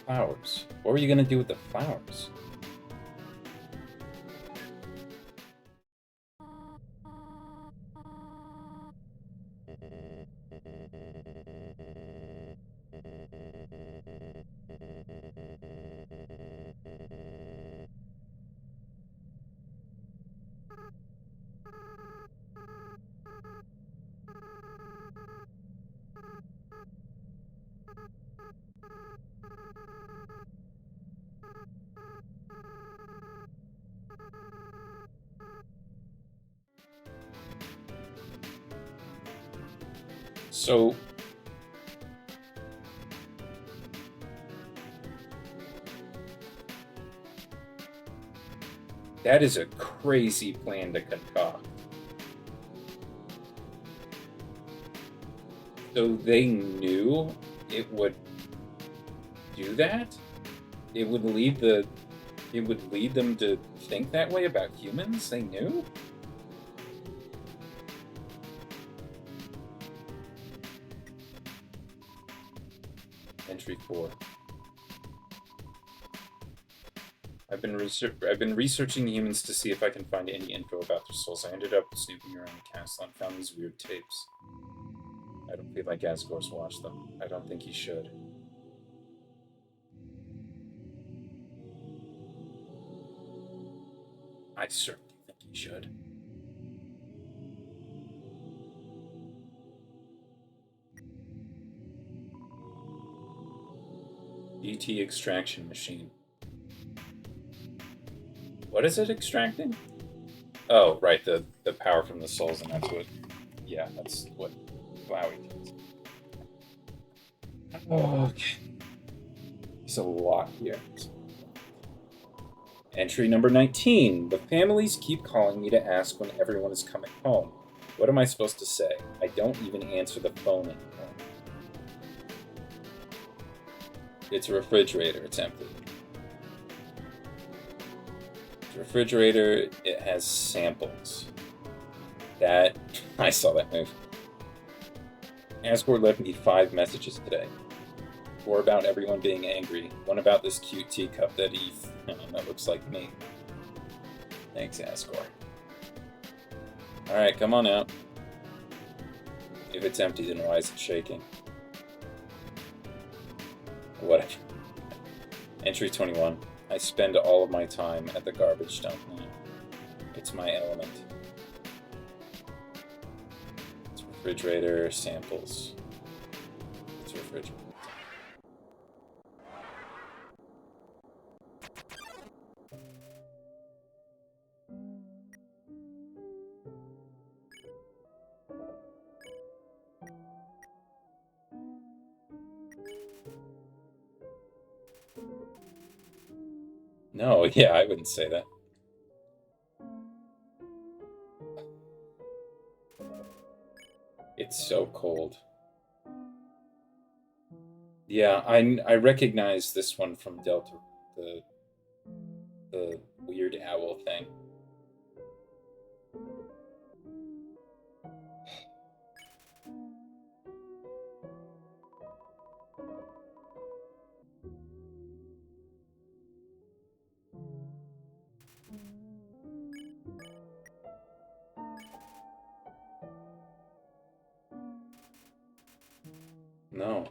Flowers. What were you gonna do with the flowers? So that is a crazy plan to concoct. So they knew it would do that? It would lead them to think that way about humans? They knew? Entry 4. I've been researching humans to see if I can find any info about their souls. I ended up snooping around the castle and found these weird tapes. I don't feel like Asgore's watched them. I don't think he should. I certainly think he should. DT extraction machine. What is it extracting? Oh, right, the power from the souls, and that's what... Yeah, that's what Flowey does. Oh, okay. There's a lot here. Entry number 19. The families keep calling me to ask when everyone is coming home. What am I supposed to say? I don't even answer the phone anymore. It's a refrigerator. It's empty. It's a refrigerator. It has samples. That... I saw that move. Asgore left me 5 messages today. 4 about everyone being angry. 1 about this cute teacup that that looks like me. Thanks, Asgore. Alright, come on out. If it's empty, then why is it shaking? Whatever. Entry 21. I spend all of my time at the garbage dump now. It's my element. It's refrigerator, samples. It's refrigerator. No, yeah, I wouldn't say that. It's so cold. Yeah, I recognize this one from Delta, the weird owl thing. No.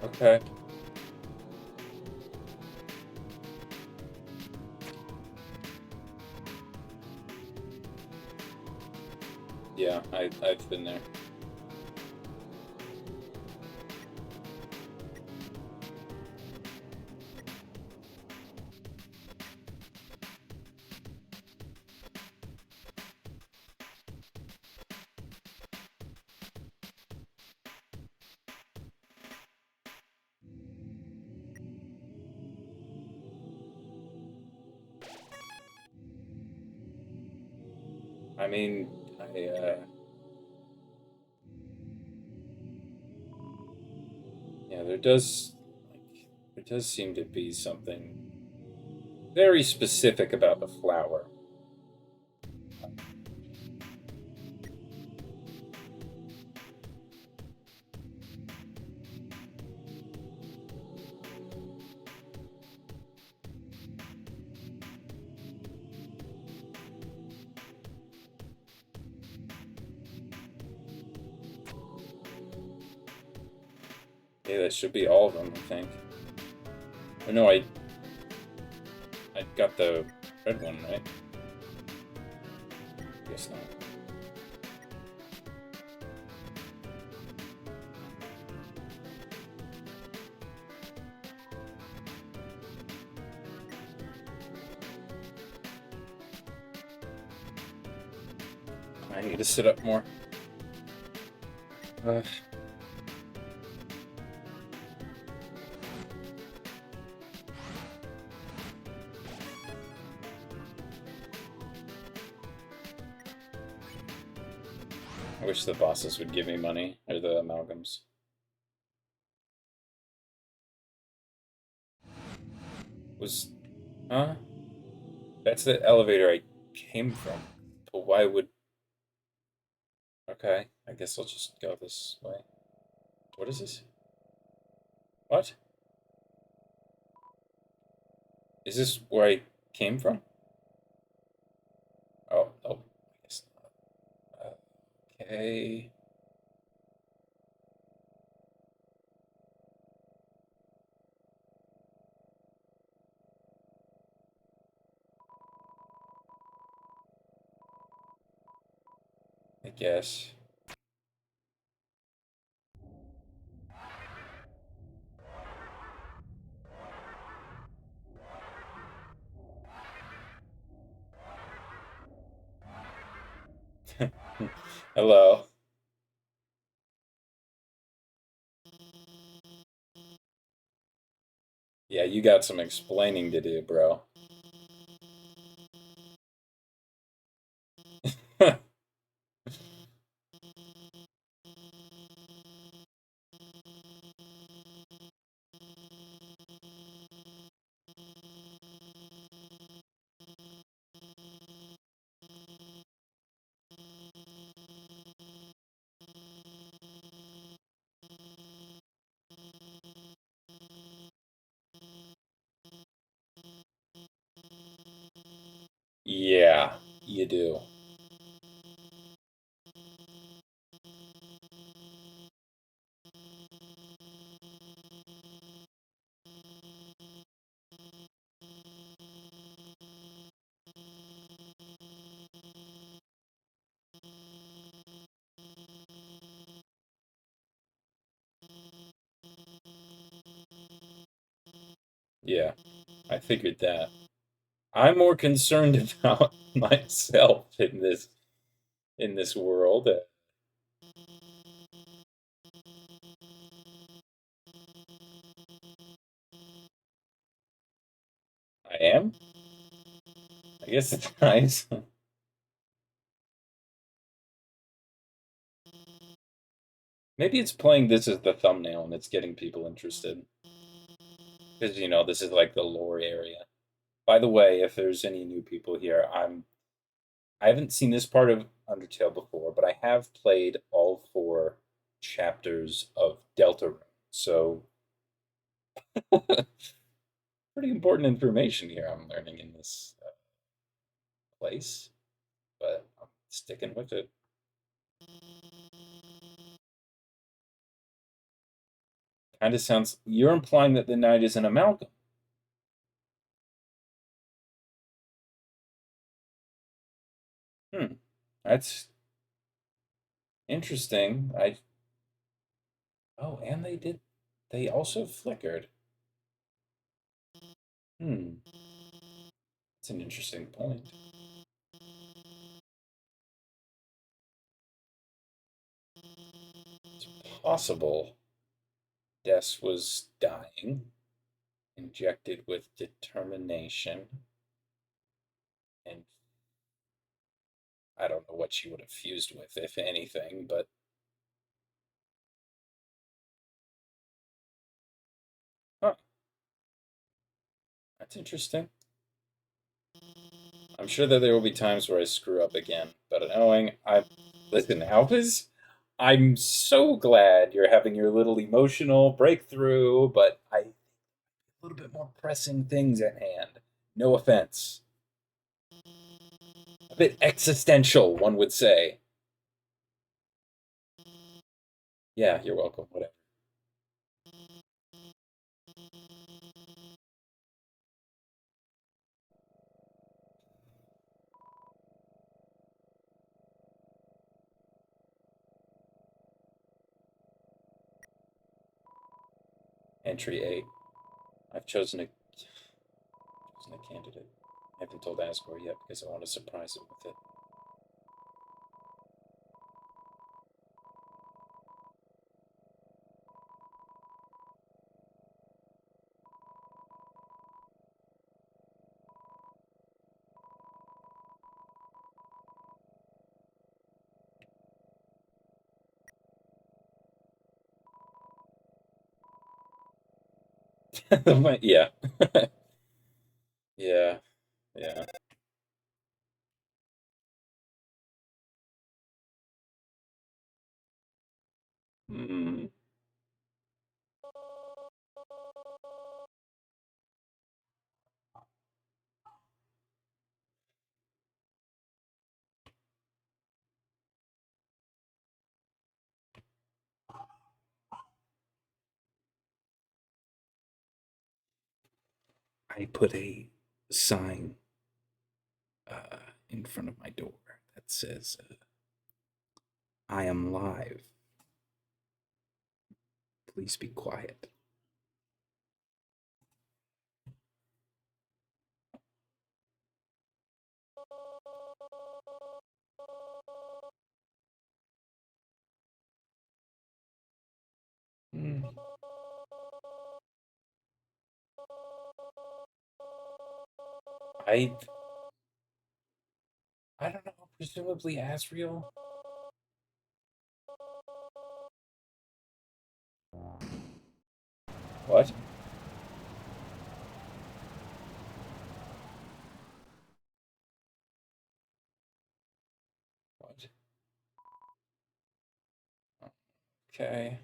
Okay. Yeah, I've been there. I mean, yeah, there does seem to be something very specific about the flower. Yeah, that should be all of them, I think. Oh, no, I got the red one, right? Guess not. I need to sit up more. Uh, I wish the bosses would give me money, or the amalgams. Huh? That's the elevator I came from. But why would... Okay, I guess I'll just go this way. What is this? What? Is this where I came from? Oh, I guess not. Okay. I guess. Hello. Yeah, you got some explaining to do, bro. Yeah, you do. Yeah, I figured that. I'm more concerned about myself in this world. I am. I guess it's nice. Maybe it's playing this as the thumbnail and it's getting people interested. Because, you know, this is like the lore area. By the way, if there's any new people here, I haven't seen this part of Undertale before, but I have played all 4 chapters of Deltarune. So pretty important information here I'm learning in this place, but I'm sticking with it. Kind of sounds you're implying that the knight is an amalgam. Hmm, that's interesting. I Oh, and they also flickered. Hmm, that's an interesting point. It's possible Des was dying, injected with determination, and I don't know what she would have fused with, if anything, but huh, that's interesting. I'm sure that there will be times where I screw up again, but knowing I listen, Alphys, I'm so glad you're having your little emotional breakthrough, but I a little bit more pressing things at hand. No offense. A bit existential, one would say. Yeah, you're welcome. Whatever. Entry 8. I've chosen a candidate. I haven't told Asgore yet because I want to surprise him with it. Yeah. Yeah. Yeah. Mm. I put a sign in front of my door that says, I am live. Please be quiet. Mm. I I don't know, presumably Asriel. What? What? Okay.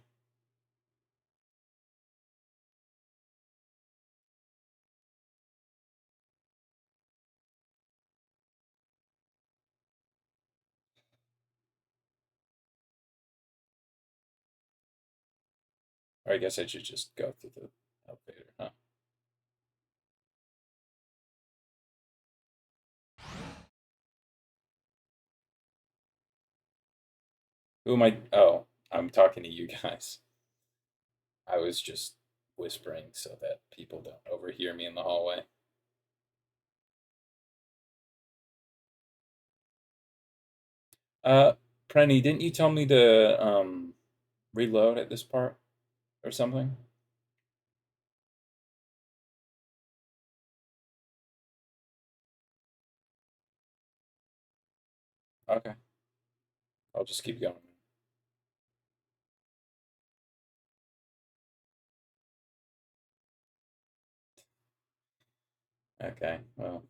Or I guess I should just go through the elevator, huh? Who am I? Oh, I'm talking to you guys. I was just whispering so that people don't overhear me in the hallway. Uh, Prenny, didn't you tell me to reload at this part or something? Okay, I'll just keep going. Okay, well.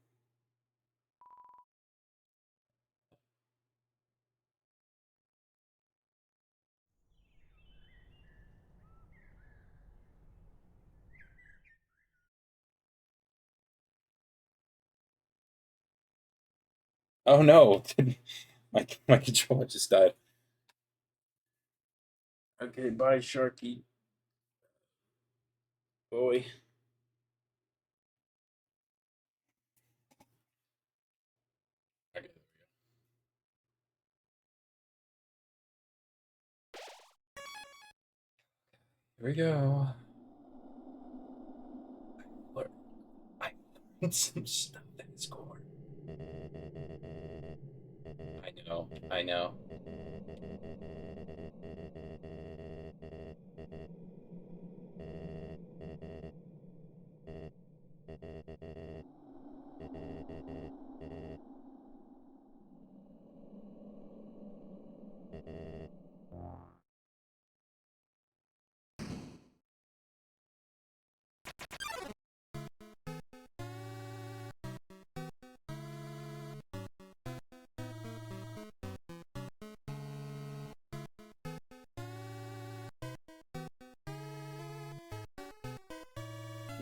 Oh no, my controller just died. Okay, bye, Sharky. Boy. Okay, here we go. Look, I learned some stuff in this corner. I know, I know.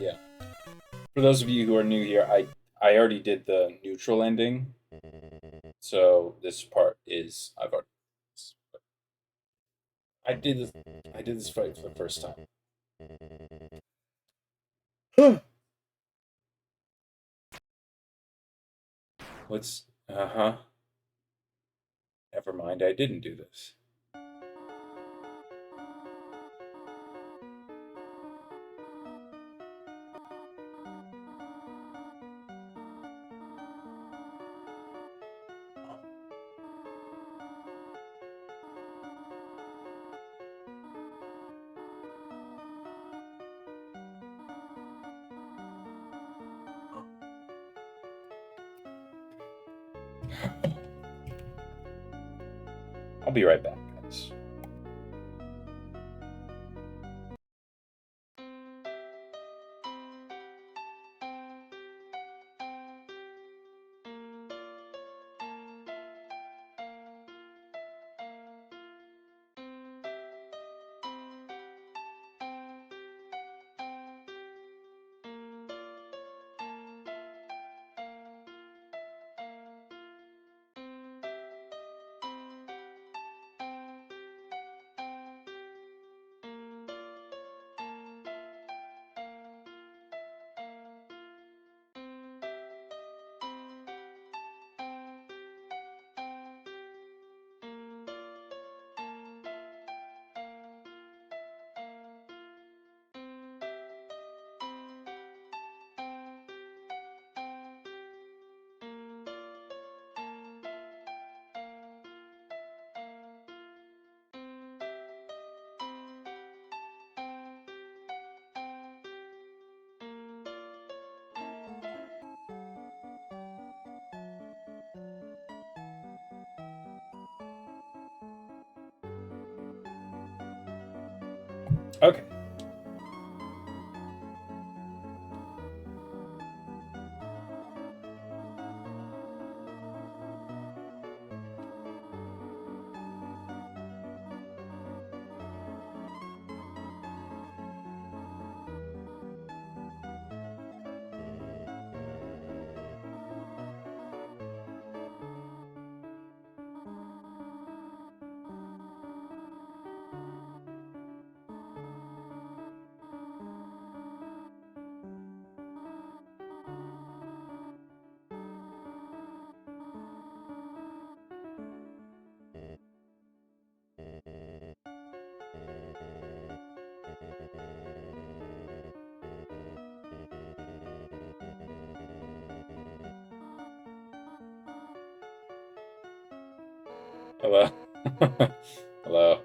Yeah. For those of you who are new here, I already did the neutral ending, so this part is I've already. I did this. I did this fight for the first time. Let's. Uh huh. Never mind. I didn't do this. I'll be right back, guys. Okay. Hello. Hello.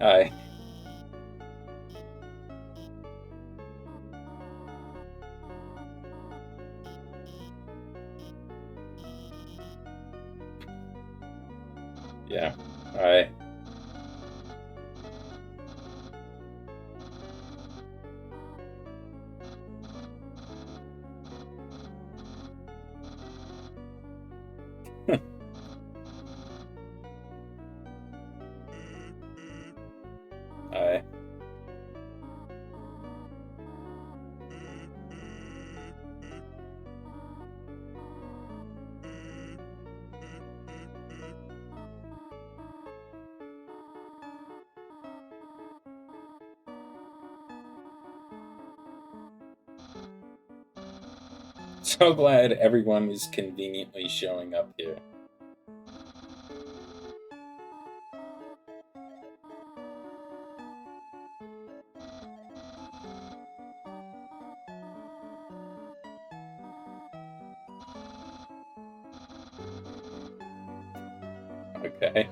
Hi. Yeah. Hi. Hi. So glad everyone is conveniently showing up here. Okay.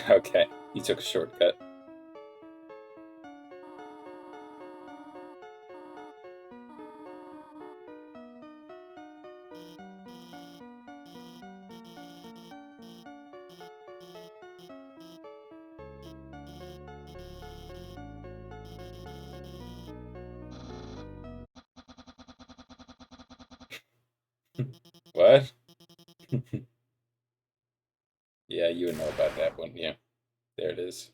Okay, he took a shortcut. What? Yeah, you would know about that, wouldn't you? There it is.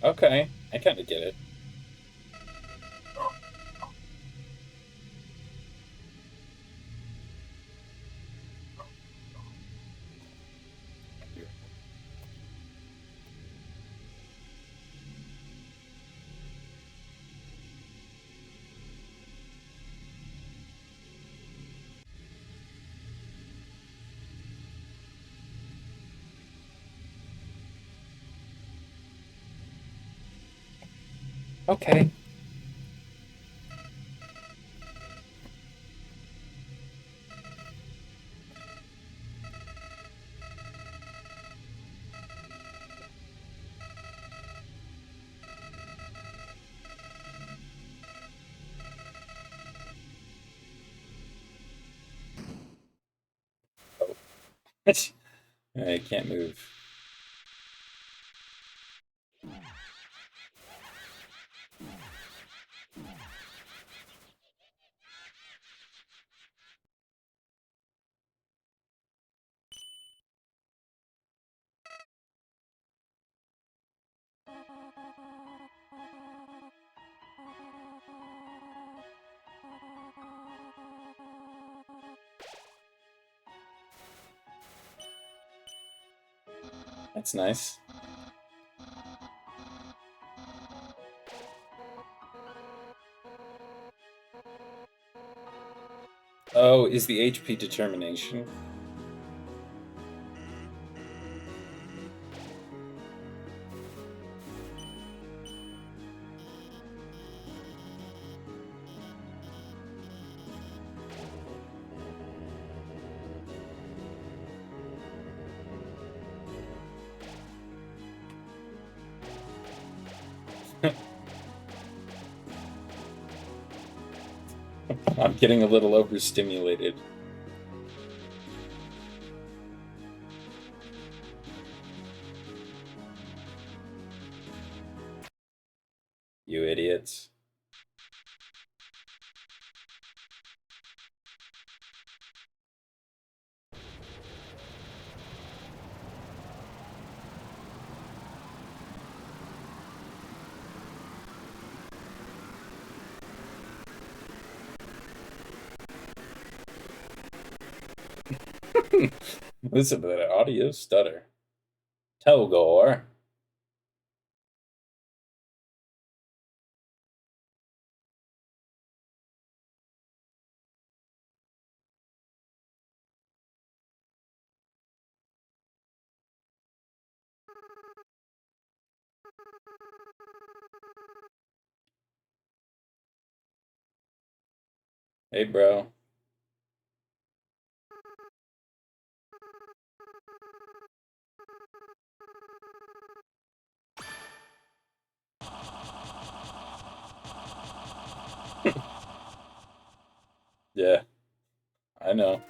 Okay, I kind of get it. Okay. Oh. I can't move. That's nice. Oh, is the HP determination? I'm getting a little overstimulated. You idiots. Listen to that audio stutter. Togor. Hey, bro. Yeah, I know.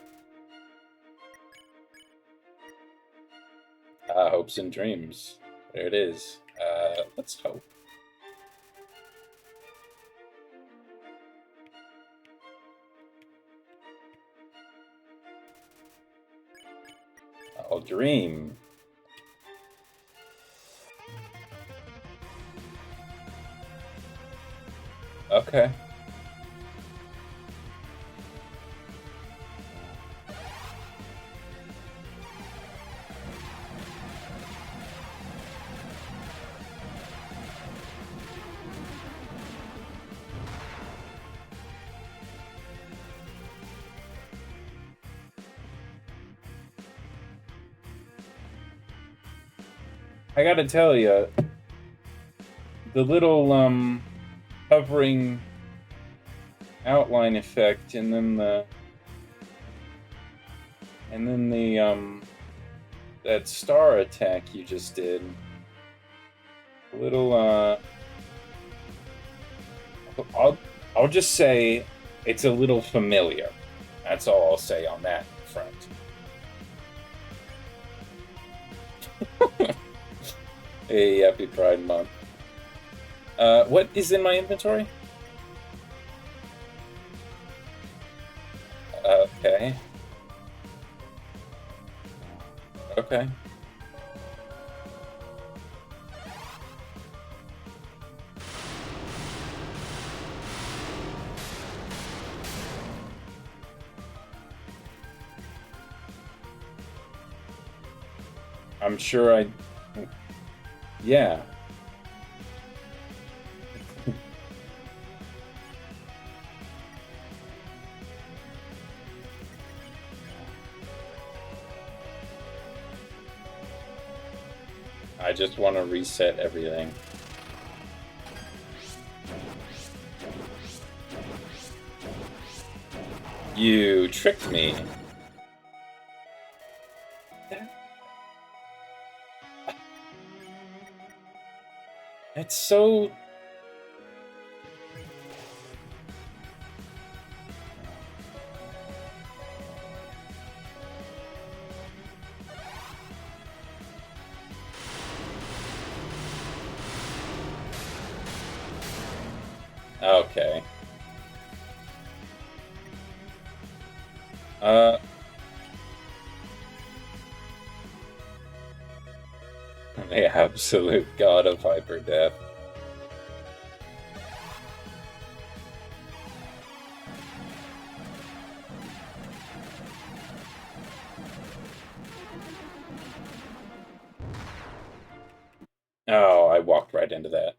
Hopes and dreams. There it is. Let's hope. I'll dream. Okay. I gotta tell you, the little hovering outline effect, and then the that star attack you just did. A little I'll just say it's a little familiar. That's all I'll say on that front. Hey, happy Pride Month. What is in my inventory? Okay. Okay. I'm sure I... Yeah. I just want to reset everything. You tricked me. It's so... Okay. The absolute god of hyper death. Oh, I walked right into that.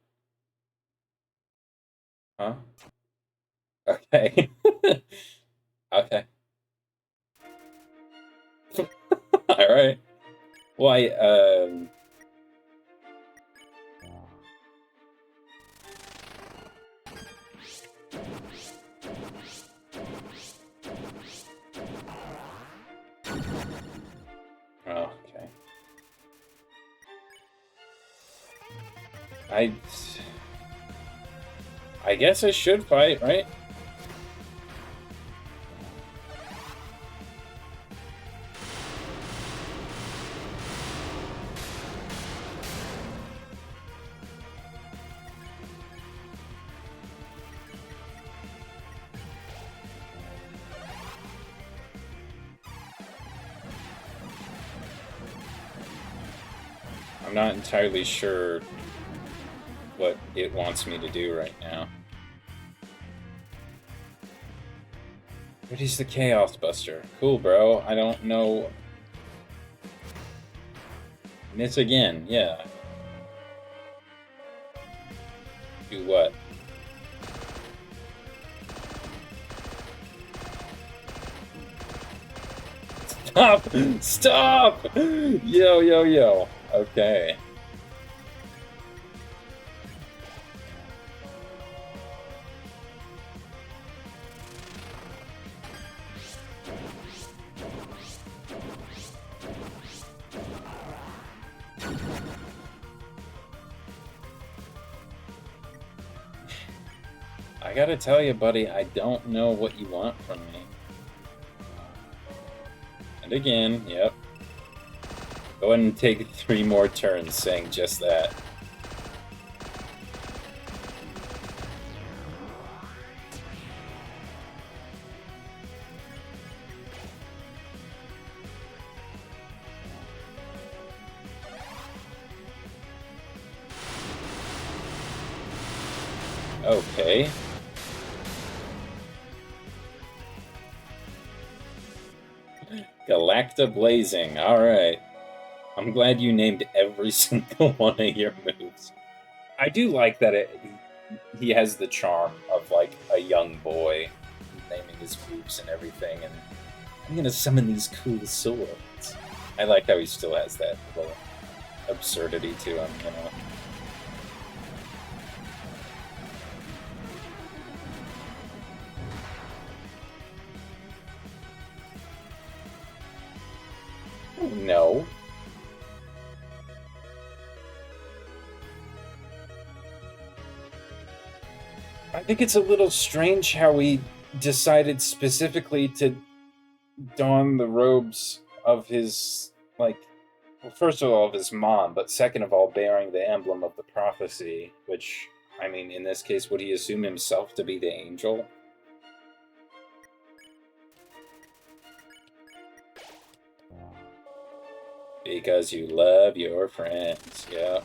Huh? Okay. Okay. Alright. Why, Oh, okay. I guess I should fight, right? I'm not entirely sure what it wants me to do right now. Reduce the Chaos Buster. Cool, bro. I don't know. Miss again, yeah. Do what? Stop! Stop! Yo, yo, yo. Okay. I gotta tell you, buddy, I don't know what you want from me. And again, yep. Go ahead and take 3 more turns saying just that. Okay. Galacta Blazing. Alright. I'm glad you named every single one of your moves. I do like that he has the charm of, like, a young boy naming his moves and everything, and I'm gonna summon these cool swords. I like how he still has that little absurdity to him, you know? No. I think it's a little strange how we decided specifically to don the robes of his, like, well, first of all, of his mom, but second of all, bearing the emblem of the prophecy, which, I mean, in this case, would he assume himself to be the angel? Because you love your friends, yeah.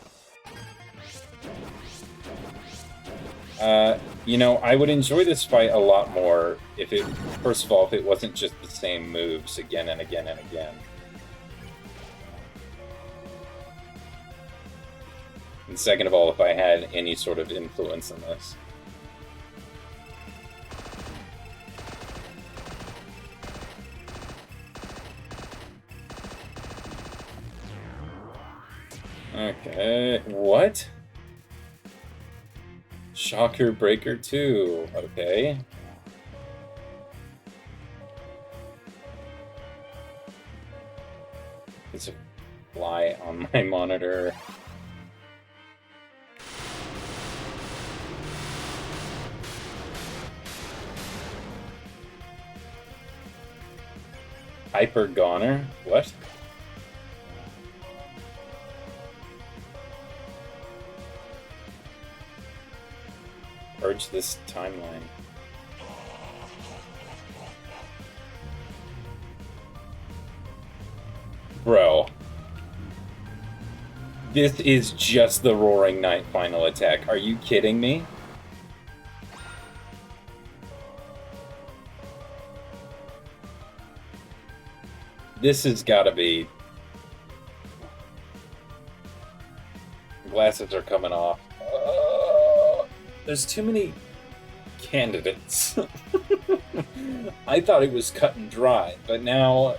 You know, I would enjoy this fight a lot more if it, first of all, if it wasn't just the same moves again and again and again. And second of all, if I had any sort of influence in this. Okay, what? Shocker Breaker 2, okay. It's a fly on my monitor. Hyper Goner? What? Purge this timeline. Bro. This is just the Roaring Knight final attack. Are you kidding me? This has gotta be... Glasses are coming off. There's too many candidates. I thought it was cut and dry, but now...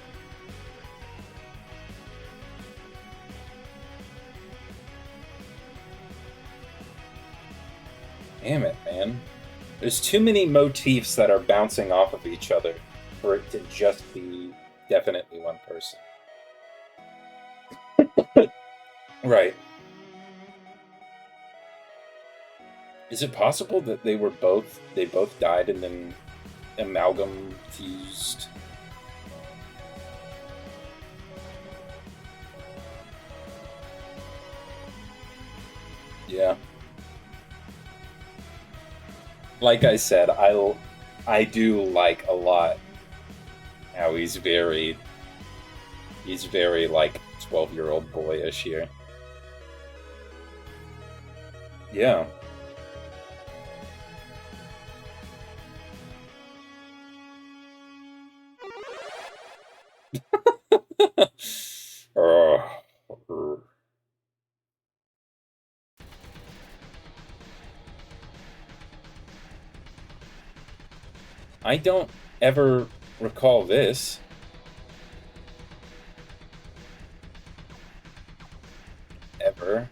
Damn it, man. There's too many motifs that are bouncing off of each other for it to just be definitely one person. Right. Is it possible that they both died and then amalgam fused? Yeah. Like I said, I do like a lot how he's very like 12-year-old boyish here. Yeah. I don't ever recall this. Ever.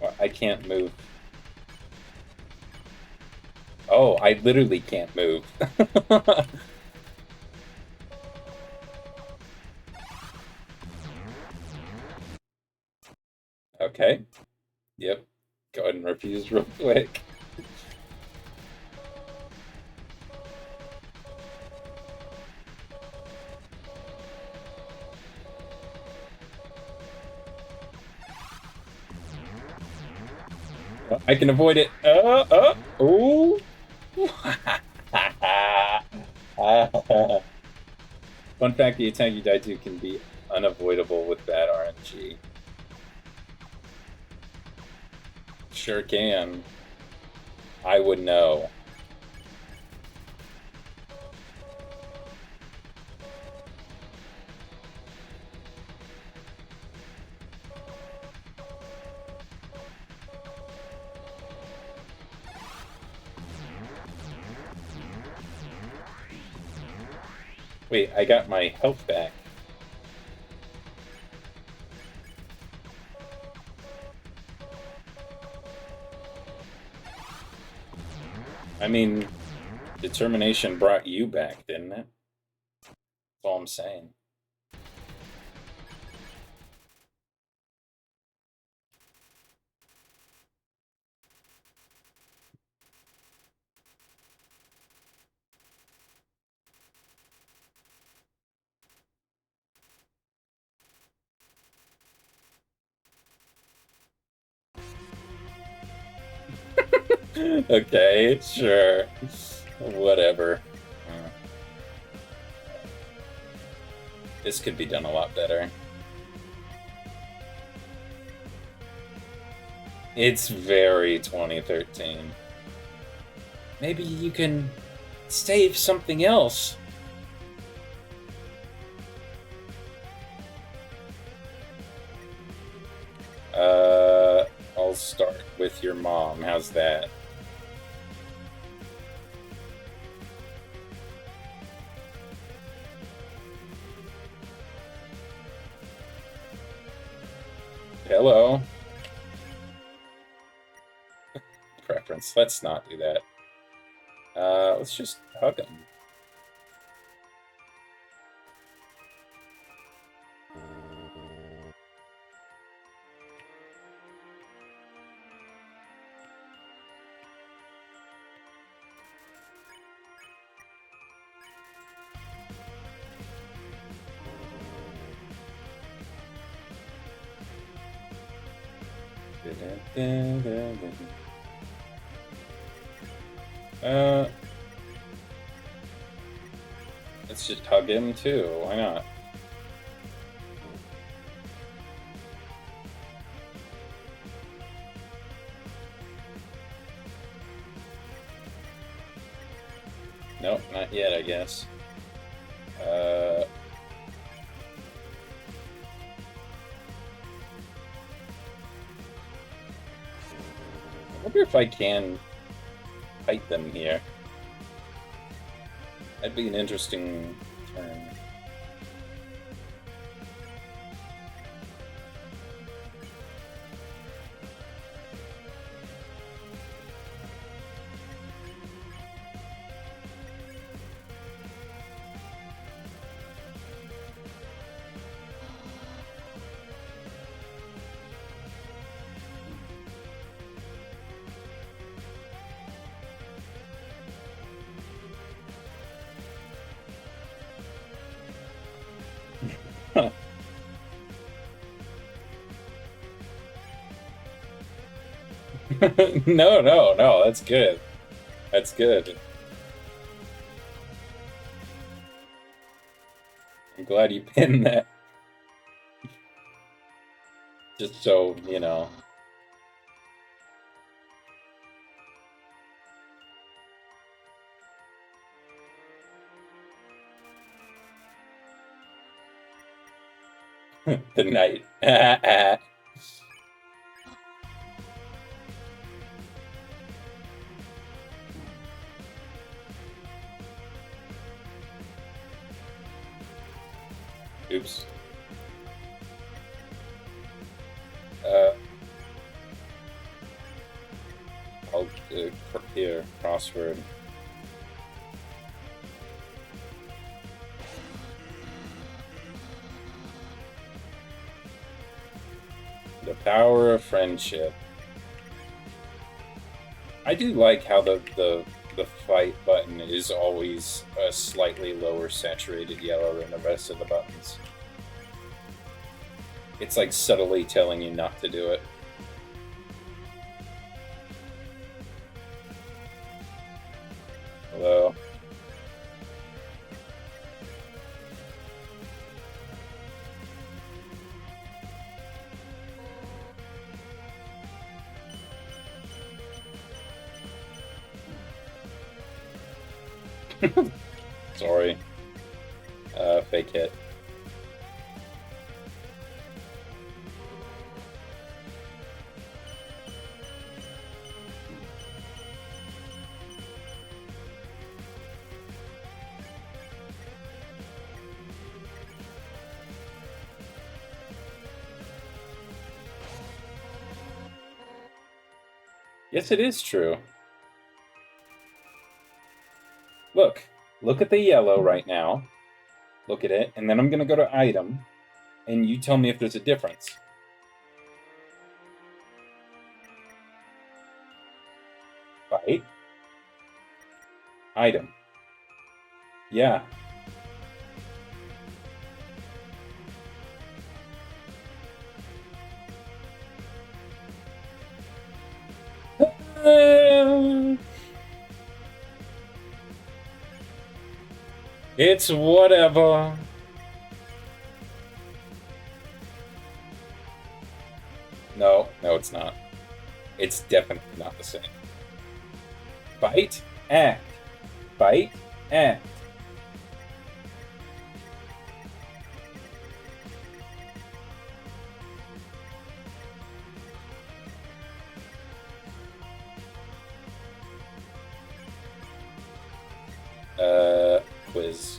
Well, I can't move. Oh, I literally can't move. Okay. Yep. Go ahead and refuse real quick. I can avoid it. Ooh. Fun fact, the attack you die to can be unavoidable with bad RNG. Sure can. I would know. Wait, I got my health back. I mean, determination brought you back, didn't it? That's all I'm saying. Okay, sure. Whatever. This could be done a lot better. It's very 2013. Maybe you can save something else. I'll start with your mom. How's that? Hello. Preference. Let's not do that. Let's just hug him. Let's just hug him too. Why not? Nope, not yet, I guess. I wonder if I can fight them here. That'd be an interesting turn. No, that's good. That's good. I'm glad you pinned that. Just so, you know. The knight. Oops. I'll here, crossword. The power of friendship. I do like how the fight button is always a slightly lower saturated yellow than the rest of the buttons. It's like subtly telling you not to do it. Hello. Sorry. Fake hit. Yes, it is true. Look at the yellow right now. Look at it, and then I'm gonna go to item, and you tell me if there's a difference. Fight. Item. Yeah. It's whatever. No, it's not. It's definitely not the same. Fight, act. Fight, act. Quiz.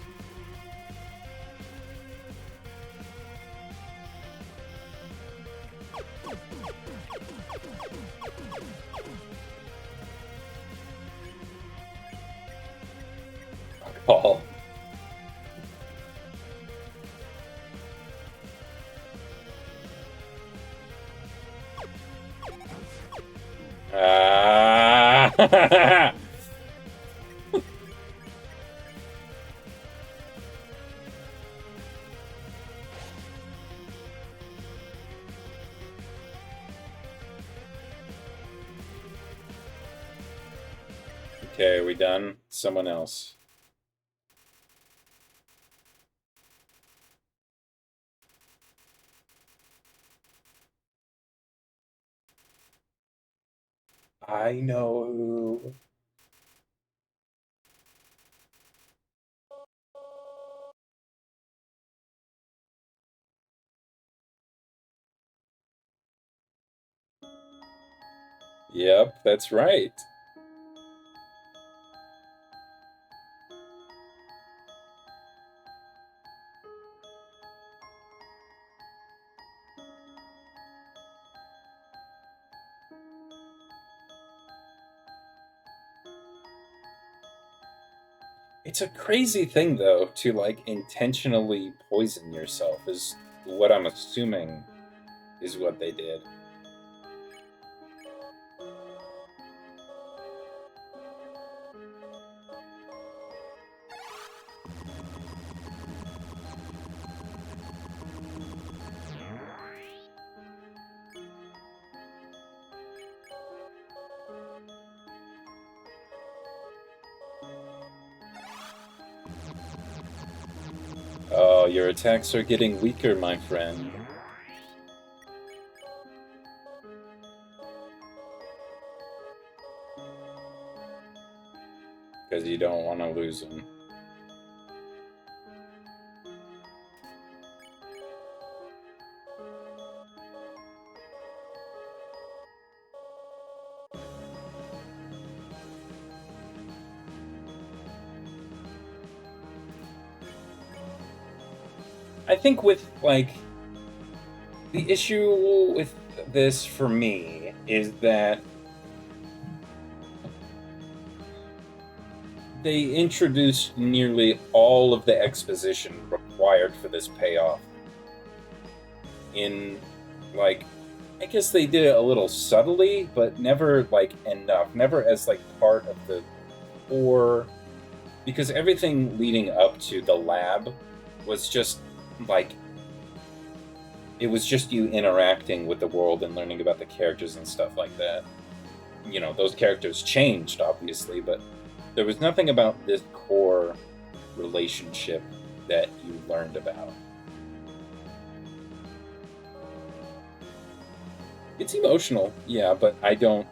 Call. Okay, are we done? Someone else. I know. Yep, that's right. It's a crazy thing, though, to, like, intentionally poison yourself, is what I'm assuming is what they did. Oh, your attacks are getting weaker, my friend. Because you don't want to lose them. I think with, like, the issue with this for me is that they introduced nearly all of the exposition required for this payoff in, like, I guess they did it a little subtly, but never, like, enough. Never as, like, part of the core. Because everything leading up to the lab was just, like, it was just you interacting with the world and learning about the characters and stuff like that. You know, those characters changed, obviously, but there was nothing about this core relationship that you learned about. It's emotional, yeah, but I can't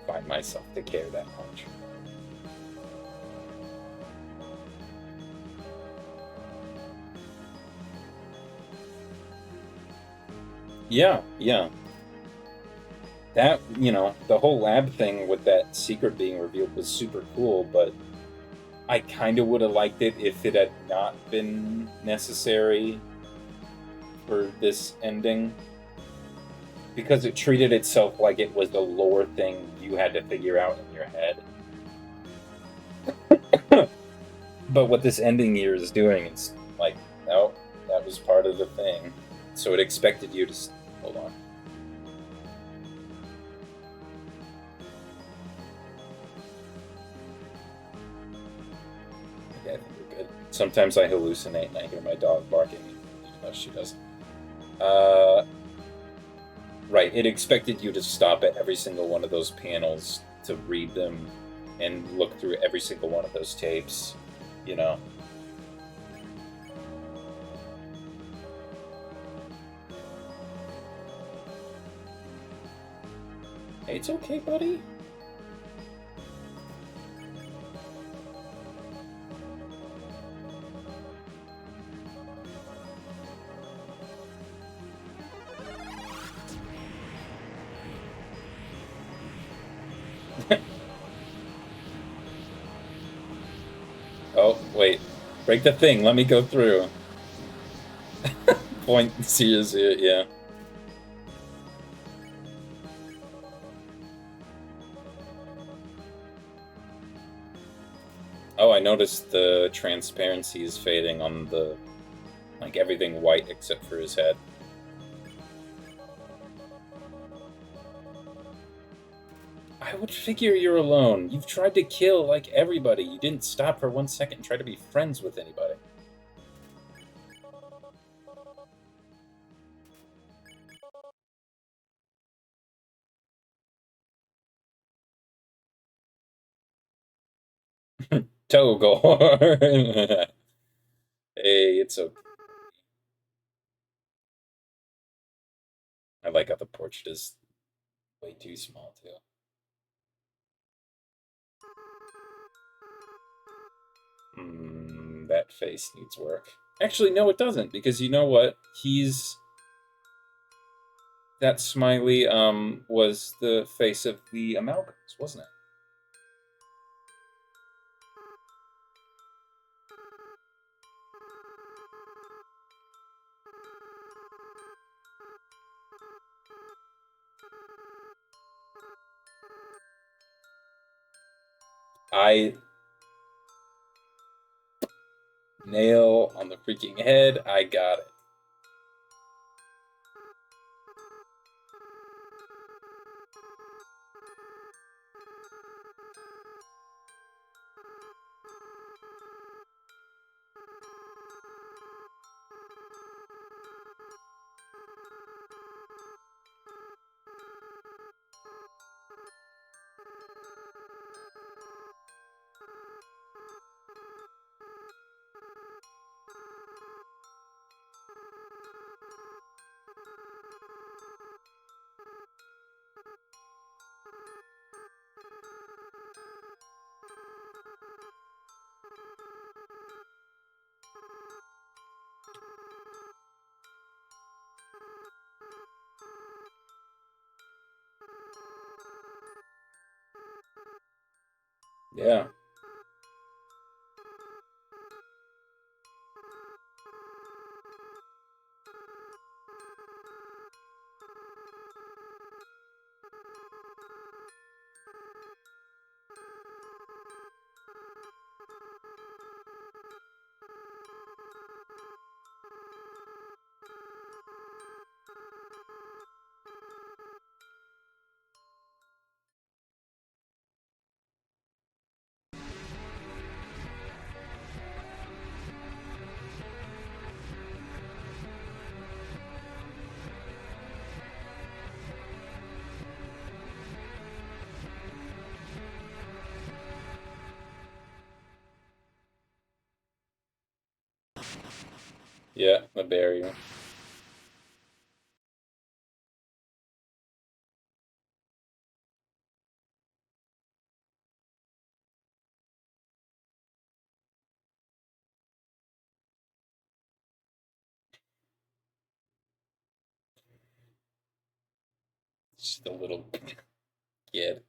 find myself to care that much. Yeah. That, the whole lab thing with that secret being revealed was super cool, but I kind of would have liked it if it had not been necessary for this ending. Because it treated itself like it was the lore thing you had to figure out in your head. But what this ending year is doing is like, no, that was part of the thing. So it expected you to... Hold on. Yeah, I think we're good. Sometimes I hallucinate and I hear my dog barking. No, she doesn't. Right, it expected you to stop at every single one of those panels to read them and look through every single one of those tapes, you know? Hey, it's okay, buddy. Oh, wait. Break the thing. Let me go through. Point. See, yeah. Oh, I noticed the transparency is fading on the... like, everything white except for his head. I would figure you're alone. You've tried to kill, like, everybody. You didn't stop for 1 second and try to be friends with anybody. Togor. Hey, it's okay. I like how the portrait is way too small, too. That face needs work. Actually, no, it doesn't, because you know what? That smiley, was the face of the amalgams, wasn't it? Nail on the freaking head. I got it. Yeah. Yeah, the barrier. Just a little kid.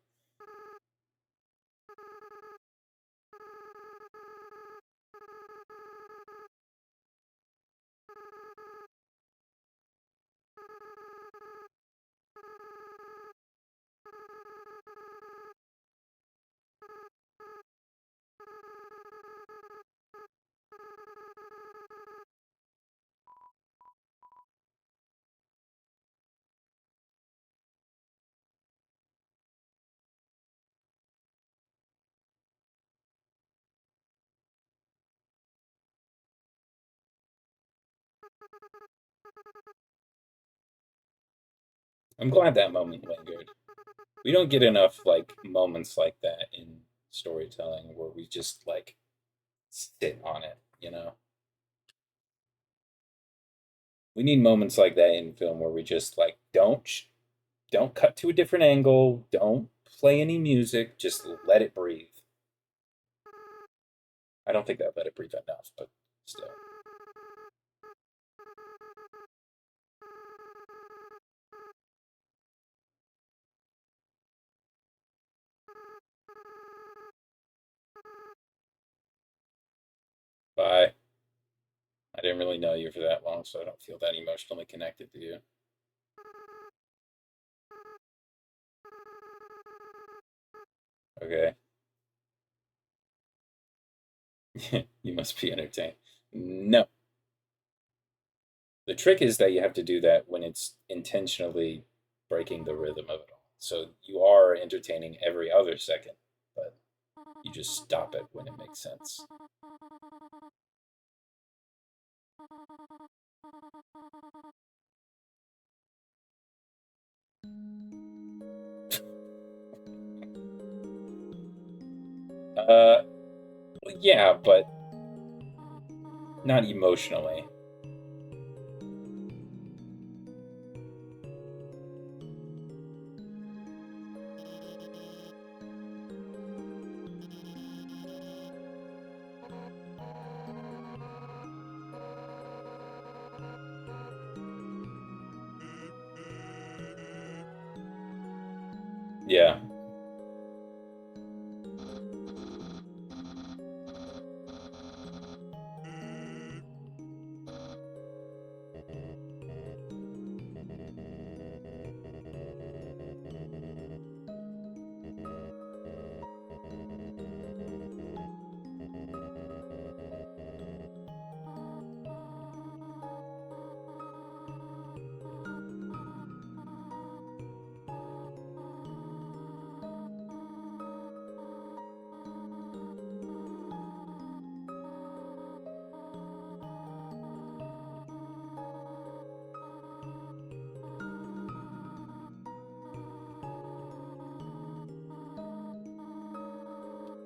I'm glad that moment lingered. We don't get enough, like, moments like that in storytelling where we just, like, sit on it, you know? We need moments like that in film where we just, like, don't cut to a different angle, don't play any music, just let it breathe. I don't think that let it breathe enough, but still. Bye. I didn't really know you for that long, so I don't feel that emotionally connected to you. Okay. You must be entertained. No. The trick is that you have to do that when it's intentionally breaking the rhythm of it all. So you are entertaining every other second, but you just stop it when it makes sense. Uh, yeah, but not emotionally. Yeah.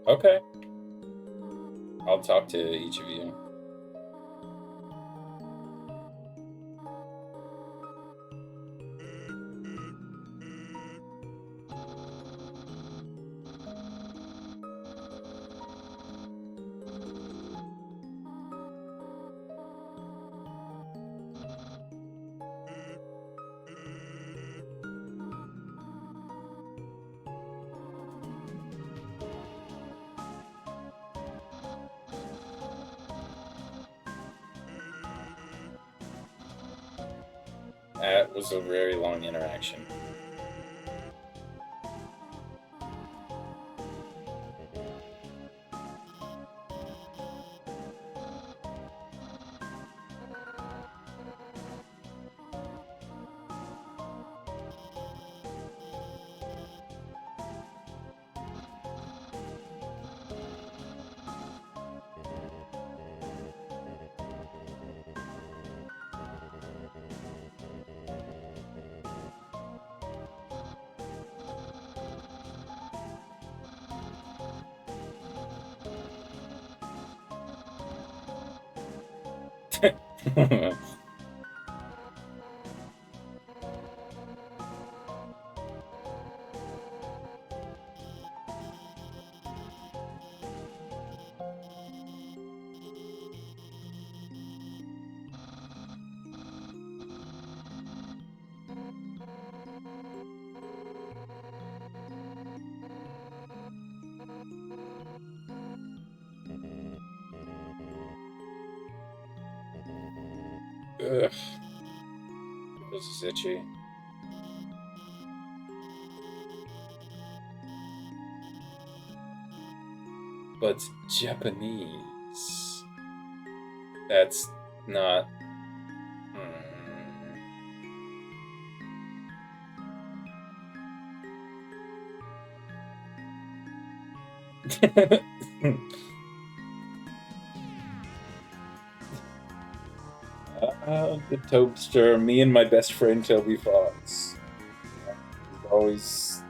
Okay. I'll talk to each of you. That was a very long interaction. Ugh. This is itchy. But Japanese. That's not. The Topster, me and my best friend Toby Fox. always...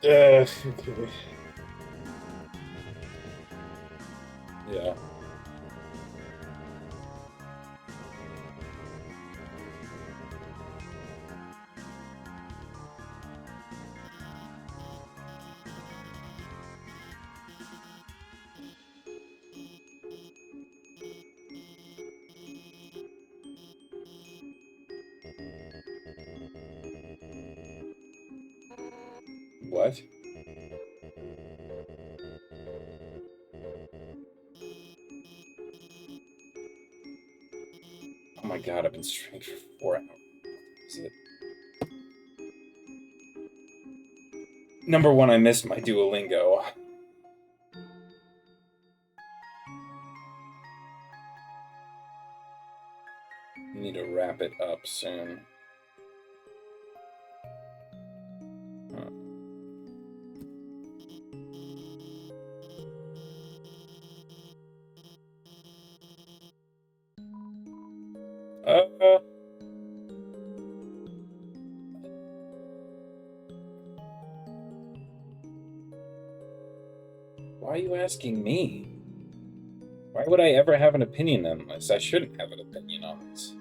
okay. Yeah. What? Oh my god, I've been streaming for 4 hours. Is it? Number one, I missed my Duolingo. Need to wrap it up soon. Why are you asking me? Why would I ever have an opinion on this? I shouldn't have an opinion on this.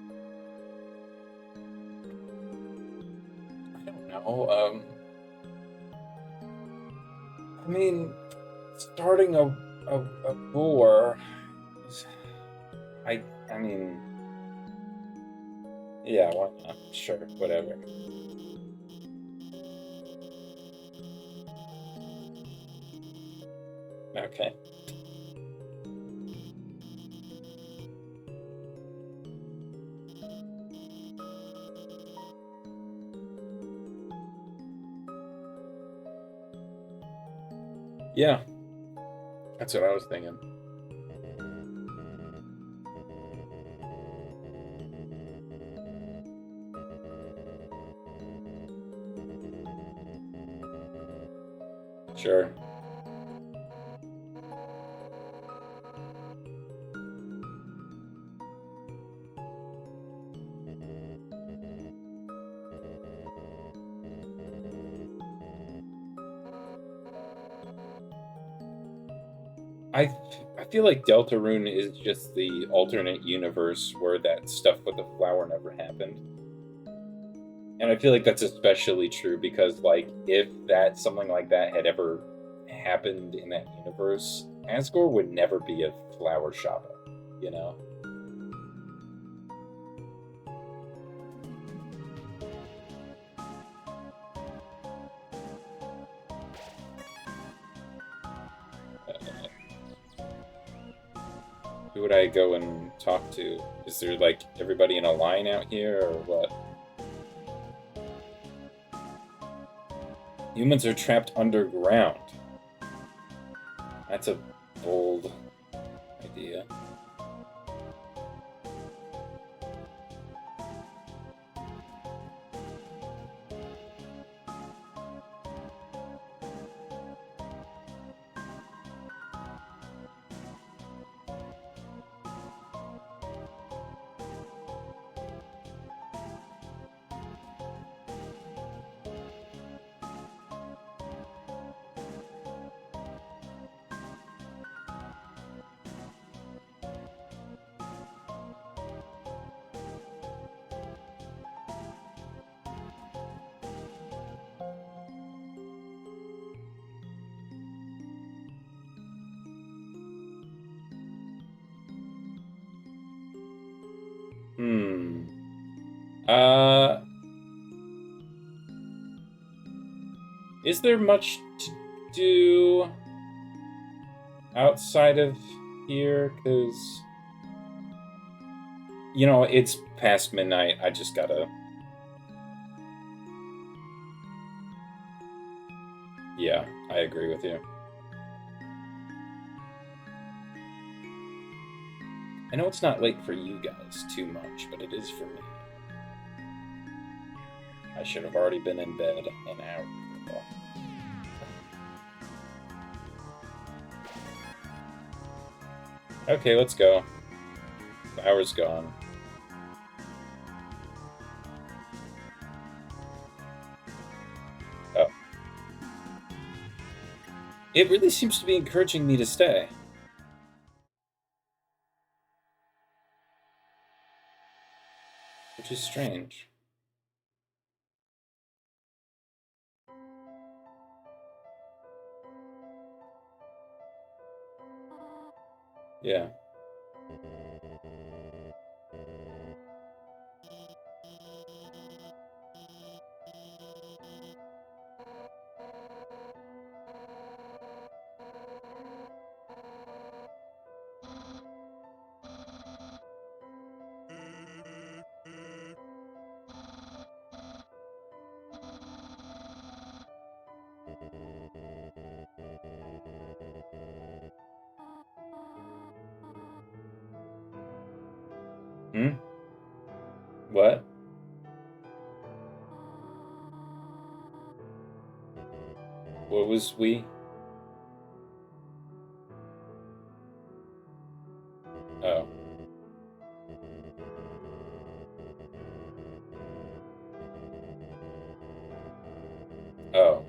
I don't know. I mean, starting a war. I mean, yeah, why not? Sure, whatever. Okay. Yeah, that's what I was thinking. Sure. I feel like Deltarune is just the alternate universe where that stuff with the flower never happened. And I feel like that's especially true because, like, if something like that had ever happened in that universe, Asgore would never be a flower shopper, you know? Who would I go and talk to? Is there, like, everybody in a line out here, or what? Humans are trapped underground. That's a bold idea. Is there much to do outside of here? Because, you know, it's past midnight. I just gotta... Yeah, I agree with you. I know it's not late for you guys too much, but it is for me. I should have already been in bed an hour ago. Okay, let's go. The hour's gone. It really seems to be encouraging me to stay. Which is strange. Yeah. Hmm? What? What was we? Oh. Oh.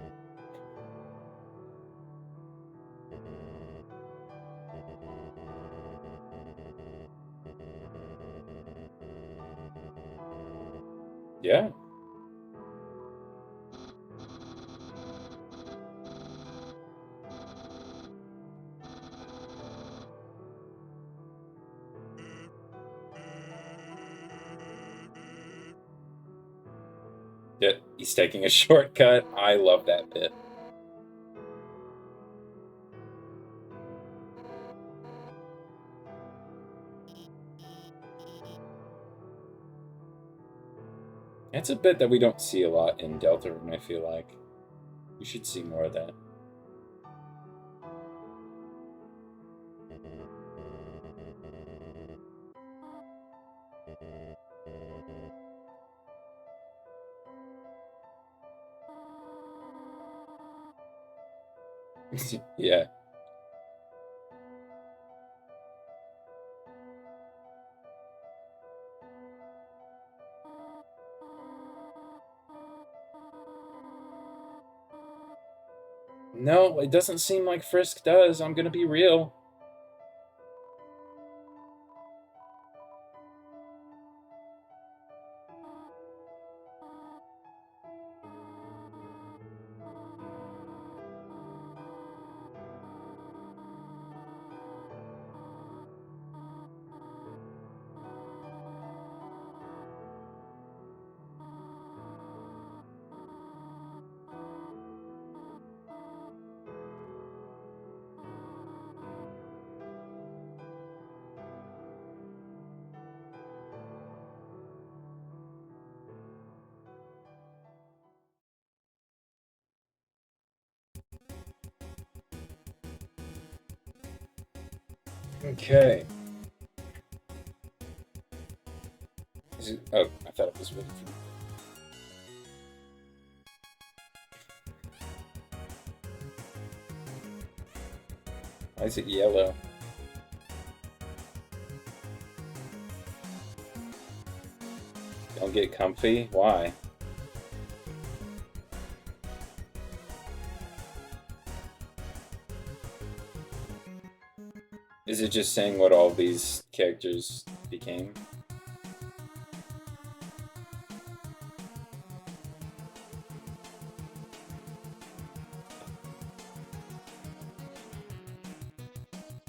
Yeah. Yeah, he's taking a shortcut. I love that bit. It's a bit that we don't see a lot in Deltarune, I feel like. We should see more of that. Yeah. No, it doesn't seem like Frisk does. I'm gonna be real. Okay. Oh, I thought it was waiting for me. Why is it yellow? Don't get comfy? Why? Is it just saying what all these characters became?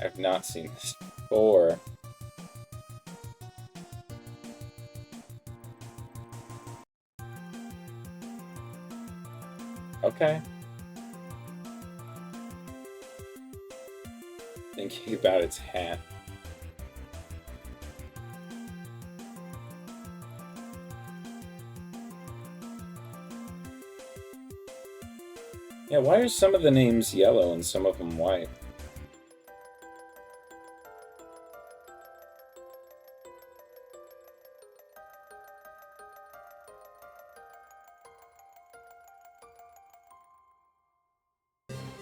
I've not seen this before. Okay. Thinking about its hat. Yeah, why are some of the names yellow and some of them white?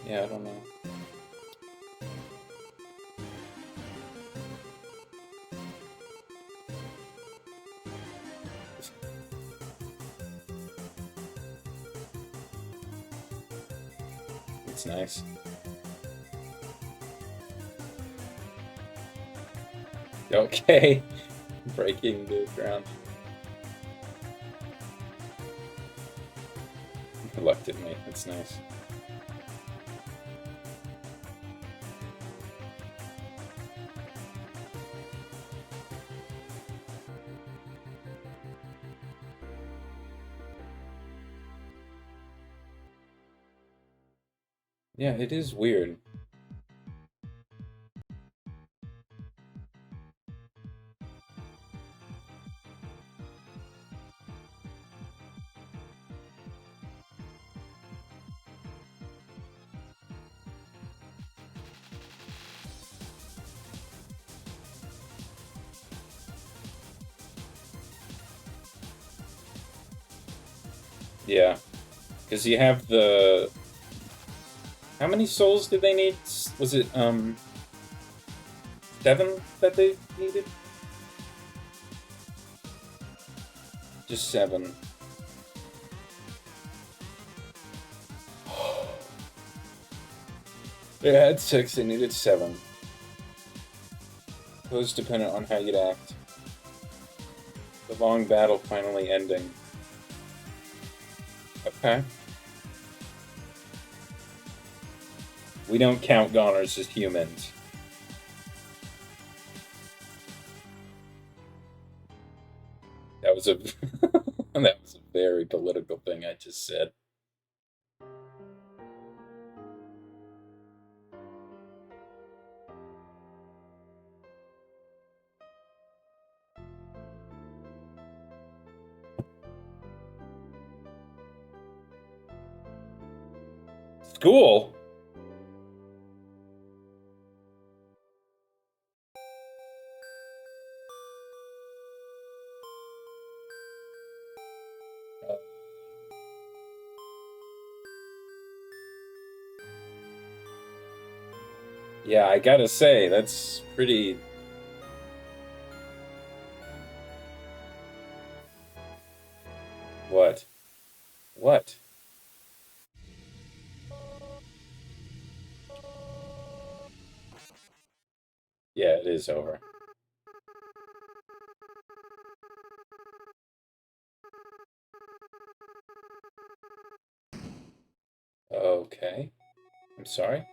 Yeah, I don't know. It's nice. Okay. Breaking the ground. Reluctantly, that's nice. Yeah, it is weird. Yeah, because you have the... How many souls did they need? Was it, 7 that they needed? Just 7. They had 6, they needed 7. It was dependent on how you'd act. The long battle finally ending. Okay. We don't count goners as humans. That was a that was a very political thing I just said. School? Yeah, I gotta say, that's pretty... What? What? Yeah, it is over. Okay. I'm sorry.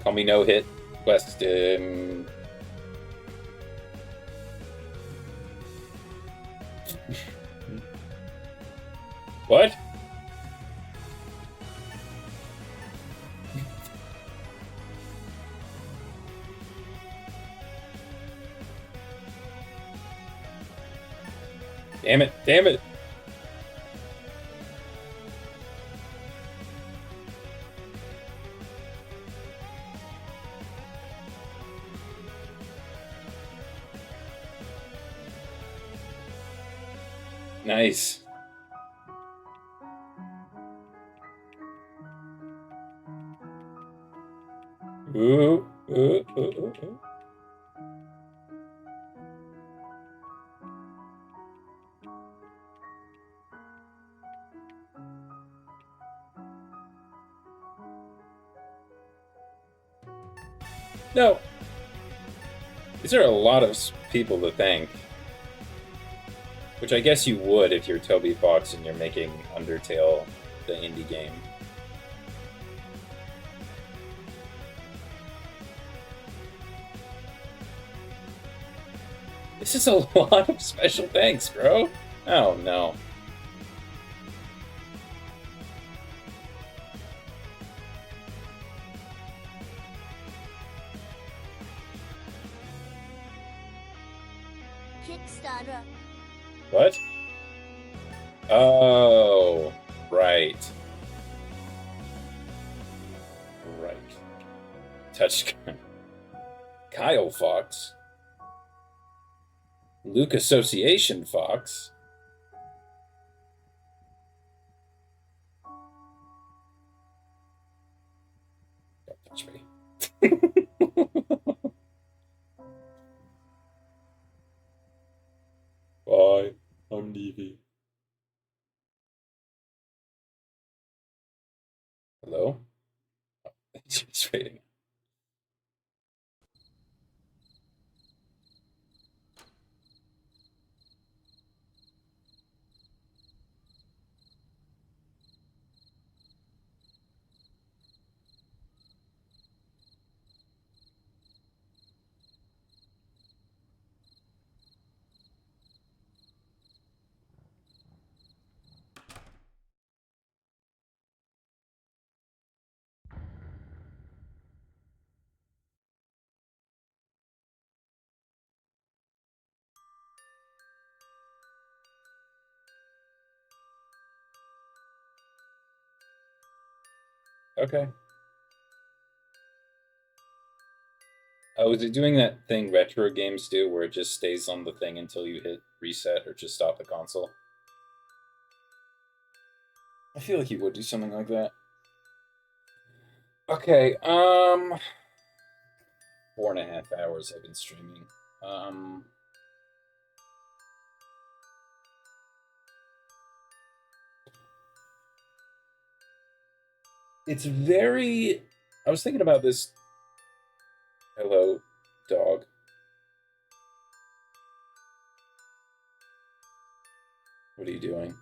Call me no hit. Weston. What? Damn it, damn it. Nice. Ooh, ooh, ooh, ooh, ooh. No. These are a lot of people to thank. Which I guess you would if you're Toby Fox and you're making Undertale, the indie game. This is a lot of special thanks, bro. Oh, no. Kickstarter. What? Oh, right. Right. Touchscreen. Kyle Fox. Luke Association Fox. Don't touch me. Bye. I'm Nevi. Hello? Just fading. Okay. Oh, is it doing that thing retro games do where it just stays on the thing until you hit reset or just stop the console? I feel like you would do something like that. Okay, 4.5 hours I've been streaming. It's very. I was thinking about this. Hello, dog. What are you doing?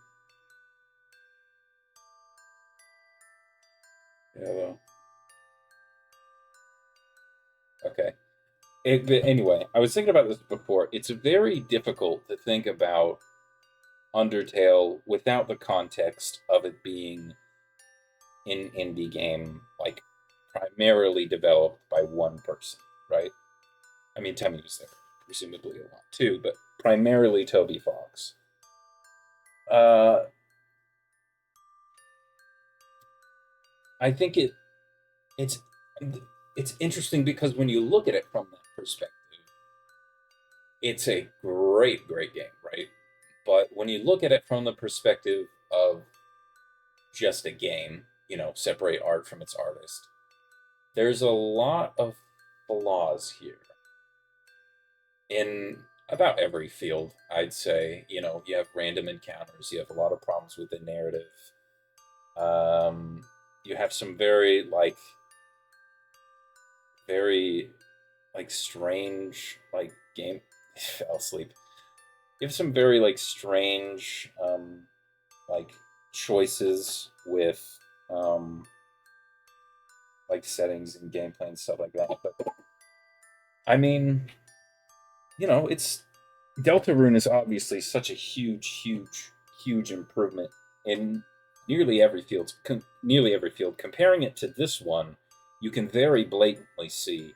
Hello. Okay. But anyway, I was thinking about this before. It's very difficult to think about Undertale without the context of it being an indie game, like primarily developed by one person, right? I mean, Temmie was there, presumably a lot too, but primarily Toby Fox. I think it's it's interesting because when you look at it from that perspective, it's a great game, right? But when you look at it from the perspective of just a game, separate art from its artist, there's a lot of flaws here in about every field, I'd say. You have random encounters, you have a lot of problems with the narrative. You have some very strange game. Fell asleep. You have some very strange like choices with settings and gameplay and stuff like that. But I mean, it's Deltarune is obviously such a huge improvement in nearly every field. Nearly every field. Comparing it to this one, you can very blatantly see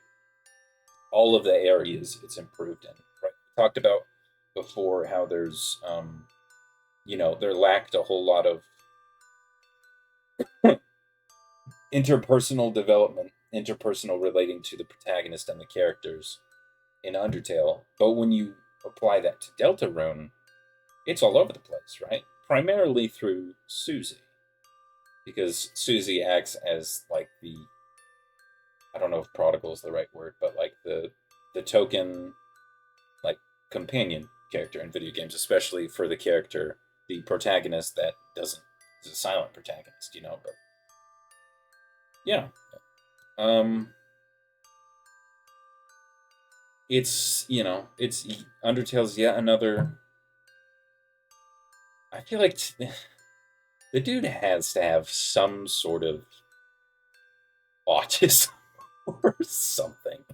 all of the areas it's improved in. Right? We talked about before how there's, there lacked a whole lot of interpersonal development, interpersonal relating to the protagonist and the characters in Undertale. But when you apply that to Deltarune, it's all over the place, right? Primarily through Susie, because Susie acts as the, I don't know if prodigal is the right word, but the token companion character in video games, especially for the protagonist that doesn't is a silent protagonist, but yeah. It's Undertale's yet another. I feel like the dude has to have some sort of autism or something,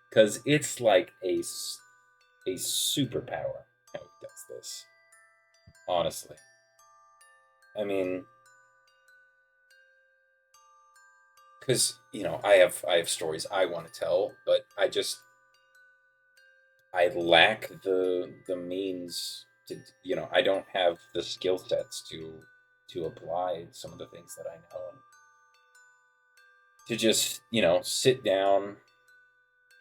because it's like a superpower how he does this. Honestly, I mean, because I have stories I want to tell, but I lack the means to, I don't have the skill sets to apply some of the things that I know, and to just sit down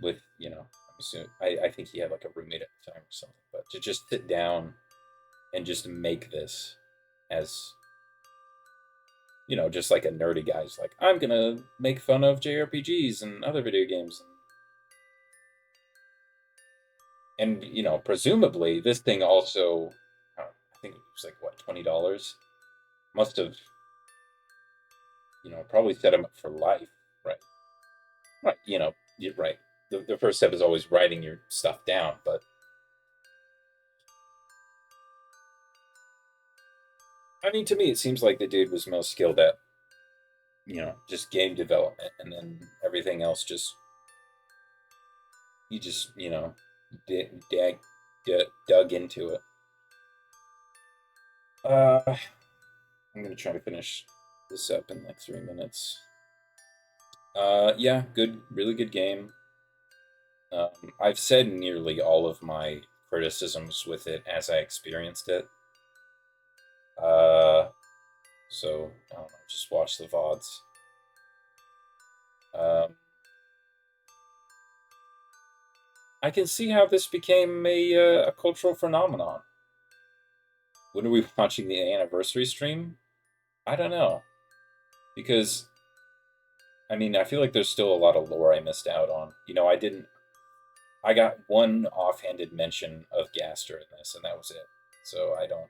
with I'm assuming, I think he had a roommate at the time or something, but to just sit down and just make this as just like a nerdy guy's I'm gonna make fun of JRPGs and other video games, and presumably this thing also, I think it was what, $20, must have probably set him up for life, right? Right, you're right. The first step is always writing your stuff down, but I mean, to me, it seems like the dude was most skilled at, just game development, and then everything else you just, dug into it. I'm gonna try to finish this up in like 3 minutes. Yeah, good, really good game. I've said nearly all of my criticisms with it as I experienced it. Uh, so I don't know, just watch the VODs. Um, I can see how this became a cultural phenomenon. When are we watching the anniversary stream? I don't know, because I mean, I feel like there's still a lot of lore I missed out on. I didn't. I got one offhanded mention of Gaster in this, and that was it. So I don't know.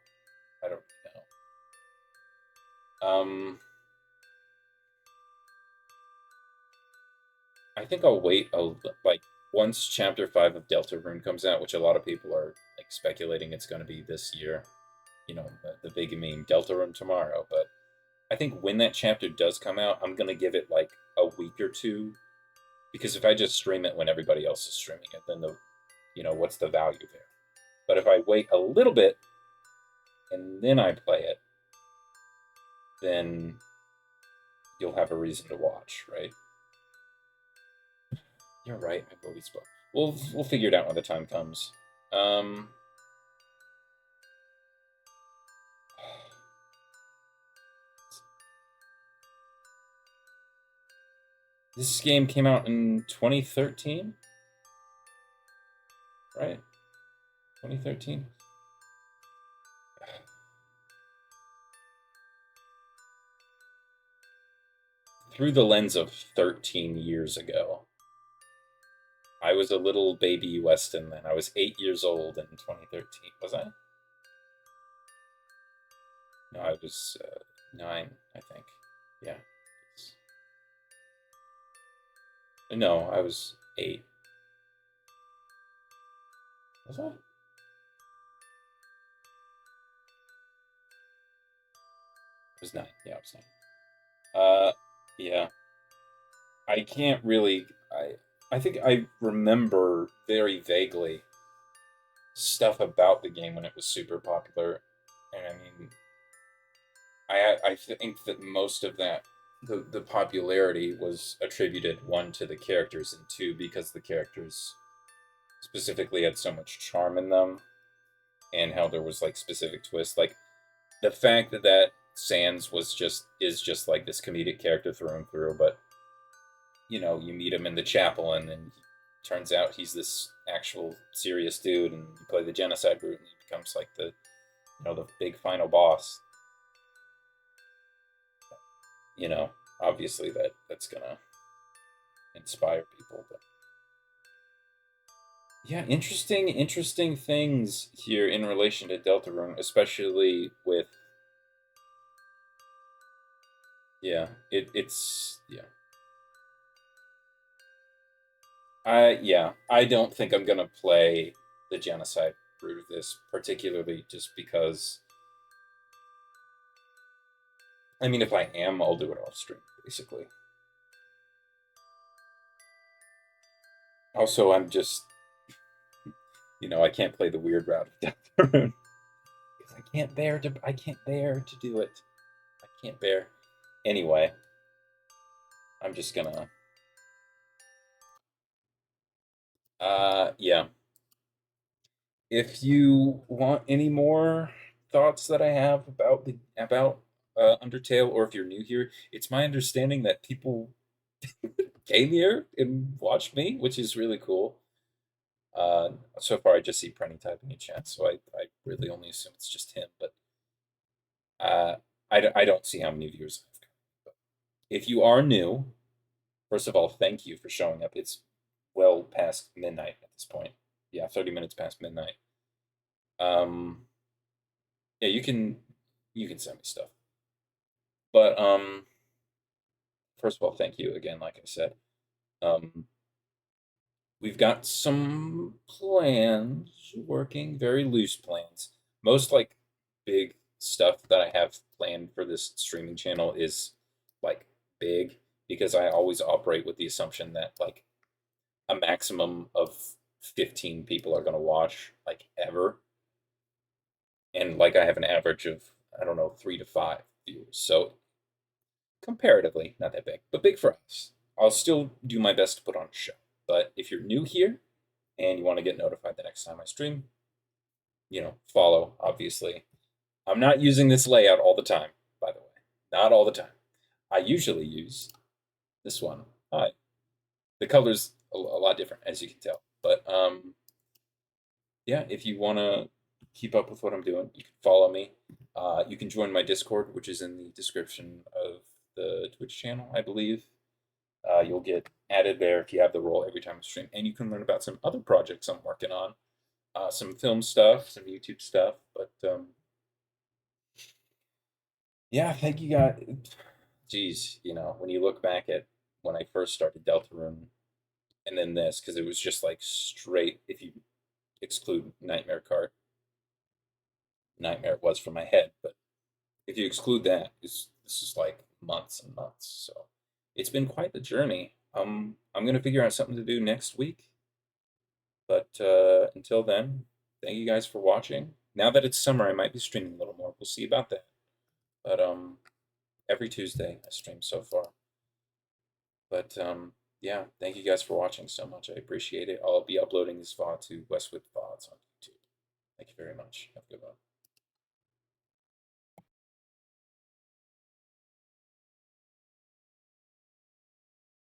I think I'll wait like once Chapter 5 of Deltarune comes out, which a lot of people are like speculating it's going to be this year. The big meme Deltarune tomorrow. But I think when that chapter does come out, I'm going to give it like a week or two, because if I just stream it when everybody else is streaming it, then what's the value there? But if I wait a little bit and then I play it, then you'll have a reason to watch, right? You're right. I've always spoke. We'll figure it out when the time comes. Um, this game came out in 2013, right? 2013. Through the lens of 13 years ago. I was a little baby Weston then. I was 8 years old in 2013. Was I? No, I was 9, I think. Yeah. No, I was 8. Was I? I was 9. Yeah, I was 9. Yeah. I can't really. I think I remember very vaguely stuff about the game when it was super popular, and I mean, I think that most of that the popularity was attributed, one, to the characters, and two, because the characters specifically had so much charm in them, and how there was like specific twists, like the fact that Sans is just like this comedic character through and through, but you meet him in the chapel, and then turns out he's this actual serious dude, and you play the genocide route, and he becomes like the big final boss. Obviously that's gonna inspire people, but yeah, interesting things here in relation to Deltarune, especially with it's yeah. I don't think I'm gonna play the genocide route of this, particularly just because I mean, if I am, I'll do it off stream, basically. Also, I'm just I can't play the weird route of Deltarune because I can't bear to do it. I can't bear. Anyway, I'm just gonna yeah. If you want any more thoughts that I have about Undertale, or if you're new here, it's my understanding that people came here and watched me, which is really cool. So far, I just see Prenny typing in chat, so I really only assume it's just him. But I don't see how many viewers I've got. But if you are new, first of all, thank you for showing up. It's well past midnight at this point. Yeah, 30 minutes past midnight. Yeah, you can send me stuff. But first of all, thank you again, like I said. We've got some plans working, very loose plans. Most like big stuff that I have planned for this streaming channel is like big because I always operate with the assumption that like a maximum of 15 people are going to watch like ever. And like I have an average of, I don't know, 3 to 5 viewers. So comparatively, not that big, but big for us. I'll still do my best to put on a show. But if you're new here and you want to get notified the next time I stream, follow, obviously. I'm not using this layout all the time, by the way. Not all the time. I usually use this one. The color's a lot different, as you can tell. But yeah, if you want to keep up with what I'm doing, you can follow me. You can join my Discord, which is in the description of the Twitch channel, I believe. You'll get added there if you have the role every time I stream. And you can learn about some other projects I'm working on. Some film stuff, some YouTube stuff. But yeah, thank you guys. Geez, when you look back at when I first started Deltarune and then this, because it was just like straight, if you exclude Nightmare Cart, Nightmare it was from my head, but if you exclude that, this is like months and months. So it's been quite the journey. I'm gonna figure out something to do next week. But until then, thank you guys for watching. Now that it's summer, I might be streaming a little more. We'll see about that. But every Tuesday I stream so far. But yeah, thank you guys for watching so much. I appreciate it. I'll be uploading this VOD to WesWhipVODS on YouTube. Thank you very much. Have a good one.